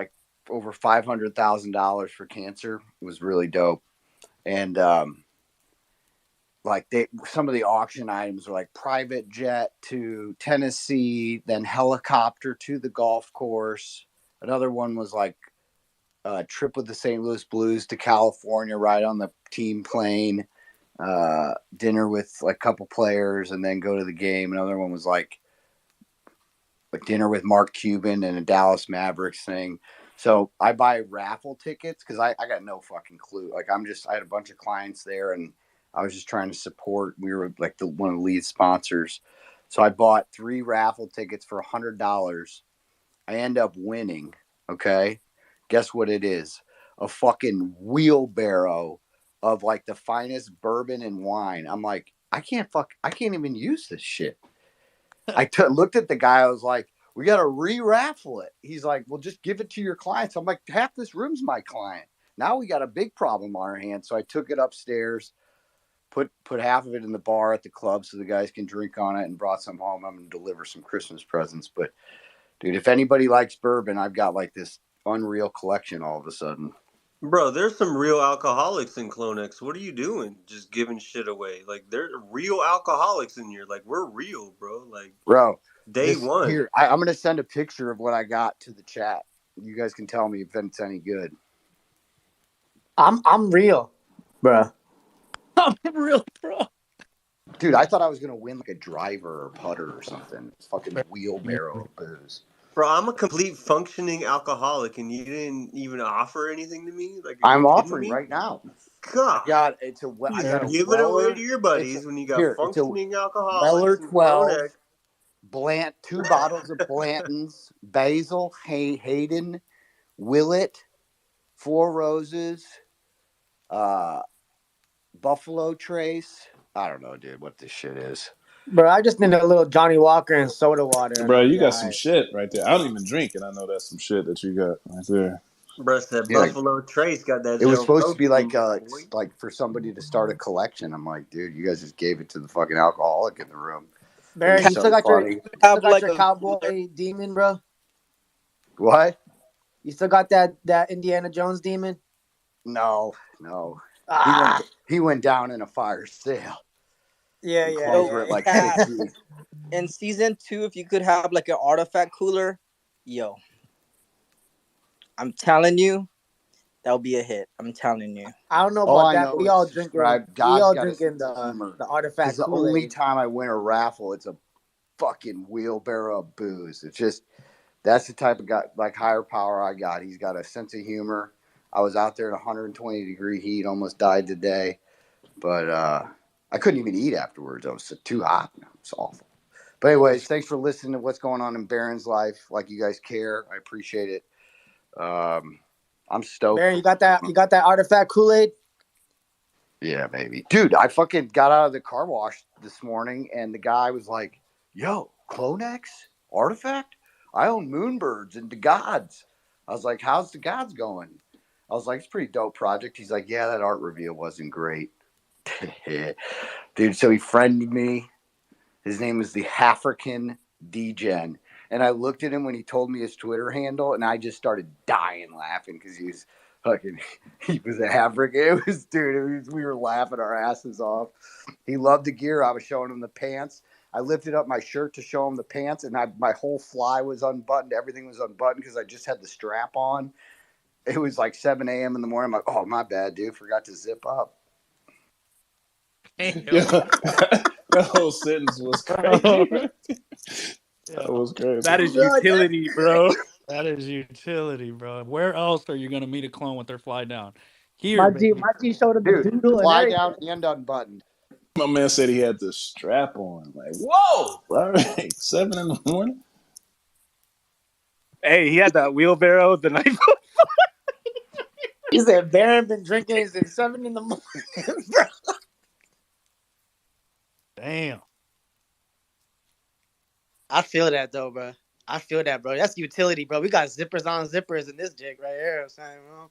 Speaker 14: over $500,000 for cancer. It was really dope. And some of the auction items were private jet to Tennessee, then helicopter to the golf course. Another one was a trip with the St. Louis Blues to California, right on the team plane. Dinner with a couple players and then go to the game. Another one was like dinner with Mark Cuban and a Dallas Mavericks thing. So I buy raffle tickets because I got no fucking clue. I had a bunch of clients there and I was just trying to support. We were one of the lead sponsors. So I bought 3 raffle tickets for $100. I end up winning. Okay. Guess what it is? A fucking wheelbarrow of the finest bourbon and wine. I'm like, I can't even use this shit. I looked at the guy. I was like, we got to re-raffle it. He's like, well, just give it to your clients. I'm like, half this room's my client. Now we got a big problem on our hands. So I took it upstairs, put half of it in the bar at the club so the guys can drink on it, and brought some home. I'm going to deliver some Christmas presents. But dude, if anybody likes bourbon, I've got this unreal collection all of a sudden.
Speaker 8: Bro, there's some real alcoholics in CloneX. What are you doing? Just giving shit away. There's real alcoholics in here. We're real, bro.
Speaker 14: Bro,
Speaker 8: day one.
Speaker 14: Here, I'm gonna send a picture of what I got to the chat. You guys can tell me if it's any good.
Speaker 9: I'm real. Bruh.
Speaker 2: I'm real, bro.
Speaker 14: Dude, I thought I was gonna win like a driver or putter or something. Fucking wheelbarrow of booze.
Speaker 8: Bro, I'm a complete functioning alcoholic, and you didn't even offer anything to me. Like, are you
Speaker 14: I'm
Speaker 8: kidding
Speaker 14: offering
Speaker 8: me?
Speaker 14: right now.
Speaker 8: God,
Speaker 14: I got a
Speaker 8: give it away
Speaker 14: Weller.
Speaker 8: to your buddies when you got
Speaker 14: It's a
Speaker 8: functioning alcoholics
Speaker 14: Weller
Speaker 8: and
Speaker 14: 12,
Speaker 8: CloneX.
Speaker 14: 2 bottles of Blanton's, Basil, Hayden, Willet, 4 Roses, Buffalo Trace. I don't know, dude, what this shit is.
Speaker 9: Bro, I just need a little Johnny Walker and soda water.
Speaker 7: Bro, you got some shit right there. I don't even drink, and I know that's some shit that you got right there.
Speaker 8: Bro, that
Speaker 14: Yeah.
Speaker 8: Buffalo Trace got that.
Speaker 14: It was supposed to be
Speaker 8: protein,
Speaker 14: like for somebody to start a collection. I'm like, dude, you guys just gave it to the fucking alcoholic in the room.
Speaker 9: Barry, you still got
Speaker 14: funny.
Speaker 9: your cowboy demon, bro?
Speaker 14: What?
Speaker 9: You still got that Indiana Jones demon?
Speaker 14: No.
Speaker 9: Ah.
Speaker 14: He went down in a fire sale.
Speaker 9: Yeah.
Speaker 14: Clones were at like
Speaker 11: Yeah.
Speaker 14: 60.
Speaker 11: In season 2, if you could have like an artifact cooler, yo, I'm telling you, that would be a hit. I'm telling you.
Speaker 9: I don't know
Speaker 14: All
Speaker 9: about
Speaker 14: I
Speaker 9: that.
Speaker 14: know
Speaker 9: We all
Speaker 14: is
Speaker 9: drinking.
Speaker 14: subscribe.
Speaker 9: We
Speaker 14: God's
Speaker 9: all
Speaker 14: got a
Speaker 9: drinking
Speaker 14: sense of humor.
Speaker 9: the artifact
Speaker 14: It's the
Speaker 9: Kool-Aid.
Speaker 14: only time I win a raffle. It's a fucking wheelbarrow of booze. It's just that's the type of guy, like higher power I got. He's got a sense of humor. I was out there in 120-degree heat, almost died today, but I couldn't even eat afterwards. I was too hot. It was awful. But anyways, thanks for listening to what's going on in Baron's life. Like you guys care, I appreciate it. I'm stoked.
Speaker 9: Baron, you got that artifact Kool-Aid?
Speaker 14: Yeah, baby. Dude, I fucking got out of the car wash this morning, and the guy was like, yo, CloneX? Artifact? I own Moonbirds and the Gods. I was like, how's the Gods going? I was like, it's a pretty dope project. He's like, yeah, that art reveal wasn't great. Dude, so he friended me. His name is the African Degen. And I looked at him when he told me his Twitter handle, and I just started dying laughing because he was African. We were laughing our asses off. He loved the gear. I was showing him the pants. I lifted up my shirt to show him the pants, and my whole fly was unbuttoned. Everything was unbuttoned because I just had the strap on. It was like 7 a.m. in the morning. I'm like, oh, my bad, dude. Forgot to zip up.
Speaker 7: That whole sentence was crazy. That was crazy.
Speaker 2: That is utility, bro. That is utility, bro. Where else are you gonna meet a clone with their fly down? Here,
Speaker 9: My
Speaker 2: baby.
Speaker 9: G showed him the doodle and
Speaker 14: fly
Speaker 9: everything.
Speaker 14: down and unbuttoned.
Speaker 7: My man said he had the strap on. Like, whoa! All right, 7 in the morning.
Speaker 2: Hey, he had that wheelbarrow the night before.
Speaker 9: He said Baron been drinking since 7 in the morning.
Speaker 2: Damn.
Speaker 9: I feel that though, bro. I feel that, bro. That's utility, bro. We got zippers on zippers in this jig right here. I'm saying, bro.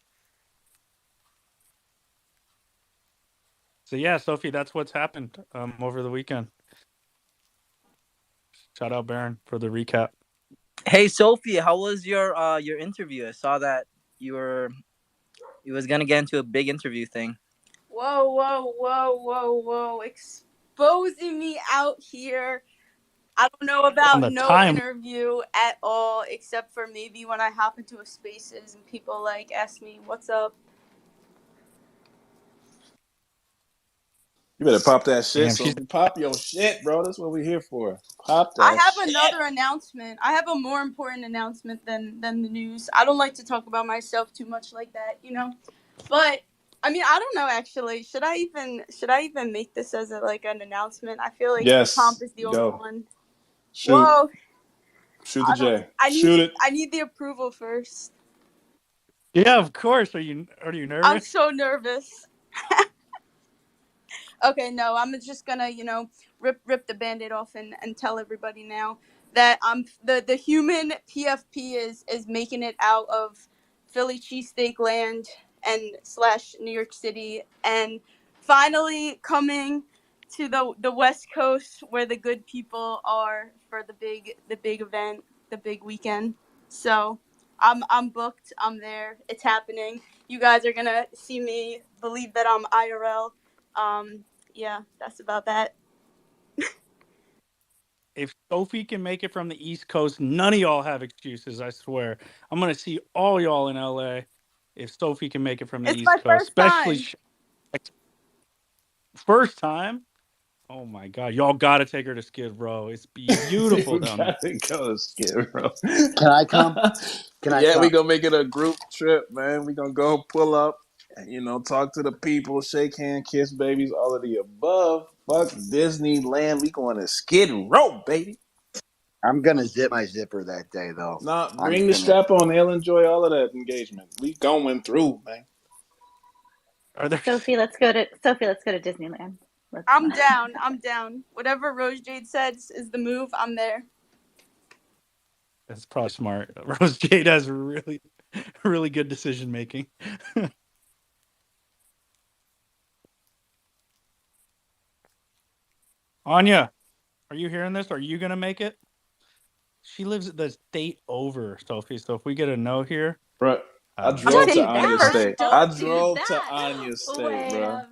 Speaker 2: So yeah, Sophie, that's what's happened over the weekend. Shout out Baron for the recap.
Speaker 11: Hey Sophie, how was your interview? I saw that you was gonna get into a big interview thing.
Speaker 13: Whoa. Exposing me out here. I don't know about no interview at all, except for maybe when I hop into a spaces and people like ask me, what's up?
Speaker 7: You better pop that shit. So pop your shit, bro. That's what we're here for. Pop that
Speaker 13: I have
Speaker 7: shit.
Speaker 13: another announcement. I have a more important announcement than the news. I don't like to talk about myself too much like that, you know? But I mean, I don't know actually. Should I even make this as an announcement? I feel like Pomp is the only one.
Speaker 7: Shoot.
Speaker 13: Whoa.
Speaker 7: Shoot the J.
Speaker 13: Shoot it. I need the approval first.
Speaker 2: Yeah, of course. Are you nervous?
Speaker 13: I'm so nervous. Okay, no, I'm just gonna, rip the Band-Aid off and tell everybody now that the human PFP is making it out of Philly cheesesteak land and / New York City and finally coming to the West Coast where the good people are for the big event, the big weekend. So I'm booked. I'm there. It's happening. You guys are gonna see me. Believe that I'm IRL. Yeah, that's about that.
Speaker 2: If Sophie can make it from the East Coast, none of y'all have excuses, I swear. I'm going to see all y'all in LA if Sophie can make it from the East Coast.
Speaker 13: It's my first time.
Speaker 2: First time? Oh my God! Y'all gotta take her to Skid Row. It's beautiful down there.
Speaker 7: Gotta go to Skid Row.
Speaker 14: Can I come?
Speaker 7: We gonna make it a group trip, man. We gonna go pull up, and, talk to the people, shake hands, kiss babies, all of the above. Fuck Disneyland. We going to Skid Row, baby.
Speaker 14: I'm gonna zip my zipper that day, though.
Speaker 7: Nah, bring the strap on. They'll enjoy all of that engagement. We going through, man.
Speaker 5: Sophie, let's go to Disneyland.
Speaker 13: I'm down. I'm down. Whatever Rose Jade says is the move. I'm there.
Speaker 2: That's probably smart. Rose Jade has really, really good decision making. Anya, are you hearing this? Are you gonna make it? She lives the state over, Sophie. So if we get a no here,
Speaker 7: bro, I drove to Anya's state. I drove to Anya's state, bro.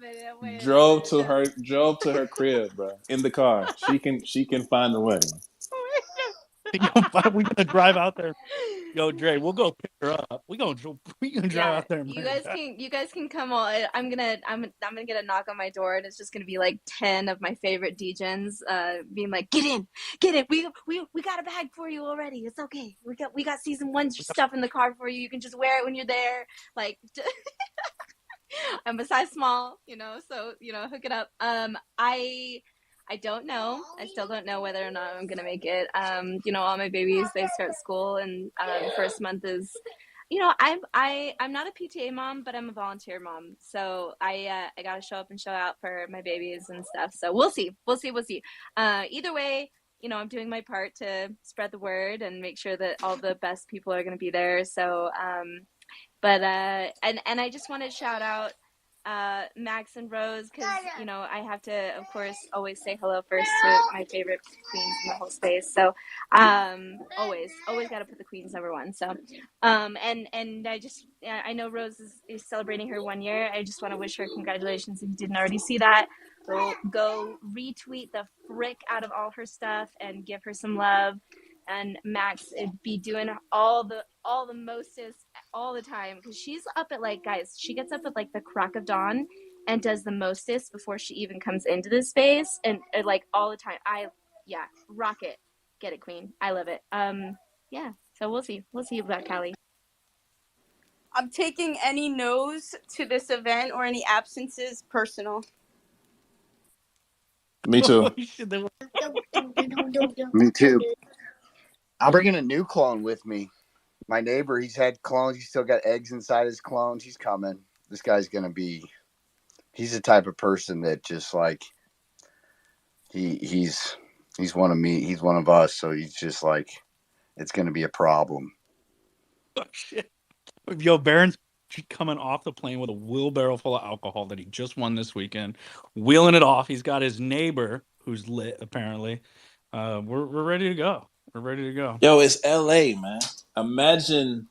Speaker 7: Drove to her crib, bro. In the car. She can find the way.
Speaker 2: We're gonna drive out there. Yo, Dre, we'll go pick her up. We can drive out there.
Speaker 15: You guys can come on. I'm gonna get a knock on my door, and it's just gonna be like 10 of my favorite DJs, being like, "Get in. We got a bag for you already. It's okay. We got season 1 stuff in the car for you. You can just wear it when you're there. Like, I'm a size small, so hook it up. I don't know. I still don't know whether or not I'm gonna make it. All my babies, they start school, and the first month is, I'm not a PTA mom, but I'm a volunteer mom. So I gotta show up and show out for my babies and stuff. So we'll see. Either way, I'm doing my part to spread the word and make sure that all the best people are gonna be there. So, and I just want to shout out Max and Rose, because I have to, of course, always say hello first to my favorite queens in the whole space. So always got to put the queens number one. So and I know Rose is celebrating her 1 year. I just want to wish her congratulations. If you didn't already see that, go retweet the frick out of all her stuff and give her some love. And Max be doing all the mostest all the time, because she's up at she gets up at the crack of dawn and does the mostest before she even comes into this space, and all the time. Rock it, get it, queen. I love it. So we'll see about Callie.
Speaker 13: I'm taking any no's to this event or any absences personal.
Speaker 7: Me too.
Speaker 14: Me too. I'm bringing a new clone with me. My neighbor, he's had clones. He's still got eggs inside his clones. He's coming. This guy's going to be... He's the type of person that just he's one of me. He's one of us. So he's just it's going to be a problem.
Speaker 2: Oh, shit. Yo, Baron's coming off the plane with a wheelbarrow full of alcohol that he just won this weekend, wheeling it off. He's got his neighbor who's lit, apparently. We're ready to go. We're ready to go.
Speaker 7: Yo, it's LA, man. Imagine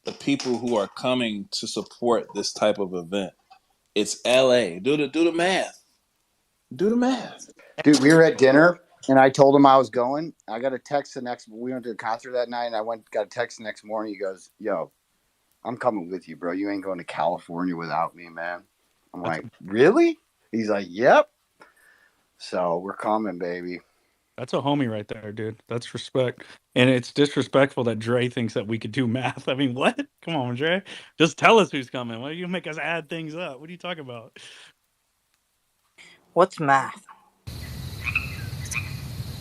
Speaker 7: the people who are coming to support this type of event. It's LA. Do the math. Do the math.
Speaker 14: Dude, we were at dinner and I told him I was going. I got a text we went to a concert that night, and I got a text the next morning. He goes, "Yo, I'm coming with you, bro. You ain't going to California without me, man." I'm like, "Really?" He's like, "Yep." So we're coming, baby.
Speaker 2: That's a homie right there, dude. That's respect. And it's disrespectful that Dre thinks that we could do math. I mean, what? Come on, Dre. Just tell us who's coming. Why do you make us add things up? What are you talking about?
Speaker 11: What's math?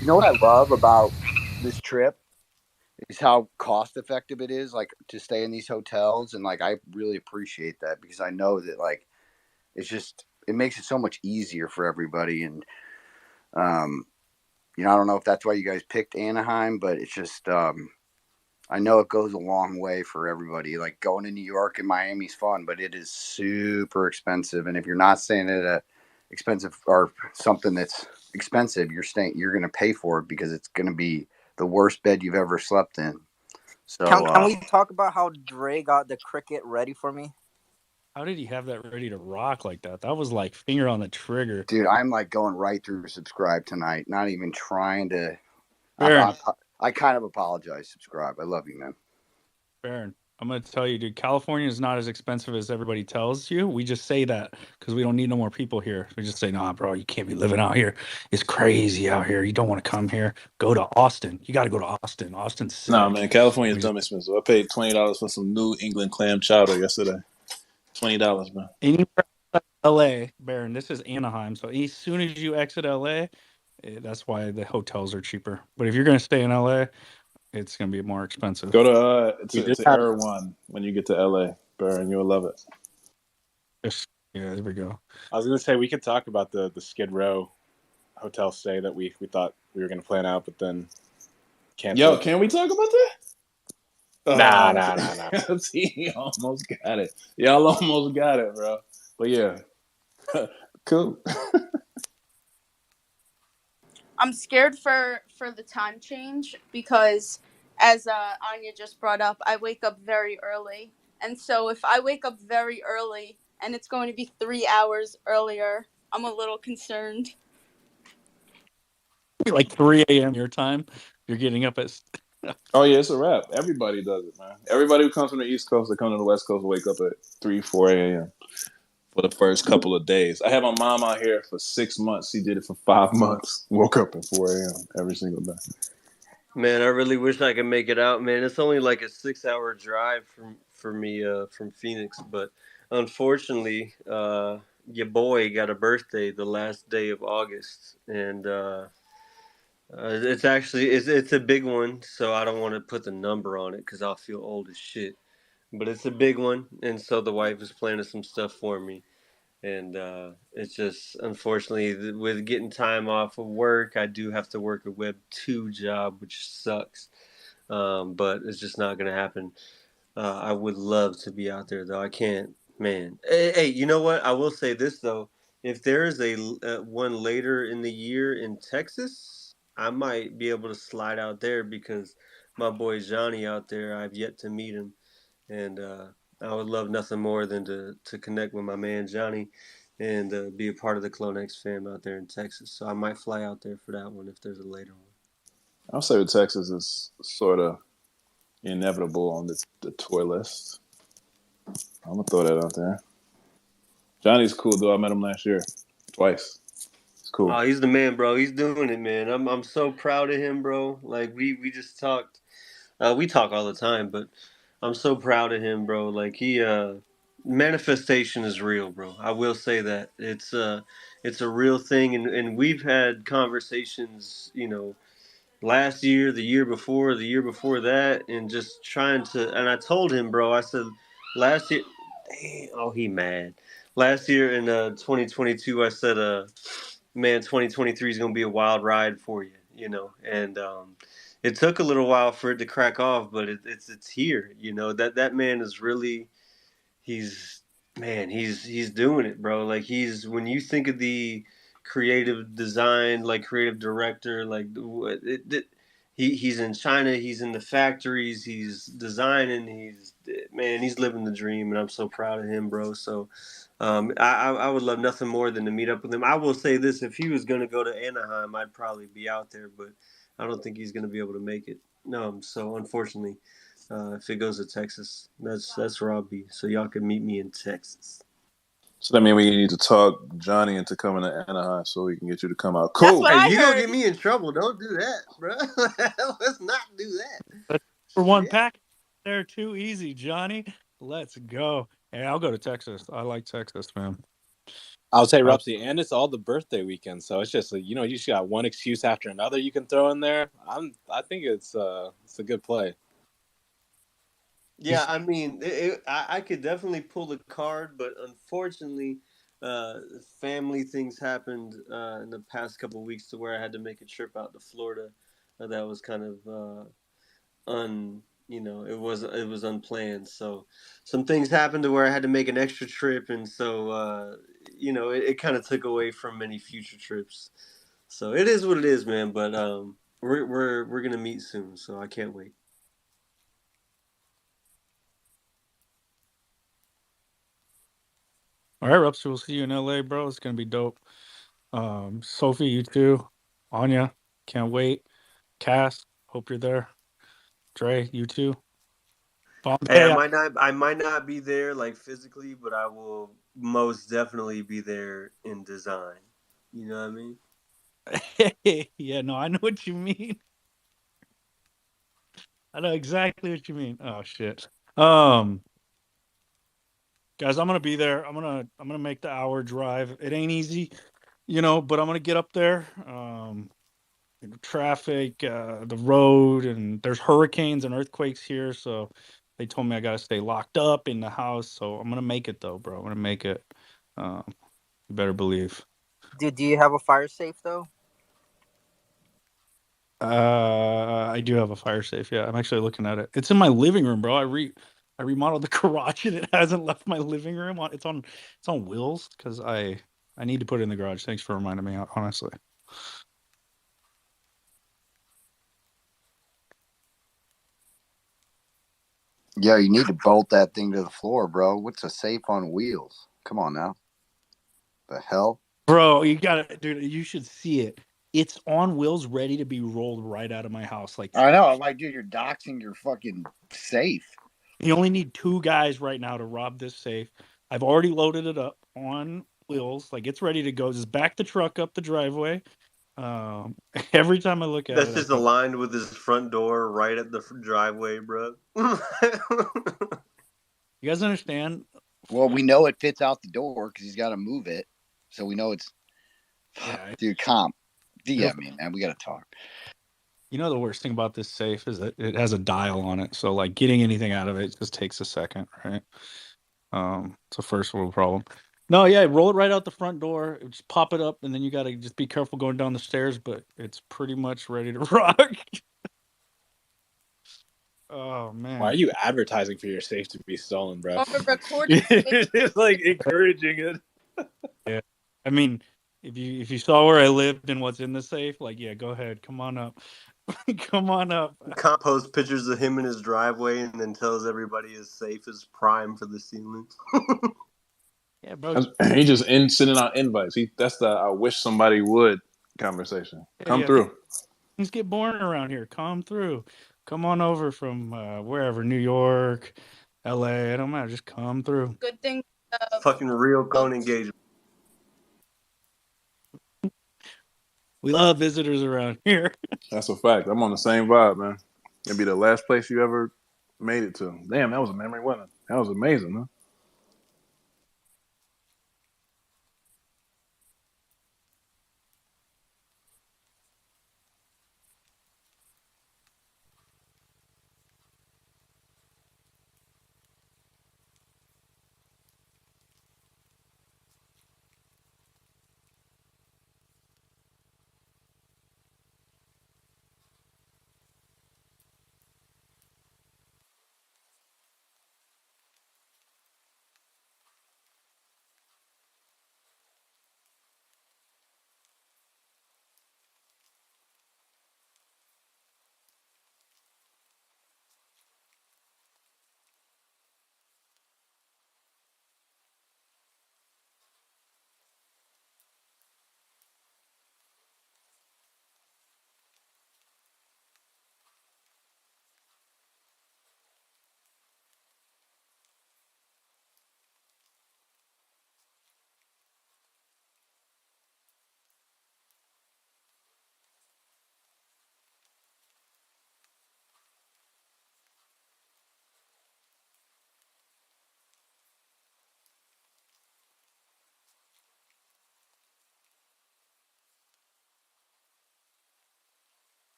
Speaker 14: You know what I love about this trip is how cost effective it is, to stay in these hotels. And I really appreciate that, because I know that it makes it so much easier for everybody. And, I don't know if that's why you guys picked Anaheim, but it's just, I know it goes a long way for everybody. Going to New York and Miami's fun, but it is super expensive. And if you're not staying at a expensive or something that's expensive, you're going to pay for it, because it's going to be the worst bed you've ever slept in. So
Speaker 11: can we talk about how Dre got the cricket ready for me?
Speaker 2: How did he have that ready to rock like that? That was finger on the trigger.
Speaker 14: Dude, I'm going right through subscribe tonight. Not even trying to. I kind of apologize. Subscribe. I love you, man.
Speaker 2: Baron, I'm gonna tell you, dude. California is not as expensive as everybody tells you. We just say that because we don't need no more people here. We just say, "Nah, bro, you can't be living out here. It's crazy out here. You don't want to come here. Go to Austin. You got to go to Austin. Austin's sick."
Speaker 7: Nah, man, California's
Speaker 2: We
Speaker 7: dumb expensive. I paid $20 for some New England clam chowder yesterday. $20, man.
Speaker 2: anywhere outside LA, Baron. This is Anaheim, so as soon as you exit LA, that's why the hotels are cheaper. But if you're gonna stay in LA, it's gonna be more expensive.
Speaker 7: Go
Speaker 14: We just
Speaker 7: to
Speaker 14: had
Speaker 7: Erewhon when you get to LA, Baron. You'll love it.
Speaker 2: Yeah, there we go.
Speaker 12: I was gonna say we could talk about the Skid Row hotel stay that we thought we were gonna plan out, but then
Speaker 7: Yo,
Speaker 12: canceled.
Speaker 7: can we talk about that?
Speaker 12: Nah.
Speaker 7: See, almost got it. Y'all almost got it, bro. But yeah, cool.
Speaker 13: I'm scared for the time change because, as Anya just brought up, I wake up very early, and so if I wake up very early and it's going to be 3 hours earlier, I'm a little concerned.
Speaker 2: Like 3 a.m. your time, you're getting up at.
Speaker 7: Oh yeah, it's a wrap. Everybody does it, man. Everybody who comes from the East Coast, that come to the West Coast, wake up at 3, 4 a.m. for the first couple of days. I had my mom out here for 6 months. She did it for 5 months. Woke up at 4 a.m. every single day.
Speaker 8: Man, I really wish I could make it out, man. It's only like a 6 hour drive for me from Phoenix, but unfortunately, your boy got a birthday the last day of August, and it's a big one. So I don't want to put the number on it because I'll feel old as shit. But it's a big one, and so the wife is planning some stuff for me. And it's just unfortunately with getting time off of work, I do have to work a Web 2 job, which sucks. But it's just not gonna happen. I would love to be out there though. I can't, man. Hey, you know what? I will say this though: if there is a one later in the year in Texas, I might be able to slide out there because my boy Johnny out there. I've yet to meet him, and I would love nothing more than to connect with my man Johnny and be a part of the CloneX fam out there in Texas. So I might fly out there for that one if there's a later one.
Speaker 7: I'll say Texas is sort of inevitable on the tour list. I'm gonna throw that out there. Johnny's cool though. I met him last year, twice. It's cool.
Speaker 8: Oh, he's the man, bro. He's doing it, man. I'm so proud of him, bro. Like we just talked. We talk all the time, but I'm so proud of him, bro. Like he manifestation is real, bro. I will say that. It's a real thing, and we've had conversations, last year, the year before that, and just trying to. And I told him, bro. I said last year. Dang, oh, he mad. Last year in 2022, I said, man, 2023 is gonna be a wild ride for you, And it took a little while for it to crack off, but it's here. That man is really he's he's doing it, bro. Like he's when you think of the creative design, like creative director, like he's in China, he's in the factories, he's designing, he's living the dream, and I'm so proud of him, bro. So I would love nothing more than to meet up with him. I will say this: if he was going to go to Anaheim, I'd probably be out there, but I don't think he's going to be able to make it. No, so unfortunately, if it goes to Texas, that's where I'll be. So y'all can meet me in Texas.
Speaker 7: So that means we need to talk Johnny into coming to Anaheim so we can get you to come out.
Speaker 13: That's
Speaker 7: Cool.
Speaker 13: what I
Speaker 8: You
Speaker 13: heard.
Speaker 8: gonna get me in trouble? Don't do that, bro. Let's not do that.
Speaker 2: For one pack, there too easy, Johnny. Let's go. Hey, I'll go to Texas. I like Texas, man.
Speaker 12: I'll say, Rupsy, and it's all the birthday weekend, so it's just you just got one excuse after another you can throw in there. I think it's a good play.
Speaker 8: Yeah, I mean, I could definitely pull the card, but unfortunately, family things happened in the past couple of weeks to where I had to make a trip out to Florida. That was kind of it was unplanned. So some things happened to where I had to make an extra trip, and so it kind of took away from many future trips. So it is what it is, man. But we're gonna meet soon, so I can't wait.
Speaker 2: All right, Rups, we'll see you in LA, bro. It's gonna be dope. Sophie, you too. Anya, can't wait. Cass, hope you're there. Dre, you too.
Speaker 8: Hey, I might not be there like physically, but I will most definitely be there in design. You know what I mean?
Speaker 2: Yeah, no, I know what you mean. I know exactly what you mean. Oh shit. Guys, I'm gonna be there. I'm gonna make the hour drive. It ain't easy, but I'm gonna get up there. Traffic, the road, and there's hurricanes and earthquakes here, so they told me I gotta stay locked up in the house. So I'm gonna make it though, bro. I'm gonna make it. You better believe.
Speaker 11: Dude, do you have a fire safe though?
Speaker 2: I do have a fire safe. Yeah, I'm actually looking at it. It's in my living room, bro. I remodeled the garage and it hasn't left my living room. It's on wheels because I need to put it in the garage. Thanks for reminding me. Honestly.
Speaker 14: Yeah, you need to bolt that thing to the floor, bro. What's a safe on wheels? Come on now. The hell?
Speaker 2: Bro, you got it, dude. You should see it. It's on wheels, ready to be rolled right out of my house. Like
Speaker 14: I know. I'm like, dude, you're doxing your fucking safe.
Speaker 2: You only need 2 guys right now to rob this safe. I've already loaded it up on wheels. Like it's ready to go. Just back the truck up the driveway. Every time I look at
Speaker 8: That's
Speaker 2: it,
Speaker 8: just aligned with his front door right at the driveway, bro.
Speaker 2: You guys understand?
Speaker 14: Well, we know it fits out the door because he's got to move it, so we know it's.
Speaker 2: Yeah,
Speaker 14: dude, DM me, man. We got to talk.
Speaker 2: The worst thing about this safe is that it has a dial on it, so like getting anything out of it just takes a second, right? It's a first world problem. No, yeah, roll it right out the front door. Just pop it up, and then you got to just be careful going down the stairs. But it's pretty much ready to rock. Oh man!
Speaker 12: Why are you advertising for your safe to be stolen, bro?
Speaker 13: On a recording.
Speaker 12: It's like encouraging it.
Speaker 2: Yeah, I mean, if you saw where I lived and what's in the safe, like, yeah, go ahead, come on up, come on up.
Speaker 8: Compost pictures of him in his driveway and then tells everybody his safe is prime for the ceiling.
Speaker 2: Yeah, bro.
Speaker 7: He just sending out invites. That's the I wish somebody would conversation. Come through.
Speaker 2: Things get boring around here. Come through. Come on over from wherever, New York, LA. I don't matter. Just come through.
Speaker 13: Good thing.
Speaker 8: Fucking real clone engagement.
Speaker 2: We love visitors around here.
Speaker 7: That's a fact. I'm on the same vibe, man. It'd be the last place you ever made it to. Damn, that was a memory, wasn't it? That was amazing, huh?